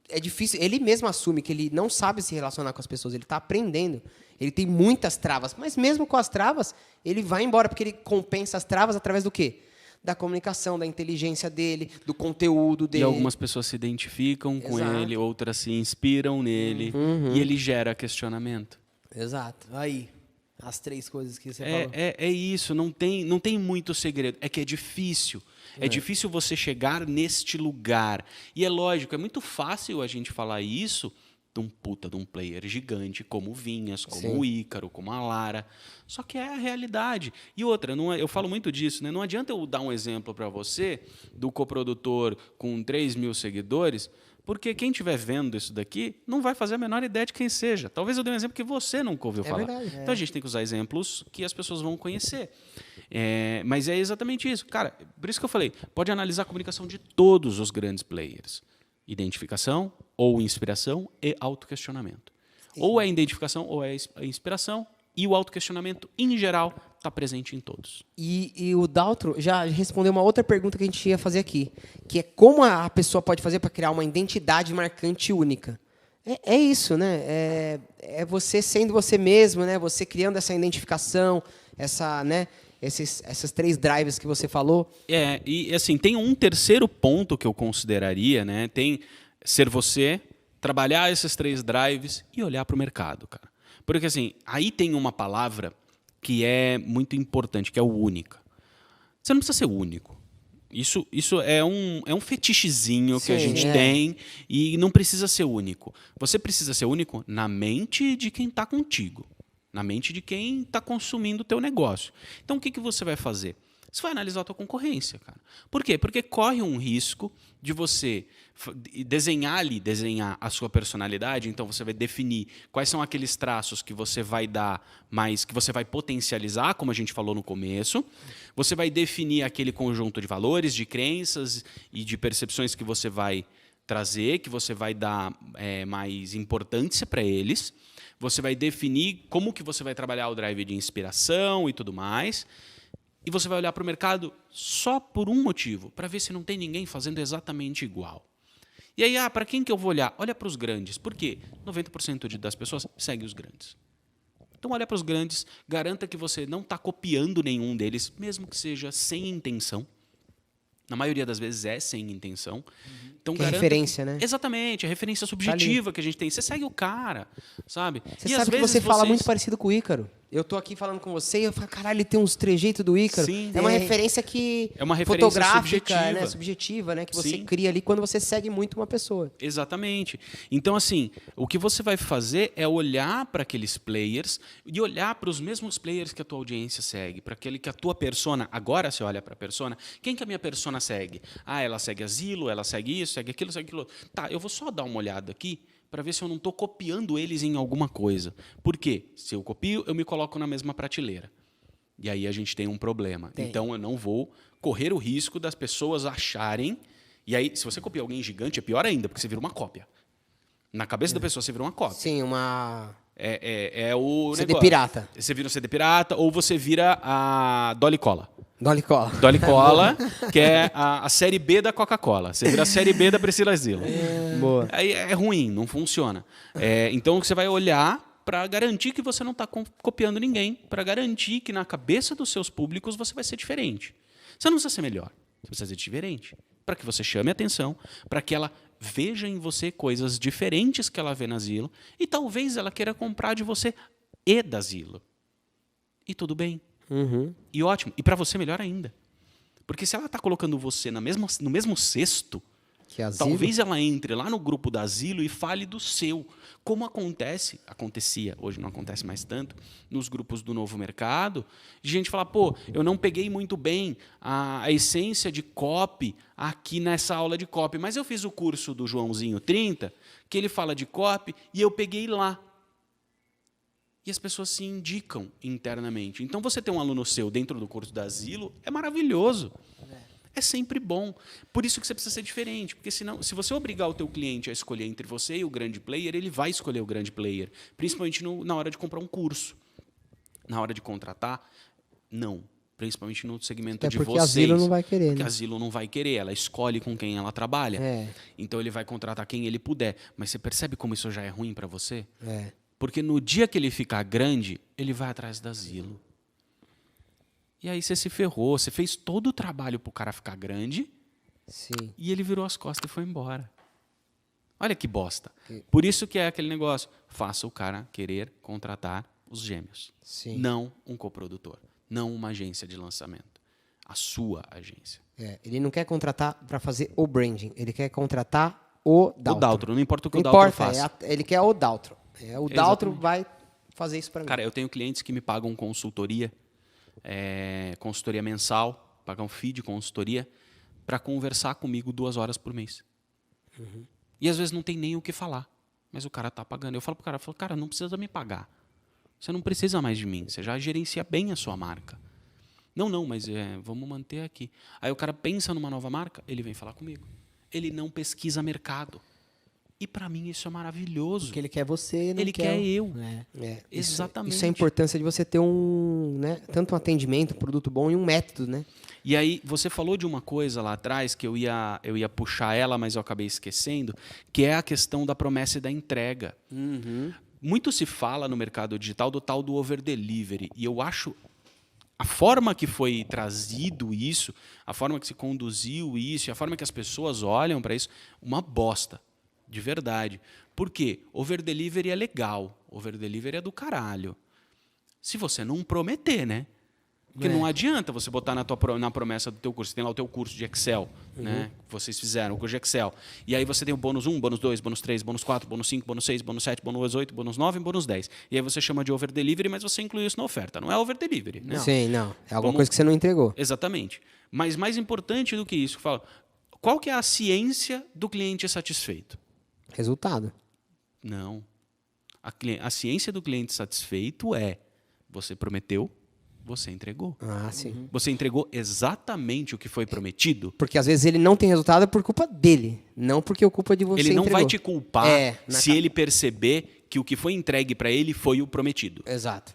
S1: é difícil. Ele mesmo assume que ele não sabe se relacionar com as pessoas. Ele está aprendendo. Ele tem muitas travas. Mas mesmo com as travas, ele vai embora porque ele compensa as travas através do quê? Da comunicação, da inteligência dele, do conteúdo dele.
S3: E algumas pessoas se identificam com
S1: Exato.
S3: ele, outras se inspiram nele. E ele gera questionamento.
S1: Exato.
S2: Aí, as 3 coisas que você falou.
S3: É isso, não tem muito segredo. É que é difícil. É difícil você chegar neste lugar. E é lógico, é muito fácil a gente falar isso de um player gigante como o Vinhas, como o Ícaro, como a Lara. Só que é a realidade. E outra, eu falo muito disso, né? Não adianta eu dar um exemplo para você do coprodutor com 3 mil seguidores, porque quem estiver vendo isso daqui não vai fazer a menor ideia de quem seja. Talvez eu dê um exemplo que você nunca ouviu falar.
S1: verdade.
S3: Então a gente tem que usar exemplos que as pessoas vão conhecer. Mas é exatamente isso. Cara, por isso que eu falei, pode analisar a comunicação de todos os grandes players. Identificação, ou inspiração e autoquestionamento. Ou é identificação, ou é inspiração, e o autoquestionamento, em geral, está presente em todos.
S1: E o Daltro já respondeu uma outra pergunta que a gente ia fazer aqui, que é como a pessoa pode fazer para criar uma identidade marcante única. É isso, né? É você sendo você mesmo, né? Você criando essa identificação, né? Essas 3 drives que você falou.
S3: E assim, tem um terceiro ponto que eu consideraria, né? Tem ser você, trabalhar esses 3 drives e olhar para o mercado, cara. Porque assim, aí tem uma palavra que é muito importante, que é o única. Você não precisa ser único. Isso é um fetichezinho que a
S1: Sim,
S3: gente tem e não precisa ser único. Você precisa ser único na mente de quem está contigo, na mente de quem está consumindo o teu negócio. Então, o que você vai fazer? Você vai analisar a tua concorrência, cara. Por quê? Porque corre um risco de você desenhar a sua personalidade. Então, você vai definir quais são aqueles traços que você vai dar mais, que você vai potencializar, como a gente falou no começo. Você vai definir aquele conjunto de valores, de crenças e de percepções que você vai trazer, que você vai dar mais importância para eles. Você vai definir como que você vai trabalhar o drive de inspiração e tudo mais. E você vai olhar para o mercado só por um motivo, para ver se não tem ninguém fazendo exatamente igual. E aí, para quem que eu vou olhar? Olha para os grandes. Por quê? 90% das pessoas seguem os grandes. Então, olha para os grandes, garanta que você não está copiando nenhum deles, mesmo que seja sem intenção. Na maioria das vezes é sem intenção. Então,
S1: Que é
S3: garanta
S1: referência, né?
S3: Exatamente, a referência subjetiva que a gente tem. Você segue o cara, sabe?
S1: Você
S3: E
S1: sabe
S3: às
S1: que
S3: vezes
S1: você fala
S3: vocês-
S1: muito parecido com o Ícaro. Eu tô aqui falando com você e eu falo, caralho, ele tem uns trejeitos do Ícaro.
S3: Sim.
S1: É uma
S2: Tem.
S1: referência que...
S3: É uma referência
S1: fotográfica,
S3: subjetiva.
S1: né? Subjetiva, né? Que você
S3: Sim.
S1: cria ali quando você segue muito uma pessoa.
S3: Exatamente. Então, assim, o que você vai fazer é olhar para aqueles players e olhar para os mesmos players que a tua audiência segue, para aquele que a tua persona, agora você olha para a persona, quem que a minha persona segue? Ah, ela segue asilo, ela segue isso, segue aquilo, segue aquilo. Tá, eu vou só dar uma olhada aqui para ver se eu não estou copiando eles em alguma coisa. Por quê? Se eu copio, eu me coloco na mesma prateleira. E aí a gente tem um problema.
S1: Tem.
S3: Então, eu não vou correr o risco das pessoas acharem... E aí, se você copia alguém gigante, é pior ainda, porque você vira uma cópia. Na cabeça da pessoa, você vira uma cópia.
S1: Sim, uma...
S3: É o
S1: CD
S3: negócio.
S1: pirata.
S3: Você vira um CD pirata ou você vira a Dolly Cola.
S1: Dolly Cola.
S3: Dolly Cola, que é a série B da Coca-Cola. Você vira a série B da Priscila Asilo.
S1: Boa.
S3: Aí é ruim, não funciona. Então, você vai olhar para garantir que você não está copiando ninguém, para garantir que na cabeça dos seus públicos você vai ser diferente. Você não precisa ser melhor, você precisa ser diferente. Para que você chame a atenção, para que ela veja em você coisas diferentes que ela vê na Zillow e talvez ela queira comprar de você e da Zillow. E tudo bem.
S1: Uhum.
S3: E ótimo. E para você, melhor ainda. Porque se ela está colocando você no mesmo cesto,
S1: Que asilo.
S3: talvez ela entre lá no grupo da Asilo e fale do seu. Como acontecia, hoje não acontece mais tanto, nos grupos do Novo Mercado, de gente falar, pô, eu não peguei muito bem a essência de copy aqui nessa aula de copy, mas eu fiz o curso do Joãozinho 30, que ele fala de copy, e eu peguei lá. E as pessoas se indicam internamente. Então, você ter um aluno seu dentro do curso da Asilo é maravilhoso. É sempre bom. Por isso que você precisa ser diferente. Porque senão, se você obrigar o teu cliente a escolher entre você e o grande player, ele vai escolher o grande player. Principalmente na hora de comprar um curso. Na hora de contratar, não. Principalmente no segmento
S1: É
S3: de
S1: porque
S3: vocês.
S1: a Asilo não vai querer,
S3: Porque
S1: né?
S3: a Asilo não vai querer. Ela escolhe com quem ela trabalha.
S1: É.
S3: Então, ele vai contratar quem ele puder. Mas você percebe como isso já é ruim para você?
S1: É.
S3: Porque no dia que ele ficar grande, ele vai atrás da Asilo. E aí você se ferrou, você fez todo o trabalho para o cara ficar grande
S1: Sim.
S3: e ele virou as costas e foi embora. Olha que bosta. Por isso que é aquele negócio, faça o cara querer contratar os gêmeos.
S1: Sim.
S3: Não um coprodutor, não uma agência de lançamento. A sua agência.
S1: É, ele não quer contratar para fazer o branding, ele quer contratar o Daltro.
S3: O Daltro, não importa o que
S1: Não
S3: o Daltro
S1: importa,
S3: faça.
S1: ele quer o Daltro. O Daltro
S3: Exatamente.
S1: vai fazer isso para mim.
S3: Cara, eu tenho clientes que me pagam consultoria, consultoria mensal, pagam fee de consultoria, para conversar comigo 2 horas por mês. E às vezes não tem nem o que falar, mas o cara está pagando. Eu falo pro cara, não precisa me pagar. Você não precisa mais de mim, você já gerencia bem a sua marca. Não, mas vamos manter aqui. Aí o cara pensa numa nova marca, ele vem falar comigo. Ele não pesquisa mercado. E para mim isso é maravilhoso.
S2: Porque ele quer você, não
S3: Ele quer eu.
S2: É.
S3: Exatamente.
S1: Isso é a importância de você ter tanto um atendimento, um produto bom e um método, né?
S3: E aí, você falou de uma coisa lá atrás, que eu ia puxar ela, mas eu acabei esquecendo, que é a questão da promessa e da entrega. Muito se fala no mercado digital do tal do over-delivery, e eu acho a forma que foi trazido isso, a forma que se conduziu isso, e a forma que as pessoas olham para isso, uma bosta, de verdade. Por quê? Over-delivery é legal, over-delivery é do caralho. Se você não prometer, né? Porque não adianta você botar na promessa do teu curso. Você tem lá o teu curso de Excel, né? Que vocês fizeram, o curso de Excel. E aí você tem o bônus 1, bônus 2, bônus 3, bônus 4, bônus 5, bônus 6, bônus 7, bônus 8, bônus 9 e bônus 10. E aí você chama de over-delivery, mas você inclui isso na oferta. Não é over-delivery, né?
S1: Sim, não. É alguma coisa que você não entregou.
S3: Exatamente. Mas mais importante do que isso, qual que é a ciência do cliente satisfeito?
S1: Resultado.
S3: Não. A ciência do cliente satisfeito é você prometeu, você entregou.
S1: Ah, sim.
S3: Você entregou exatamente o que foi prometido.
S1: Porque às vezes ele não tem resultado por culpa dele, não porque é culpa de você
S3: Ele não
S1: entregou.
S3: vai te culpar
S1: na
S3: se ele perceber que o que foi entregue para ele foi o prometido.
S1: Exato.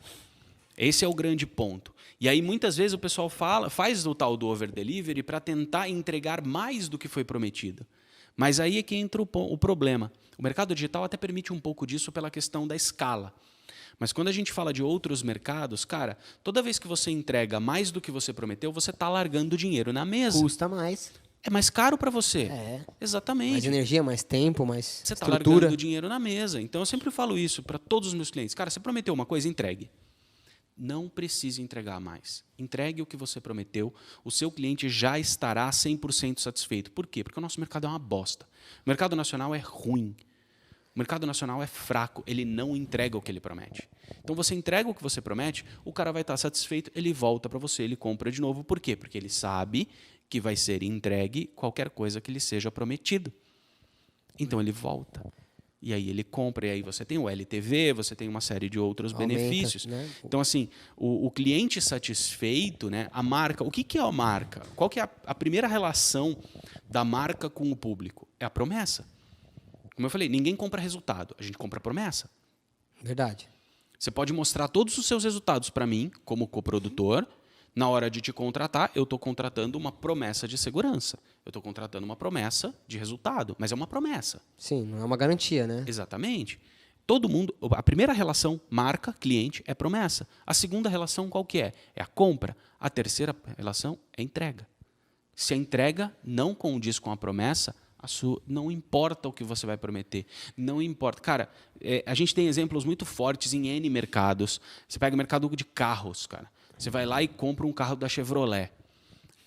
S3: Esse é o grande ponto. E aí muitas vezes o pessoal faz o tal do over-delivery para tentar entregar mais do que foi prometido. Mas aí é que entra o problema. O mercado digital até permite um pouco disso pela questão da escala. Mas quando a gente fala de outros mercados, cara, toda vez que você entrega mais do que você prometeu, você está largando dinheiro na mesa.
S2: Custa mais.
S3: É mais caro para você.
S2: É.
S3: Exatamente.
S2: Mais energia, mais tempo, mais
S3: Você está
S2: estrutura.
S3: largando dinheiro na mesa. Então, eu sempre falo isso para todos os meus clientes. Cara, você prometeu uma coisa, entregue. Não precise entregar mais. Entregue o que você prometeu. O seu cliente já estará 100% satisfeito. Por quê? Porque o nosso mercado é uma bosta. O mercado nacional é ruim. O mercado nacional é fraco. Ele não entrega o que ele promete. Então, você entrega o que você promete, o cara vai estar satisfeito, ele volta para você, ele compra de novo. Por quê? Porque ele sabe que vai ser entregue qualquer coisa que lhe seja prometido. Então, ele volta. E aí ele compra, e aí você tem o LTV, você tem uma série de outros
S2: Aumenta,
S3: benefícios.
S2: né?
S3: Então, assim, o cliente satisfeito, né, a marca, o que é a marca? Qual que é a primeira relação da marca com o público? É a promessa. Como eu falei, ninguém compra resultado, a gente compra promessa.
S2: Verdade.
S3: Você pode mostrar todos os seus resultados para mim, como coprodutor. Na hora de te contratar, eu estou contratando uma promessa de segurança. Eu estou contratando uma promessa de resultado, mas é uma promessa.
S2: Sim, não é uma garantia, né?
S3: Exatamente. Todo mundo, a primeira relação marca-cliente é promessa. A segunda relação qual que é? É a compra. A terceira relação é entrega. Se a entrega não condiz com a promessa, não importa o que você vai prometer. Não importa. Cara, a gente tem exemplos muito fortes em N mercados. Você pega o mercado de carros, cara. Você vai lá e compra um carro da Chevrolet.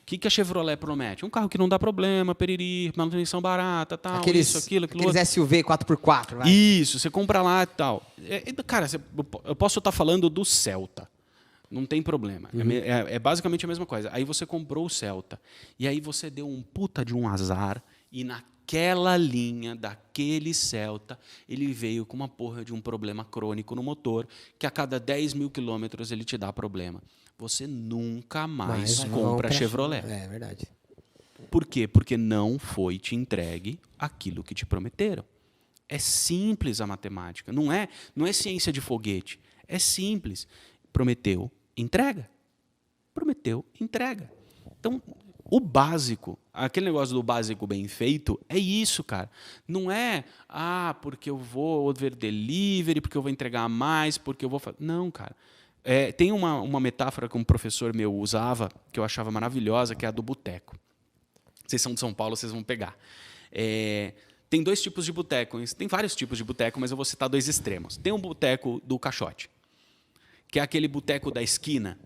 S3: O que a Chevrolet promete? Um carro que não dá problema, periri, manutenção barata, tal, isso, aquilo
S2: aqueles
S3: outro.
S2: SUV 4x4, vai.
S3: Isso, você compra lá e tal. Cara, eu posso estar falando do Celta. Não tem problema. É basicamente a mesma coisa. Aí você comprou o Celta. E aí você deu um puta de um azar. E naquela linha daquele Celta, ele veio com uma porra de um problema crônico no motor, que a cada 10 mil quilômetros ele te dá problema. Você nunca mais compra Chevrolet.
S2: É verdade.
S3: Por quê? Porque não foi te entregue aquilo que te prometeram. É simples a matemática. Não é ciência de foguete. É simples. Prometeu, entrega. Prometeu, entrega. Então, o básico, aquele negócio do básico bem feito, é isso, cara. Não é, porque eu vou over delivery, porque eu vou entregar mais, porque eu vou fazer. Não, cara. Tem uma metáfora que um professor meu usava, que eu achava maravilhosa, que é a do boteco. Vocês são de São Paulo, vocês vão pegar. Tem dois tipos de boteco. Tem vários tipos de boteco, mas eu vou citar dois extremos. Tem um boteco do caixote, que é aquele boteco da esquina,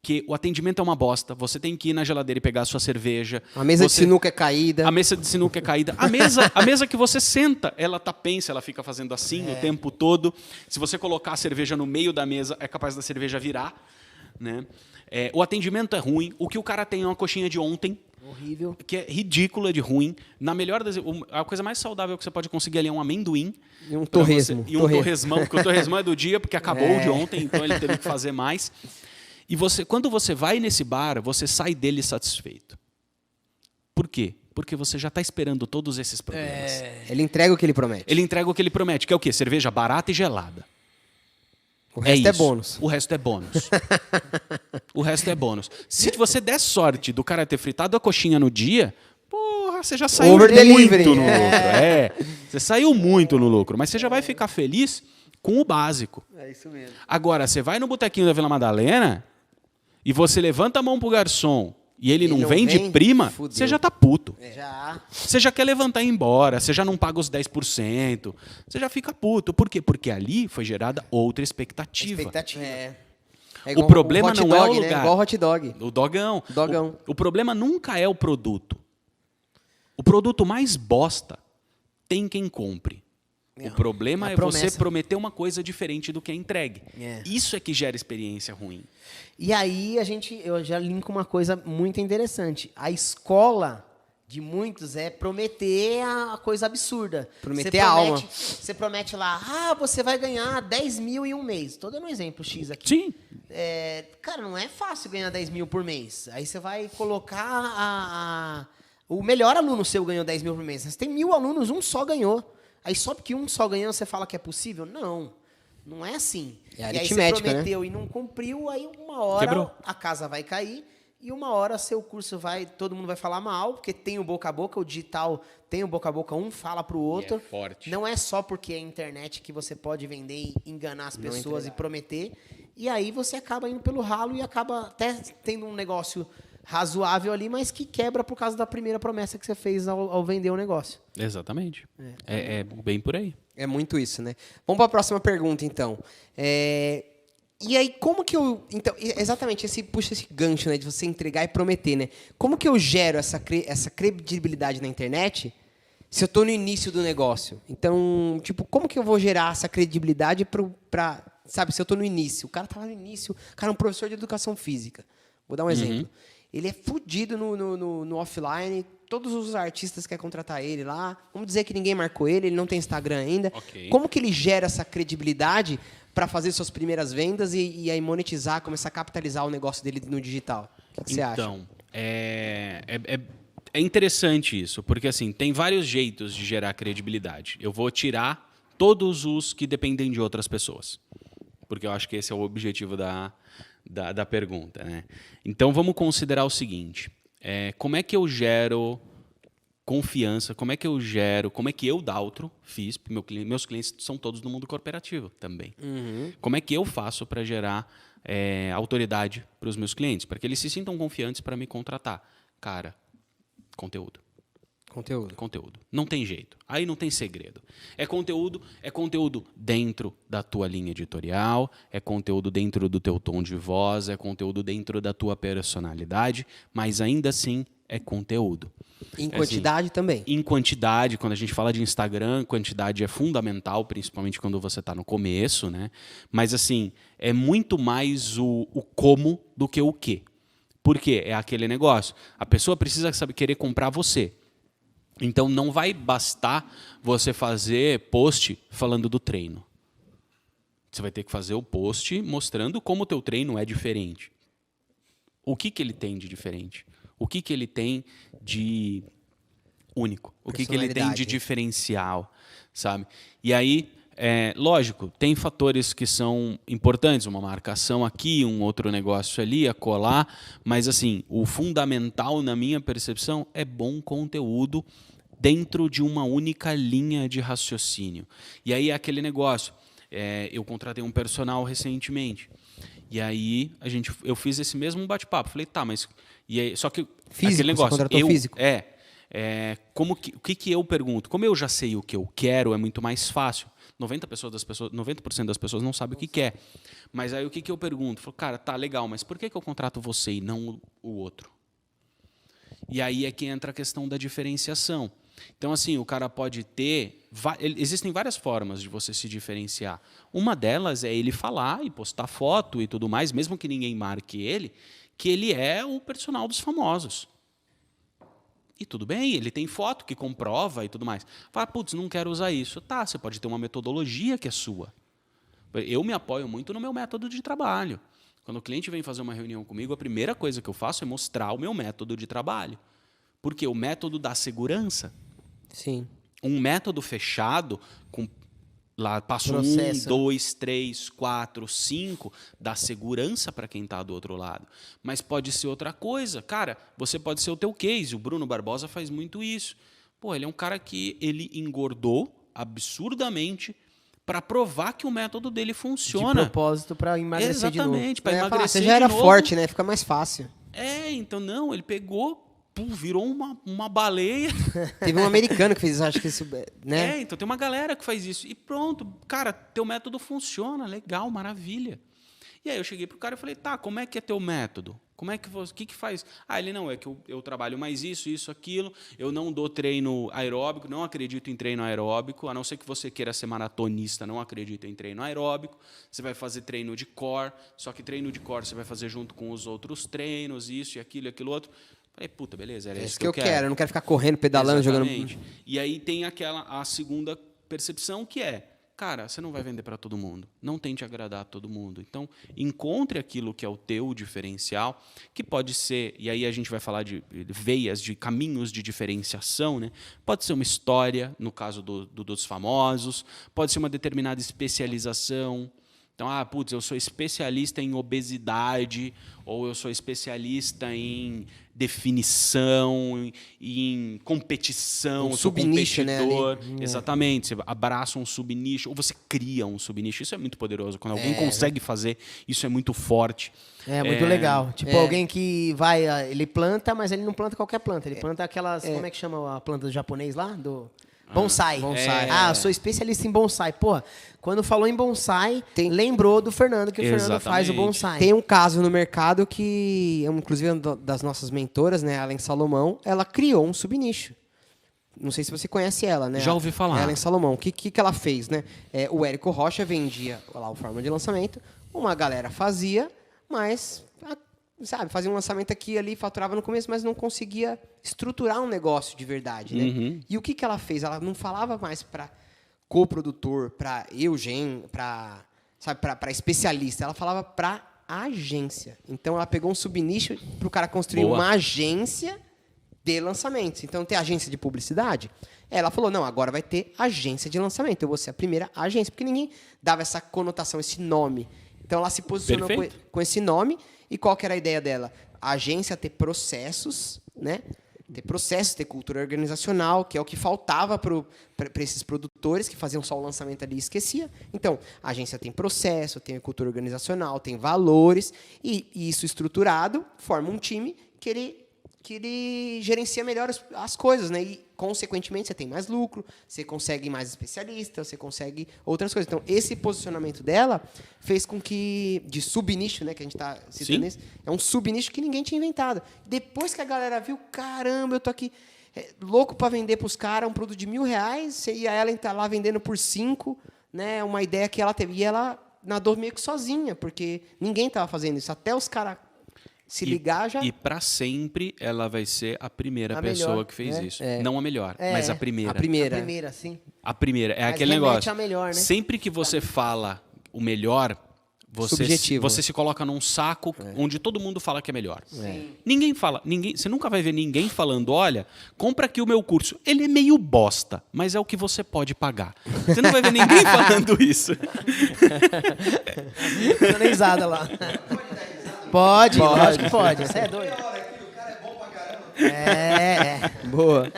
S3: que o atendimento é uma bosta. Você tem que ir na geladeira e pegar a sua cerveja.
S2: A mesa de sinuca é caída.
S3: A mesa de sinuca é caída. A mesa que você senta, ela tá pensa, ela fica fazendo assim o tempo todo. Se você colocar a cerveja no meio da mesa, é capaz da cerveja virar. Né? O atendimento é ruim. O que o cara tem é uma coxinha de ontem.
S2: Horrível.
S3: Que é ridícula de ruim. Na melhor das... A coisa mais saudável que você pode conseguir ali é um amendoim.
S2: E um torresmo.
S3: E um torresmão, porque o torresmão é do dia, porque acabou de ontem, então ele teve que fazer mais. E quando você vai nesse bar, você sai dele satisfeito. Por quê? Porque você já está esperando todos esses problemas.
S2: Ele entrega o que ele promete.
S3: Ele entrega o que ele promete, que é o quê? Cerveja barata e gelada.
S2: O resto é
S3: isso.
S2: bônus.
S3: O resto é bônus. O resto é bônus. Se você der sorte do cara ter fritado a coxinha no dia, porra, você já saiu
S2: Over
S3: muito
S2: delivery.
S3: no lucro. Você saiu muito no lucro, mas você já vai ficar feliz com o básico.
S2: É isso mesmo.
S3: Agora, você vai no botequinho da Vila Madalena e você levanta a mão pro garçom e ele não vem de prima,
S2: fudeu.
S3: você já tá puto.
S2: Já.
S3: Você já quer levantar e ir embora, você já não paga os 10%, você já fica puto. Por quê? Porque ali foi gerada outra expectativa.
S2: Igual
S3: O problema
S2: hot
S3: não
S2: dog,
S3: é o
S2: né?
S3: lugar.
S2: Igual hot dog.
S3: O dogão.
S2: Dogão.
S3: O problema nunca é o produto. O produto mais bosta tem quem compre. O problema é você prometer uma coisa diferente do que é entregue. Isso é que gera experiência ruim.
S2: E aí eu já linko uma coisa muito interessante. A escola de muitos é prometer a coisa absurda.
S1: Prometer a alma.
S2: Você promete lá, você vai ganhar 10 mil em um mês. Estou dando um exemplo X aqui.
S3: Sim.
S2: Cara, não é fácil ganhar 10 mil por mês. Aí você vai colocar o melhor aluno seu ganhou 10 mil por mês. Você tem 1.000 alunos, um só ganhou. Aí só porque um só ganhou, você fala que é possível? Não é assim.
S1: É
S2: e aí
S1: aritmética,
S2: você prometeu e não cumpriu, aí uma hora
S3: Quebrou.
S2: a casa vai cair e uma hora seu curso todo mundo vai falar mal, porque tem o boca a boca, o digital tem o boca a boca, um fala pro outro.
S3: E é forte.
S2: Não é só porque é internet que você pode vender e enganar as pessoas e prometer. E aí você acaba indo pelo ralo e acaba até tendo um negócio razoável ali, mas que quebra por causa da primeira promessa que você fez ao vender o negócio.
S3: Exatamente. É bem por aí.
S1: É muito isso, né? Vamos para a próxima pergunta, então. E aí, como que eu... Então, exatamente, puxa esse gancho, né? De você entregar e prometer, né? Como que eu gero essa credibilidade na internet se eu estou no início do negócio? Então, tipo, como que eu vou gerar essa credibilidade para... Sabe, se eu estou no início. O cara tá lá no início. O cara é um professor de educação física. Vou dar um exemplo. Ele é fudido no offline. Todos os artistas querem contratar ele lá. Vamos dizer que ninguém marcou ele não tem Instagram ainda.
S3: Okay.
S1: Como que ele gera essa credibilidade para fazer suas primeiras vendas e aí monetizar, começar a capitalizar o negócio dele no digital? O que você acha?
S3: Então, é interessante isso, porque assim, tem vários jeitos de gerar credibilidade. Eu vou tirar todos os que dependem de outras pessoas, porque eu acho que esse é o objetivo da pergunta, né? Então, vamos considerar o seguinte, como é que eu gero confiança, como é que eu, Daltro, fiz, meus clientes são todos no mundo corporativo também. Como é que eu faço para gerar autoridade para os meus clientes, para que eles se sintam confiantes para me contratar? Cara, conteúdo. Conteúdo. Não tem jeito. Aí não tem segredo. É conteúdo dentro da tua linha editorial, é conteúdo dentro do teu tom de voz, é conteúdo dentro da tua personalidade, mas ainda assim é conteúdo.
S1: Em quantidade também.
S3: Em quantidade, quando a gente fala de Instagram, quantidade é fundamental, principalmente quando você está no começo, né? Mas assim, é muito mais o como do que o quê. Por quê? É aquele negócio. A pessoa precisa querer comprar você. Então não vai bastar você fazer post falando do treino. Você vai ter que fazer o post mostrando como o teu treino é diferente. O que ele tem de diferente? O que ele tem de único? O que ele tem de diferencial, sabe? E aí, lógico, tem fatores que são importantes, uma marcação aqui, um outro negócio ali, a colar, mas assim, o fundamental na minha percepção é bom conteúdo dentro de uma única linha de raciocínio. E aí é aquele negócio, eu contratei um personal recentemente, e aí eu fiz esse mesmo bate-papo, falei, tá, mas... E aí, só que
S1: físico,
S3: aquele negócio,
S1: físico.
S3: o que eu pergunto? Como eu já sei o que eu quero, é muito mais fácil. 90% das pessoas não sabem o que quer. Mas aí o que eu pergunto? Falo, cara, tá legal, mas por que eu contrato você e não o outro? E aí é que entra a questão da diferenciação. Então, assim, o cara pode ter... Existem várias formas de você se diferenciar. Uma delas é ele falar e postar foto e tudo mais, mesmo que ninguém marque ele, que ele é o personal dos famosos. E tudo bem, ele tem foto que comprova e tudo mais. Fala, putz, não quero usar isso. Tá, você pode ter uma metodologia que é sua. Eu me apoio muito no meu método de trabalho. Quando o cliente vem fazer uma reunião comigo, a primeira coisa que eu faço é mostrar o meu método de trabalho. Porque o método dá segurança.
S1: Sim.
S3: Um método fechado, com lá passo
S2: Processo.
S3: 1, 2, 3, 4, 5, dá segurança para quem está do outro lado. Mas pode ser outra coisa. Cara, você pode ser o teu case. O Bruno Barbosa faz muito isso. Pô, ele é um cara que ele engordou absurdamente para provar que o método dele funciona.
S2: De propósito para emagrecer de novo.
S3: Exatamente, para emagrecer
S1: Você já era
S3: de novo.
S1: forte, né? Fica mais fácil.
S3: Então não, ele pegou, virou uma baleia.
S1: Teve um americano que fez isso, acho que isso, né?
S3: Então tem uma galera que faz isso. E pronto, cara, teu método funciona, legal, maravilha. E aí eu cheguei pro cara e falei, tá, como é que é teu método? Como é que você, o que faz? Ele não, é que eu trabalho mais isso, aquilo, eu não dou treino aeróbico, não acredito em treino aeróbico, a não ser que você queira ser maratonista, não acredito em treino aeróbico, você vai fazer treino de core, só que treino de core você vai fazer junto com os outros treinos, isso e aquilo outro. Falei, puta, beleza, era isso que eu quero.
S1: Eu não quero ficar correndo, pedalando,
S3: Exatamente.
S1: jogando...
S3: E aí tem a segunda percepção que é, cara, você não vai vender para todo mundo. Não tente agradar a todo mundo. Então, encontre aquilo que é o teu diferencial, que pode ser, e aí a gente vai falar de veias, de caminhos de diferenciação, né? Pode ser uma história, no caso dos famosos, pode ser uma determinada especialização, Então, putz, eu sou especialista em obesidade, ou eu sou especialista em definição, em competição, eu sou
S1: subnicho, né,
S3: competidor.
S1: ali.
S3: Exatamente, você abraça um subnicho, ou você cria um subnicho. Isso é muito poderoso. Quando alguém consegue fazer, isso é muito forte.
S2: É muito legal. Tipo, alguém que ele planta, mas ele não planta qualquer planta. Ele planta aquelas, como é que chama a planta do japonês lá? Do bonsai.
S1: Bonsai.
S2: Eu sou especialista em bonsai. Pô, quando falou em bonsai, lembrou do Fernando, que o Fernando faz o bonsai.
S1: Tem um caso no mercado que, inclusive, uma das nossas mentoras, né, a Ellen Salomão, ela criou um subnicho. Não sei se você conhece ela, né?
S3: Já ouvi falar.
S1: Ellen Salomão. O que ela fez, né? O Érico Rocha vendia lá o forma de lançamento, uma galera fazia, mas, sabe, fazia um lançamento aqui e ali, faturava no começo, mas não conseguia estruturar um negócio de verdade, né? E o que ela fez? Ela não falava mais para coprodutor, para para especialista, ela falava para agência. Então ela pegou um subnicho para o cara construir uma agência de lançamentos. Então tem agência de publicidade. Ela falou, não, agora vai ter agência de lançamento. Eu vou ser a primeira agência, porque ninguém dava essa conotação, esse nome. Então ela se posicionou com esse nome. E qual que era a ideia dela? A agência ter processos, né? Ter processos, ter cultura organizacional, que é o que faltava para esses produtores que faziam só o lançamento ali e esquecia. Então, a agência tem processo, tem cultura organizacional, tem valores, e isso estruturado forma um time que ele gerencia melhor as coisas, né? E, consequentemente, você tem mais lucro, você consegue mais especialistas, você consegue outras coisas. Então, esse posicionamento dela fez com que, de subnicho, né, que a gente está citando isso, é um subnicho que ninguém tinha inventado. Depois que a galera viu, caramba, eu tô aqui louco para vender para os caras um produto de R$1.000, e a Ellen tá lá vendendo por 5, né? Uma ideia que ela teve. E ela nadou meio que sozinha, porque ninguém estava fazendo isso. Até os caras se ligar já...
S3: E para sempre ela vai ser a primeira pessoa
S2: melhor,
S3: que fez isso.
S1: É.
S3: Não a melhor, mas a primeira.
S1: A primeira.
S2: A primeira, sim.
S3: A primeira. É
S2: Mas
S3: aquele
S2: remete
S3: negócio.
S2: a melhor, né?
S3: Sempre que você fala o melhor,
S1: Subjetivo.
S3: você se coloca num saco onde todo mundo fala que é melhor. Ninguém fala, você nunca vai ver ninguém falando, olha, compra aqui o meu curso. Ele é meio bosta, mas é o que você pode pagar. Você não vai ver ninguém falando isso.
S2: Dando risada lá. Pode, lógico que pode. Você é doido.
S1: Boa.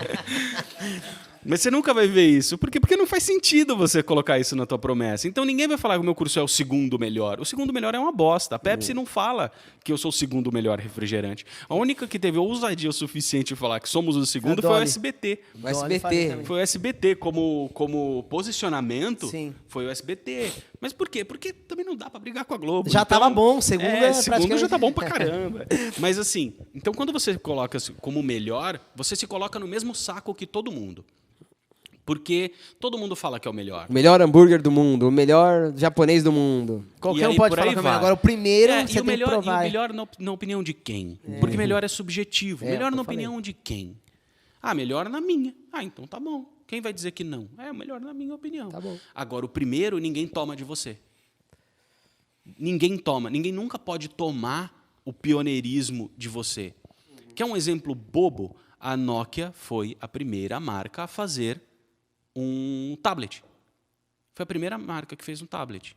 S3: Mas você nunca vai ver isso. Por quê? Porque não faz sentido você colocar isso na tua promessa. Então ninguém vai falar que o meu curso é o segundo melhor. O segundo melhor é uma bosta. A Pepsi não fala que eu sou o segundo melhor refrigerante. A única que teve ousadia o suficiente de falar que somos o segundo foi o SBT.
S1: O SBT.
S3: Foi o SBT como posicionamento.
S2: Sim.
S3: Foi o SBT. Mas por quê? Porque também não dá pra brigar com a Globo.
S2: Já tava bom, segunda
S3: segunda já tá
S2: praticamente.
S3: bom pra caramba. Mas assim, então quando você coloca como melhor, você se coloca no mesmo saco que todo mundo. Porque todo mundo fala que é o melhor.
S1: O melhor hambúrguer do mundo, o melhor japonês do mundo.
S2: Qualquer um pode falar que é o melhor. Agora, o primeiro, você tem que provar.
S3: E o melhor na opinião de quem? Porque melhor é subjetivo. Melhor na opinião de quem? Melhor na minha. Então tá bom. Quem vai dizer que não? É melhor na minha opinião.
S1: Tá bom.
S3: Agora, o primeiro, ninguém toma de você. Ninguém toma. Ninguém nunca pode tomar o pioneirismo de você. Quer um exemplo bobo? A Nokia foi a primeira marca a fazer um tablet. Foi a primeira marca que fez um tablet.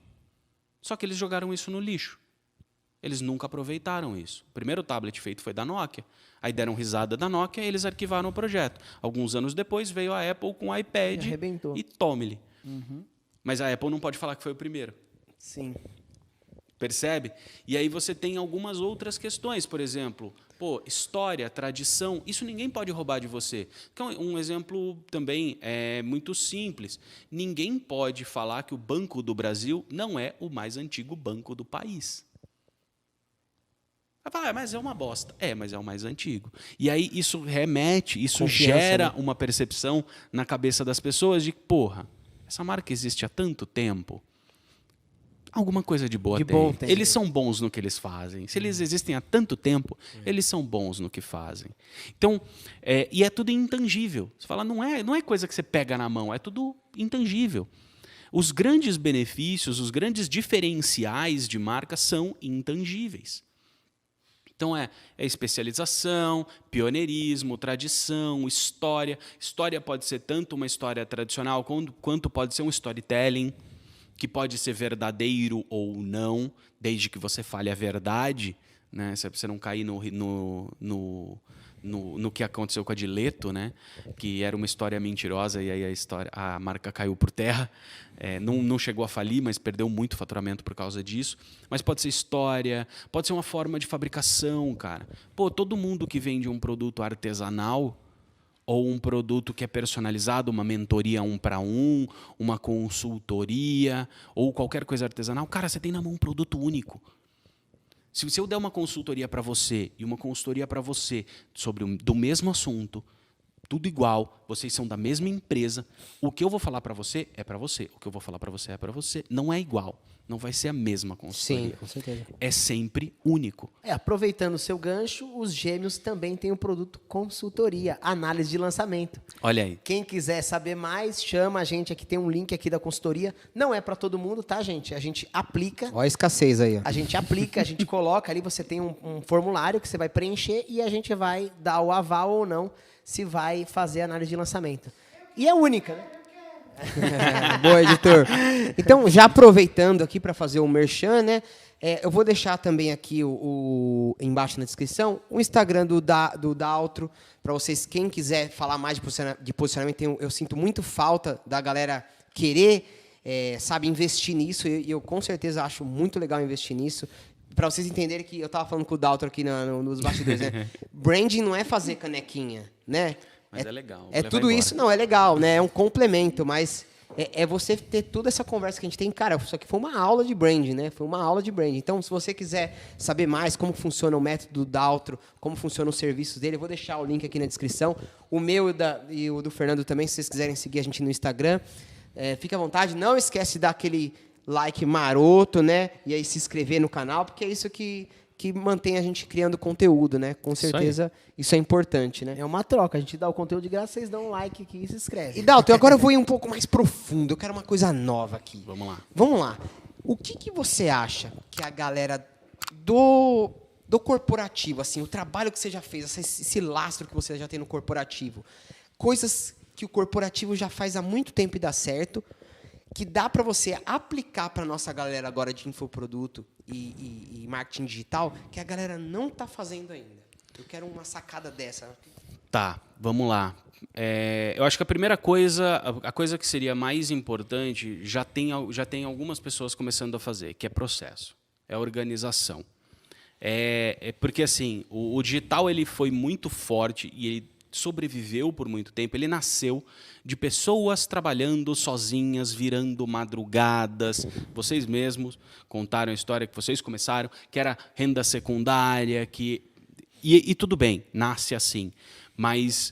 S3: Só que eles jogaram isso no lixo. Eles nunca aproveitaram isso. O primeiro tablet feito foi da Nokia. Aí deram risada da Nokia e eles arquivaram o projeto. Alguns anos depois veio a Apple com o iPad e tome-lhe. Mas a Apple não pode falar que foi o primeiro.
S2: Sim.
S3: Percebe? E aí você tem algumas outras questões, por exemplo, história, tradição, isso ninguém pode roubar de você. Então, um exemplo também é muito simples. Ninguém pode falar que o Banco do Brasil não é o mais antigo banco do país. Vai falar, mas é uma bosta. Mas é o mais antigo. E aí isso gera uma percepção na cabeça das pessoas de, essa marca existe há tanto tempo. Alguma coisa de boa tem. Eles são bons no que eles fazem. Se eles existem há tanto tempo, eles são bons no que fazem. Então, e é tudo intangível. Você fala, não é coisa que você pega na mão, é tudo intangível. Os grandes benefícios, os grandes diferenciais de marca são intangíveis. Então, é especialização, pioneirismo, tradição, história. História pode ser tanto uma história tradicional quanto pode ser um storytelling. que pode ser verdadeiro ou não, desde que você fale a verdade, né? Se você não cair no que aconteceu com a Dileto, né? Que era uma história mentirosa e aí a marca caiu por terra. Não chegou a falir, mas perdeu muito faturamento por causa disso. Mas pode ser história, pode ser uma forma de fabricação, cara. Pô, todo mundo que vende um produto artesanal ou um produto que é personalizado, uma mentoria 1-para-1, uma consultoria ou qualquer coisa artesanal, cara, você tem na mão um produto único. Se eu der uma consultoria para você e uma consultoria para você do mesmo assunto, tudo igual, vocês são da mesma empresa, o que eu vou falar para você é para você, o que eu vou falar para você é para você, não é igual, não vai ser a mesma consultoria.
S1: Sim, com certeza.
S3: É sempre único.
S2: Aproveitando o seu gancho, os gêmeos também têm o produto consultoria, análise de lançamento.
S3: Olha aí.
S2: Quem quiser saber mais, chama a gente aqui, tem um link aqui da consultoria. Não é para todo mundo, tá, gente? A gente aplica.
S1: Olha a escassez aí. Ó.
S2: A gente aplica, a gente coloca ali, você tem um formulário que você vai preencher e a gente vai dar o aval ou não se vai fazer a análise de lançamento. E é única, né?
S1: Boa, editor. Então, já aproveitando aqui para fazer o merchan, né? Eu vou deixar também aqui embaixo na descrição o Instagram do Daltro, para vocês, quem quiser falar mais de posicionamento. Eu sinto muito falta da galera querer, investir nisso, e eu com certeza acho muito legal investir nisso. Para vocês entenderem que eu estava falando com o Daltro aqui nos bastidores, né? Branding não é fazer canequinha, né?
S3: Mas é legal.
S1: É tudo isso, não, é legal, né? É um complemento, mas é você ter toda essa conversa que a gente tem. Cara, isso aqui foi uma aula de branding, né? Foi uma aula de branding. Então, se você quiser saber mais como funciona o método do Daltro, como funcionam os serviços dele, eu vou deixar o link aqui na descrição. O meu e o do Fernando também, se vocês quiserem seguir a gente no Instagram. Fique à vontade. Não esquece de dar aquele like maroto, né? E aí se inscrever no canal, porque é isso que mantém a gente criando conteúdo, né? Com certeza isso é importante, né?
S2: É uma troca, a gente dá o conteúdo de graça, vocês dão um like aqui e se inscrevem.
S1: E Dalton, agora eu vou ir um pouco mais profundo, eu quero uma coisa nova aqui.
S3: Vamos lá.
S1: O que você acha que a galera do corporativo, assim, o trabalho que você já fez, esse lastro que você já tem no corporativo, coisas que o corporativo já faz há muito tempo e dá certo, que dá para você aplicar para nossa galera agora de infoproduto e marketing digital, que a galera não está fazendo ainda. Eu quero uma sacada dessa.
S3: Tá, vamos lá. Eu acho que a primeira coisa, a coisa que seria mais importante, já tem algumas pessoas começando a fazer, que é processo, é organização. Porque assim, o digital ele foi muito forte e ele sobreviveu por muito tempo. Ele nasceu de pessoas trabalhando sozinhas, virando madrugadas. Vocês mesmos contaram a história que vocês começaram, que era renda secundária, e tudo bem, nasce assim. Mas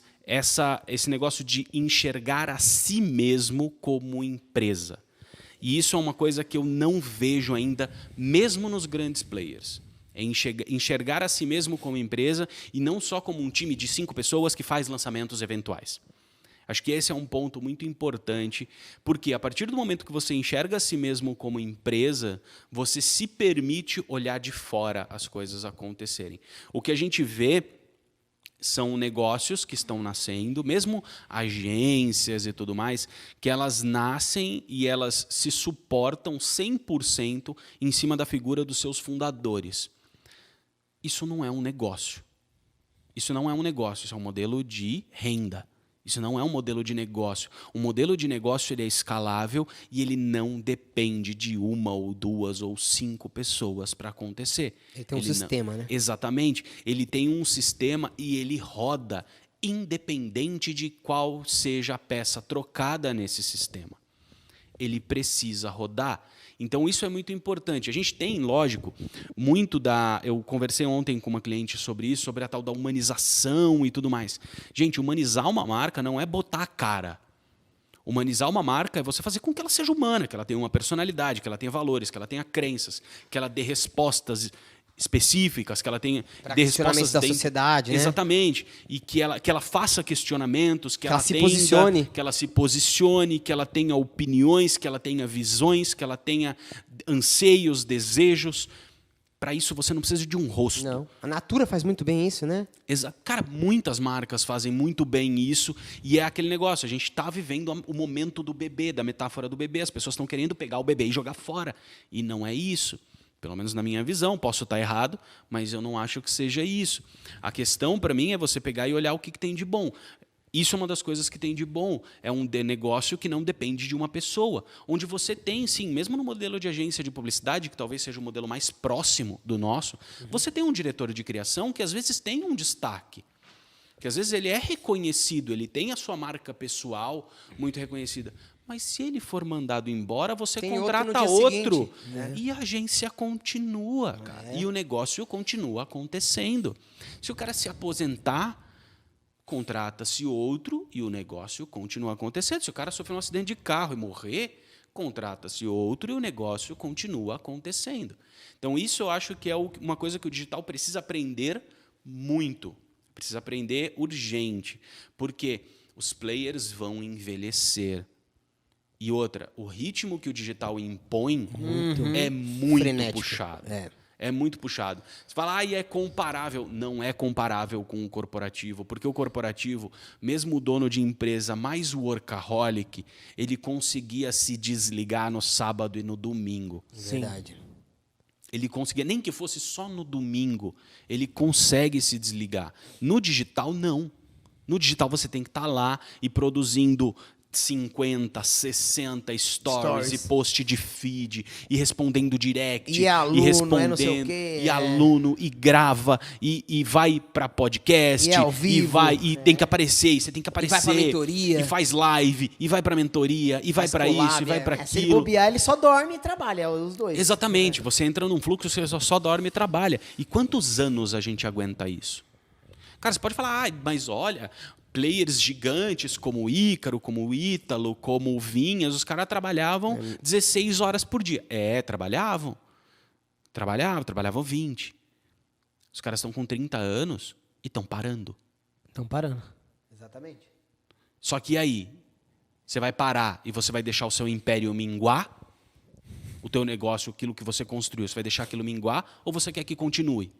S3: esse negócio de enxergar a si mesmo como empresa. E isso é uma coisa que eu não vejo ainda, mesmo nos grandes players. É enxergar a si mesmo como empresa e não só como um time de 5 pessoas que faz lançamentos eventuais. Acho que esse é um ponto muito importante, porque a partir do momento que você enxerga a si mesmo como empresa, você se permite olhar de fora as coisas acontecerem. O que a gente vê são negócios que estão nascendo, mesmo agências e tudo mais, que elas nascem e elas se suportam 100% em cima da figura dos seus fundadores. Isso não é um negócio. Isso não é um negócio, isso é um modelo de renda. Isso não é um modelo de negócio. Um modelo de negócio ele é escalável e ele não depende de 1 ou 2 ou 5 pessoas para acontecer.
S1: Ele tem um sistema, né?
S3: Exatamente. Ele tem um sistema e ele roda independente de qual seja a peça trocada nesse sistema. Ele precisa rodar. Então, isso é muito importante. A gente tem, lógico, muito da... Eu conversei ontem com uma cliente sobre isso, sobre a tal da humanização e tudo mais. Gente, humanizar uma marca não é botar a cara. Humanizar uma marca é você fazer com que ela seja humana, que ela tenha uma personalidade, que ela tenha valores, que ela tenha crenças, que ela dê respostas específicas, que ela tenha
S1: respostas da sociedade, né?
S3: Exatamente. E que ela faça questionamentos, que ela
S1: se posicione.
S3: Que ela se posicione, que ela tenha opiniões, que ela tenha visões, que ela tenha anseios, desejos. Para isso você não precisa de um rosto.
S1: Não. A Natura faz muito bem isso, né?
S3: Cara, muitas marcas fazem muito bem isso e é aquele negócio, a gente está vivendo o momento do bebê, da metáfora do bebê, as pessoas estão querendo pegar o bebê e jogar fora. E não é isso. Pelo menos na minha visão, posso estar errado, mas eu não acho que seja isso. A questão, para mim, é você pegar e olhar o que tem de bom. Isso é uma das coisas que tem de bom. É um negócio que não depende de uma pessoa. Onde você tem, sim, mesmo no modelo de agência de publicidade, que talvez seja o modelo mais próximo do nosso, você tem um diretor de criação que às vezes tem um destaque. Que às vezes ele é reconhecido, ele tem a sua marca pessoal muito reconhecida. Mas se ele for mandado embora, você
S1: Tem
S3: contrata
S1: outro no dia
S3: outro.
S1: seguinte,
S3: E a agência continua, cara. E o negócio continua acontecendo. Se o cara se aposentar, contrata-se outro e o negócio continua acontecendo. Se o cara sofrer um acidente de carro e morrer, contrata-se outro e o negócio continua acontecendo. Então, isso eu acho que é uma coisa que o digital precisa aprender muito. Precisa aprender urgente. Porque os players vão envelhecer. E outra, o ritmo que o digital impõe é muito
S1: frenético.
S3: puxado.
S1: É.
S3: É muito puxado. Você fala, é comparável. Não é comparável com o corporativo, porque o corporativo, mesmo o dono de empresa mais workaholic, ele conseguia se desligar no sábado e no domingo.
S1: Verdade.
S3: Ele conseguia, nem que fosse só no domingo, ele consegue se desligar. No digital, não. No digital, você tem que estar lá e produzindo 50, 60 stories e post de feed e respondendo direct
S2: E aluno,
S3: e respondendo
S2: não sei o quê,
S3: e aluno e grava e vai para podcast
S2: E ao vivo,
S3: e tem que aparecer, e você tem que aparecer
S1: vai pra mentoria.
S3: e faz live e vai para mentoria e vai
S1: Faz
S3: para
S1: collab,
S3: isso e vai para
S2: Se ele
S3: aquilo.
S2: bobear, ele só dorme e trabalha, os dois.
S3: Exatamente, você entra num fluxo, você só dorme e trabalha. E quantos anos a gente aguenta isso? Cara, você pode falar, mas olha, players gigantes como o Ícaro, como o Ítalo, como o Vinhas, os caras trabalhavam 16 horas por dia. Trabalhavam. Trabalhavam 20. Os caras estão com 30 anos e estão parando.
S1: Estão parando.
S2: Exatamente.
S3: Só que aí, você vai parar e você vai deixar o seu império minguar? O teu negócio, aquilo que você construiu, você vai deixar aquilo minguar? Ou você quer que continue?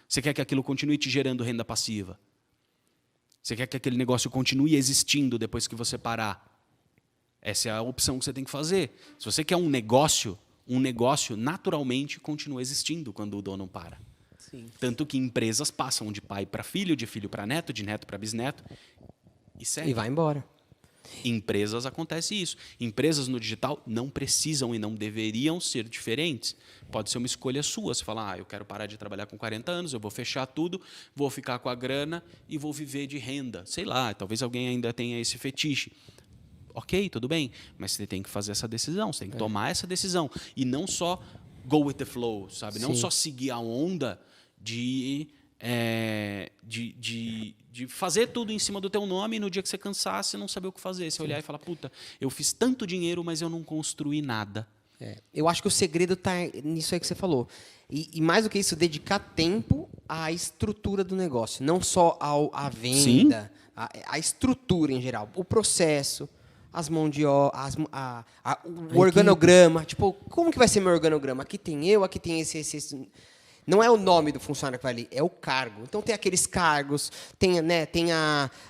S3: Você quer que aquilo continue te gerando renda passiva? Você quer que aquele negócio continue existindo depois que você parar? Essa é a opção que você tem que fazer. Se você quer um negócio naturalmente continua existindo quando o dono para.
S1: Sim.
S3: Tanto que empresas passam de pai para filho, de filho para neto, de neto para bisneto e segue.
S1: E vai embora.
S3: Empresas acontece isso. Empresas no digital não precisam e não deveriam ser diferentes. Pode ser uma escolha sua. Você fala, eu quero parar de trabalhar com 40 anos, eu vou fechar tudo, vou ficar com a grana e vou viver de renda. Sei lá, talvez alguém ainda tenha esse fetiche. Ok, tudo bem, mas você tem que fazer essa decisão, você tem que tomar essa decisão. E não só go with the flow, sabe? Não só seguir a onda de fazer tudo em cima do teu nome e no dia que você cansar, você não saber o que fazer. Você olhar e falar, puta, eu fiz tanto dinheiro, mas eu não construí nada.
S1: Eu acho que o segredo está nisso aí que você falou. E mais do que isso, dedicar tempo à estrutura do negócio. Não só à venda, a estrutura em geral. O processo, as mãos de obra, o organograma. Tipo, como que vai ser meu organograma? Aqui tem eu, aqui tem esse. Não é o nome do funcionário que vai ali, é o cargo. Então tem aqueles cargos, tem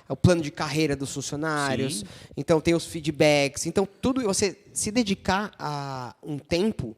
S1: o plano de carreira dos funcionários, então tem os feedbacks. Então, tudo você se dedicar a um tempo,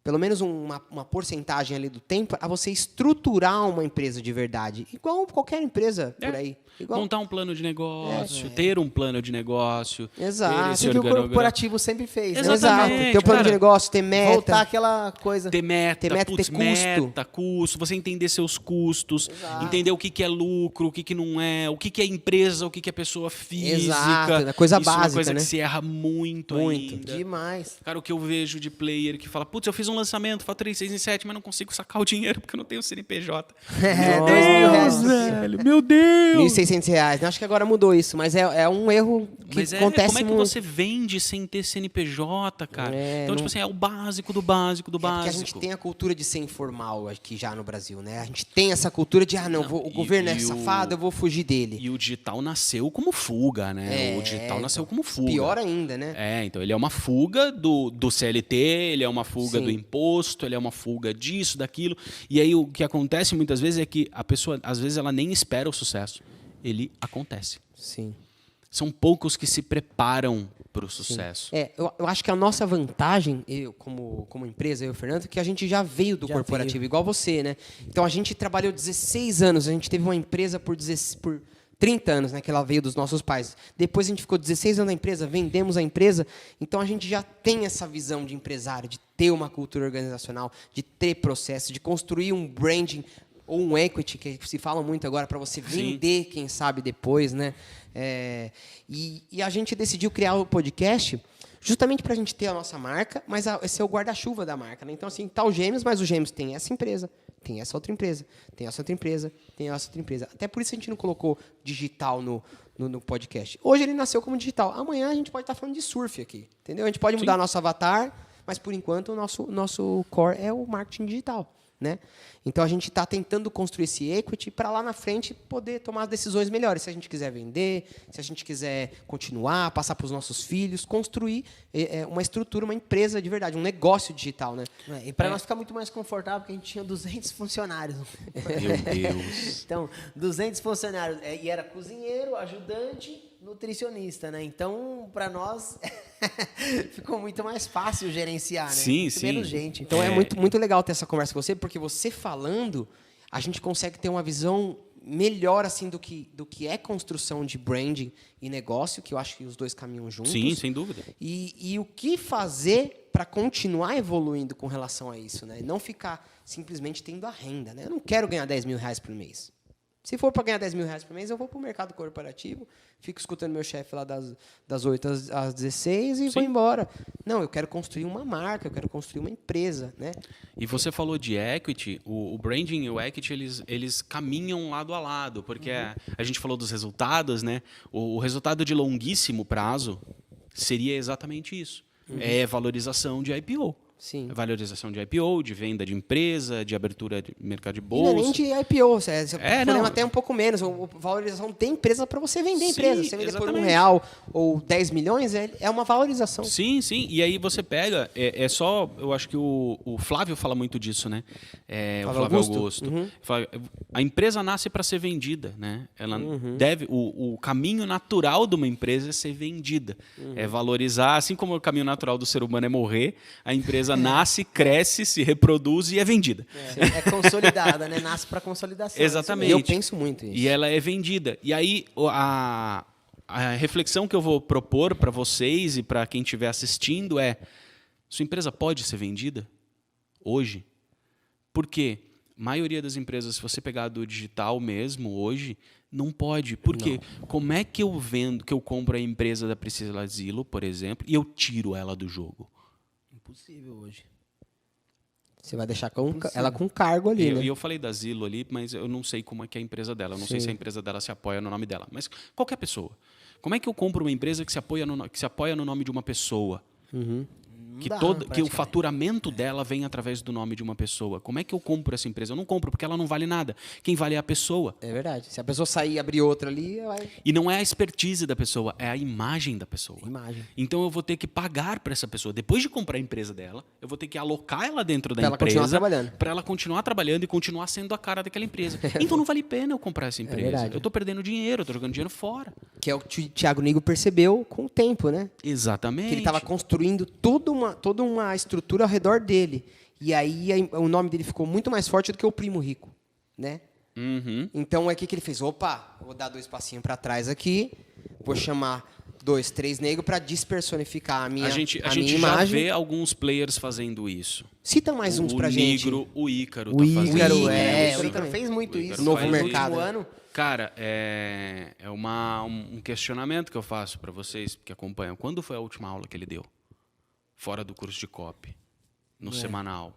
S1: pelo menos uma porcentagem ali do tempo, a você estruturar uma empresa de verdade. Igual qualquer empresa por aí. Igual.
S3: Montar um plano de negócio, ter um plano de negócio.
S1: Exato.
S3: ter esse
S2: Assim que o
S3: organograma.
S2: corporativo sempre fez. Né?
S3: Exatamente.
S1: Exato. Ter um plano de
S3: cara.
S1: negócio, ter meta.
S2: Voltar aquela coisa.
S3: Ter meta,
S1: Ter
S3: meta, custo, você entender seus custos, entender o que é lucro, o que não é, o que é empresa, o que é pessoa física.
S1: Exato, coisa
S3: Isso é uma
S1: básica,
S3: coisa
S1: né?
S3: que se erra muito ainda.
S2: Demais.
S3: Cara, o que eu vejo de player que fala, putz, eu fiz um lançamento, faturei 6 em 7, mas não consigo sacar o dinheiro porque eu não tenho CNPJ.
S2: É,
S3: Meu
S2: R$2.000.
S3: velho, meu Deus!
S1: R$1.600. Acho que agora mudou isso, mas é um erro que
S3: Mas
S1: acontece
S3: como é que
S1: muito.
S3: você vende sem ter CNPJ, cara? Então,
S1: não-
S3: tipo assim, é o básico do básico do
S1: É porque
S3: básico.
S1: a gente tem a cultura de ser informal aqui já no Brasil, né? A gente tem essa cultura de, o governo é safado, eu vou fugir dele.
S3: E o digital nasceu como fuga, né? O digital nasceu como fuga.
S1: Pior ainda, né?
S3: Então ele é uma fuga do CLT, ele é uma fuga
S1: Sim.
S3: do imposto, ele é uma fuga disso, daquilo. E aí o que acontece muitas vezes é que a pessoa, às vezes, ela nem espera o sucesso. Ele acontece.
S1: Sim.
S3: São poucos que se preparam para o sucesso.
S1: Eu acho que a nossa vantagem, eu como empresa, eu e o Fernando, é que a gente já veio do corporativo, igual você, né? Então a gente trabalhou 16 anos, a gente teve uma empresa por 30 anos, né? Que ela veio dos nossos pais. Depois a gente ficou 16 anos na empresa, vendemos a empresa. Então a gente já tem essa visão de empresário, de ter uma cultura organizacional, de ter processo, de construir um branding ou um equity, que se fala muito agora, para você vender, quem sabe, depois, né? E a gente decidiu criar o podcast justamente para a gente ter a nossa marca, mas esse é o guarda-chuva da marca, né? Então, assim, tá o Gêmeos, mas o Gêmeos tem essa empresa, tem essa outra empresa, tem essa outra empresa, tem essa outra empresa. Até por isso a gente não colocou digital no podcast. Hoje ele nasceu como digital. Amanhã a gente pode estar falando de surf aqui, entendeu? A gente pode mudar nosso avatar, mas, por enquanto, o nosso core é o marketing digital. Né? Então a gente está tentando construir esse equity para lá na frente poder tomar decisões melhores. Se a gente quiser vender, se a gente quiser continuar, passar para os nossos filhos, construir uma estrutura, uma empresa de verdade, um negócio digital. Né?
S2: E para nós ficar muito mais confortável, porque a gente tinha 200 funcionários.
S3: Meu Deus.
S2: Então, 200 funcionários. E era cozinheiro, ajudante, nutricionista, né? Então, para nós, ficou muito mais fácil gerenciar, né?
S3: Sim,
S2: muito
S3: sim.
S2: menos gente.
S1: Então é muito legal ter essa conversa com você, porque você falando, a gente consegue ter uma visão melhor assim do que é construção de branding e negócio, que eu acho que os dois caminham juntos.
S3: Sim, sem dúvida.
S1: E o que fazer para continuar evoluindo com relação a isso, né? E não ficar simplesmente tendo a renda, né? Eu não quero ganhar 10 mil reais por mês. Se for para ganhar 10 mil reais por mês, eu vou para o mercado corporativo, fico escutando meu chefe lá das 8 às 16 e vou embora. Não, eu quero construir uma marca, eu quero construir uma empresa, né?
S3: E você falou de equity, o branding e o equity, eles caminham lado a lado, porque a gente falou dos resultados, né? O resultado de longuíssimo prazo seria exatamente isso. É valorização de IPO.
S1: Sim.
S3: Valorização de IPO, de venda de empresa, de abertura de mercado de
S1: E não
S3: bolsa.
S1: é nem de IPO, você
S3: não.
S1: até um pouco menos. A valorização tem empresa para você vender a empresa. Você vender por
S3: exatamente.
S1: R$1 ou 10 milhões, é uma valorização.
S3: Sim, sim. E aí você pega, só, eu acho que o Flávio fala muito disso, né? O Flávio Augusto. A empresa nasce para ser vendida, né? Ela deve, o caminho natural de uma empresa é ser vendida. É valorizar, assim como o caminho natural do ser humano é morrer, a empresa nasce, cresce, se reproduz e é vendida.
S2: É consolidada, né? Nasce para consolidação.
S3: Exatamente.
S1: E eu penso muito isso.
S3: E ela é vendida. E aí a reflexão que eu vou propor para vocês e para quem estiver assistindo é: sua empresa pode ser vendida hoje? Por quê? A maioria das empresas, se você pegar do digital mesmo hoje, não pode. Por quê? Como é que eu vendo, que eu compro a empresa da Priscila Zillo, por exemplo, e eu tiro ela do jogo?
S2: Impossível hoje.
S1: Você vai deixar ela com cargo ali, né?
S3: E eu falei da Zillo ali, mas eu não sei como é que é a empresa dela. Eu não sei se a empresa dela se apoia no nome dela. Mas qualquer pessoa. Como é que eu compro uma empresa que se apoia no nome de uma pessoa? Que o faturamento dela vem através do nome de uma pessoa. Como é que eu compro essa empresa? Eu não compro, porque ela não vale nada. Quem vale é a pessoa.
S1: É verdade. Se a pessoa sair e abrir outra ali, vai...
S3: E não é a expertise da pessoa, é a imagem da pessoa.
S1: Imagem.
S3: Então eu vou ter que pagar para essa pessoa. Depois de comprar a empresa dela, eu vou ter que alocar ela dentro da
S1: Pra ela
S3: empresa.
S1: continuar trabalhando.
S3: Para ela continuar trabalhando e continuar sendo a cara daquela empresa. Então não vale a pena eu comprar essa empresa.
S1: verdade.
S3: Eu estou perdendo dinheiro, eu estou jogando dinheiro fora.
S1: Que é o que o Thiago Nigo percebeu com o tempo, né?
S3: Exatamente.
S1: Que ele estava construindo toda uma estrutura ao redor dele. E aí o nome dele ficou muito mais forte do que o Primo Rico, né? Então é o que ele fez? Opa, vou dar 2 passinhos para trás aqui, vou chamar 2, 3 negros para despersonificar a minha
S3: A gente
S1: minha
S3: já
S1: imagem.
S3: vê alguns players fazendo isso.
S1: Cita mais uns pra gente.
S3: O Ícaro
S1: O
S3: tá fazendo
S1: Ícaro,
S3: isso.
S1: o
S2: O Ícaro fez muito
S3: O Ícaro
S2: isso.
S1: Novo
S3: faz
S1: mercado.
S2: No ano.
S3: Cara, é um questionamento que eu faço para vocês que acompanham. Quando foi a última aula que ele deu? Fora do curso de copy, no semanal.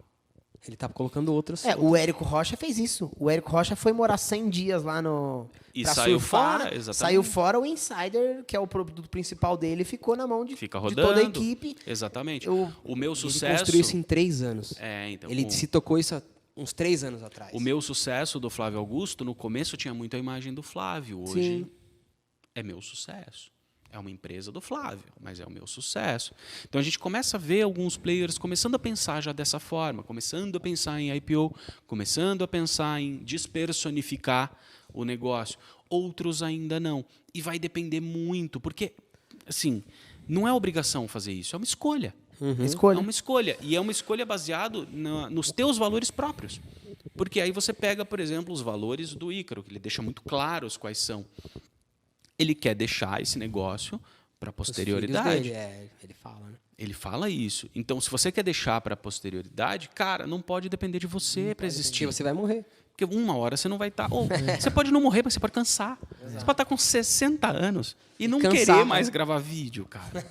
S1: Ele tá colocando outros.
S2: O Érico Rocha fez isso. O Érico Rocha foi morar 100 dias lá no...
S3: E
S2: pra
S3: saiu
S2: surfar.
S3: fora, exatamente.
S2: Saiu fora, o Insider, que é o produto principal dele, ficou na mão de
S3: Fica
S2: toda
S3: rodando.
S2: a equipe.
S3: Exatamente.
S2: O
S3: meu
S1: Ele
S3: sucesso...
S1: construiu isso em 3 anos.
S3: Então,
S1: Ele se tocou isso há uns 3 anos atrás.
S3: o meu sucesso do Flávio Augusto, no começo tinha muito a imagem do Flávio. Hoje
S1: Sim.
S3: é meu sucesso. É uma empresa do Flávio, mas é o meu sucesso. Então a gente começa a ver alguns players começando a pensar já dessa forma, começando a pensar em IPO, começando a pensar em despersonificar o negócio. Outros ainda não. E vai depender muito, porque, assim, não é obrigação fazer isso, é uma escolha.
S2: Escolha.
S3: É uma escolha. E é uma escolha baseada nos teus valores próprios. Porque aí você pega, por exemplo, os valores do Ícaro, que ele deixa muito claros quais são. Ele quer deixar esse negócio para a posterioridade.
S1: Ele fala, né?
S3: Ele fala isso. Então, se você quer deixar para a posterioridade, cara, não pode depender de você para existir.
S1: Você vai morrer.
S3: Porque uma hora você não vai estar... Ou você pode não morrer, mas você pode cansar. Você pode estar com 60 anos e não
S1: cansar,
S3: querer
S1: né?
S3: mais gravar vídeo, cara.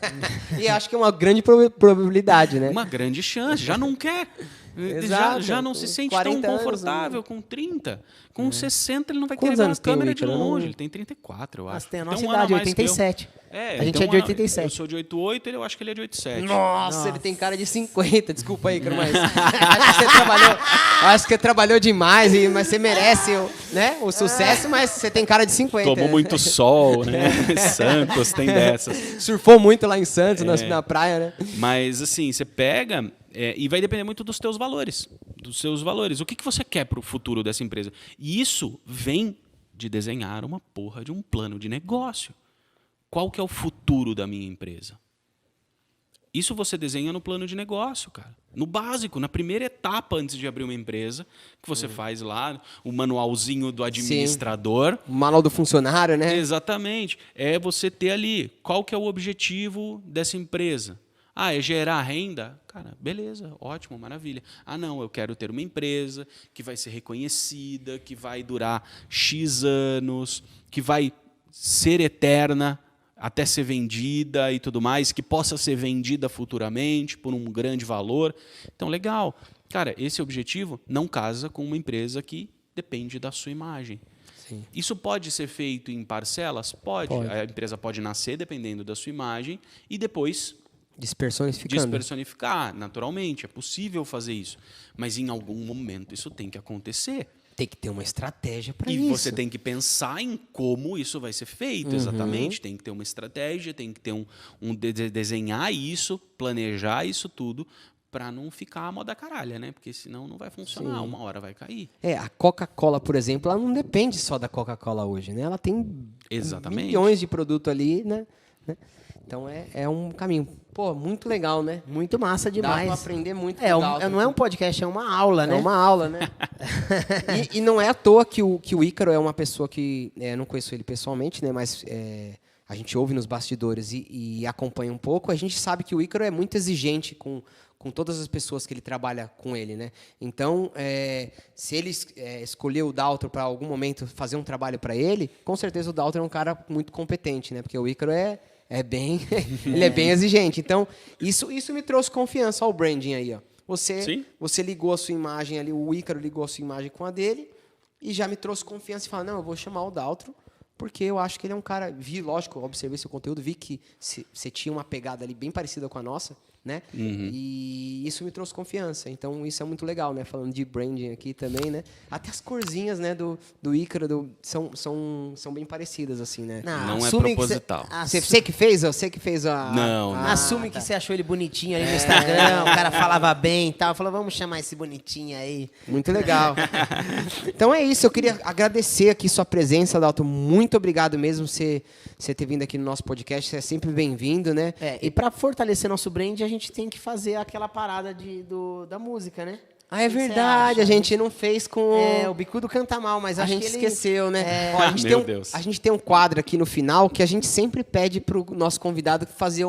S1: E acho que é uma grande probabilidade, né?
S3: Uma grande chance. Já não quer.
S1: Exato.
S3: Já não se sente
S1: 40
S3: tão
S1: anos,
S3: confortável
S1: né?
S3: com 30. Com 60 ele não vai
S1: Quantos
S3: querer ver a
S1: anos tem o
S3: câmera de
S1: Ícaro?
S3: longe.
S1: Não-
S3: Ele tem 34, eu acho.
S2: Mas tem a
S3: Então,
S2: nossa
S3: um ano a
S2: idade,
S3: mais que eu.
S2: 87.
S3: É,
S2: A gente
S3: então,
S2: é de 87.
S3: Eu sou de 88, eu acho que ele é de 87.
S1: Nossa, ele tem cara de 50. Desculpa aí, Ícaro, mas acho que você trabalhou demais, mas você merece o sucesso, mas você tem cara de 50.
S3: Tomou muito sol, né? Santos tem dessas.
S1: Surfou muito lá em Santos, na praia, né?
S3: Mas, assim, você pega e vai depender muito dos teus valores. Dos seus valores. O que você quer para o futuro dessa empresa? E isso vem de desenhar uma porra de um plano de negócio. Qual que é o futuro da minha empresa? Isso você desenha no plano de negócio, cara. No básico, na primeira etapa antes de abrir uma empresa, que você faz lá, o manualzinho do administrador.
S1: O manual do funcionário, né?
S3: Exatamente. É você ter ali, qual que é o objetivo dessa empresa? Ah, é gerar renda? Cara, beleza, ótimo, maravilha. Ah, não, eu quero ter uma empresa que vai ser reconhecida, que vai durar X anos, que vai ser eterna até ser vendida e tudo mais, que possa ser vendida futuramente por um grande valor. Então, legal. Cara, esse objetivo não casa com uma empresa que depende da sua imagem.
S1: Sim.
S3: Isso pode ser feito em parcelas? Pode. A empresa pode nascer dependendo da sua imagem e depois despersonificar, naturalmente. É possível fazer isso. Mas em algum momento isso tem que acontecer.
S1: Tem que ter uma estratégia para isso.
S3: E você tem que pensar em como isso vai ser feito, exatamente. Tem que ter uma estratégia, tem que ter desenhar isso, planejar isso tudo, para não ficar a moda caralha, né? Porque senão não vai funcionar,
S1: Sim.
S3: uma hora vai cair.
S1: A Coca-Cola, por exemplo, ela não depende só da Coca-Cola hoje, né? Ela tem
S3: Exatamente.
S1: milhões de produtos ali, né? Então é um caminho. Pô, muito legal, né?
S2: Muito massa
S1: Dá
S2: demais.
S1: pra aprender muito.
S2: Não é um podcast, é uma aula, né?
S1: É uma aula, né? e não é à toa que o Ícaro é uma pessoa que... eu não conheço ele pessoalmente, né? Mas a gente ouve nos bastidores e acompanha um pouco. A gente sabe que o Ícaro é muito exigente com todas as pessoas que ele trabalha com ele, né? Então, se ele escolher o Daltro para algum momento fazer um trabalho para ele, com certeza o Daltro é um cara muito competente, né? Porque o Ícaro ele é bem exigente. Então, isso me trouxe confiança ao branding aí, ó. Você ligou a sua imagem ali, o Ícaro ligou a sua imagem com a dele e já me trouxe confiança e falou, não, eu vou chamar o Daltro, porque eu acho que ele é um cara... Lógico, eu observei seu conteúdo, vi que você tinha uma pegada ali bem parecida com a nossa, né? E isso me trouxe confiança. Então, isso é muito legal, né? Falando de branding aqui também, né? Até as corzinhas, né, do Ícaro são bem parecidas, assim, né?
S3: Não é proposital.
S1: Você que fez? Você que fez a...
S3: Não.
S2: Assume que você achou ele bonitinho ali no Instagram, o cara falava bem e tal. Falou, vamos chamar esse bonitinho aí.
S1: Muito legal. Então é isso, eu queria agradecer aqui sua presença, Dalton. Muito obrigado mesmo você ter vindo aqui no nosso podcast. Você é sempre bem-vindo, né?
S2: E para fortalecer nosso brand, a gente tem que fazer aquela parada da música, né?
S1: É verdade, a gente não fez com...
S2: o Bicudo canta mal, mas
S1: a
S2: acho
S1: gente
S2: que ele...
S1: esqueceu, né? Ó, a gente tem um quadro aqui no final que a gente sempre pede pro nosso convidado fazer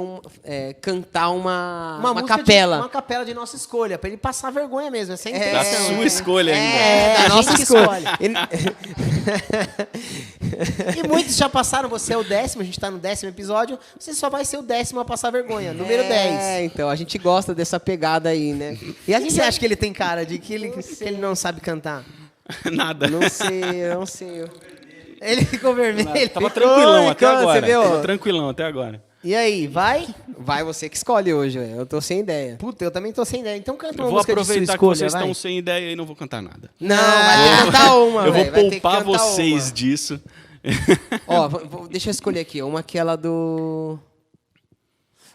S1: cantar uma
S2: música
S1: capela.
S2: Uma capela de nossa escolha, para ele passar vergonha mesmo. Essa é a
S3: Da
S2: intenção.
S3: sua escolha ainda.
S1: Da
S2: a
S1: nossa
S2: gente
S1: escolha.
S2: E muitos já passaram, você é o 10º, a gente está no 10º episódio, você só vai ser o 10º a passar vergonha, número 10.
S1: Então, a gente gosta dessa pegada aí, né?
S2: E a gente acha que ele tem cara de que ele não sabe cantar?
S3: Nada.
S1: Não sei.
S2: Ele ficou vermelho.
S3: Tava tranquilão até
S1: Você
S3: agora.
S1: viu?
S3: Tava tranquilão até agora.
S2: E aí, vai?
S1: Vai você que escolhe hoje, velho. Eu tô sem ideia.
S2: Puta, eu também tô sem ideia. Então canta
S3: Eu
S2: uma
S3: vou
S2: música de sua
S3: aproveitar que
S2: escolha,
S3: vocês
S2: vai.
S3: estão sem ideia e não vou cantar nada.
S1: Não, vai ter que cantar uma,
S3: Eu vou
S1: velho. Vai ter que
S3: poupar
S1: cantar
S3: vocês
S1: uma.
S3: disso
S1: Ó, deixa eu escolher aqui. Uma aquela do...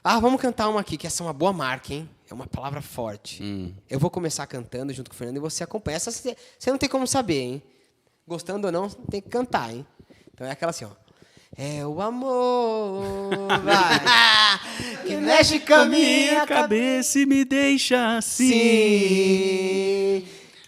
S1: Ah, vamos cantar uma aqui, que essa é uma boa marca, hein? É uma palavra forte. Eu vou começar cantando junto com o Fernando e você acompanha. Essa você não tem como saber, hein? Gostando ou não, tem que cantar, hein? Então é aquela assim, ó. É o amor, vai, que mexe com a minha
S3: cabeça e me deixa assim.
S1: sim,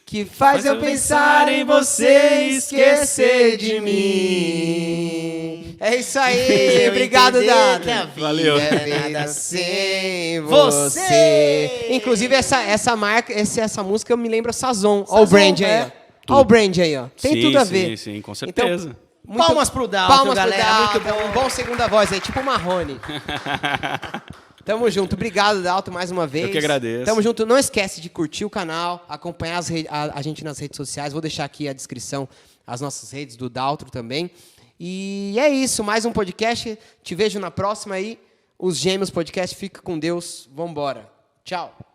S1: que faz eu pensar em você e esquecer de mim. É isso aí, obrigado, Dado.
S3: Valeu.
S1: É nada sem você. Inclusive, essa marca, essa música me lembra Sazon. Ó o brand aí, ó. Ó o brand aí, ó. Tem
S3: Sim,
S1: tudo a ver.
S3: Sim, com certeza.
S1: Então,
S2: Palmas pro Dalton,
S1: Palmas
S2: galera,
S1: pro Dalton,
S2: muito bom.
S1: um bom segunda voz aí, tipo o Marrone. Tamo junto. Obrigado, Dalton, mais uma vez.
S3: Eu que agradeço.
S1: Tamo junto. Não esquece de curtir o canal, acompanhar a gente nas redes sociais. Vou deixar aqui a descrição, as nossas redes do Dalton também. E é isso, mais um podcast. Te vejo na próxima aí. Os Gêmeos Podcast. Fica com Deus. Vambora. Tchau.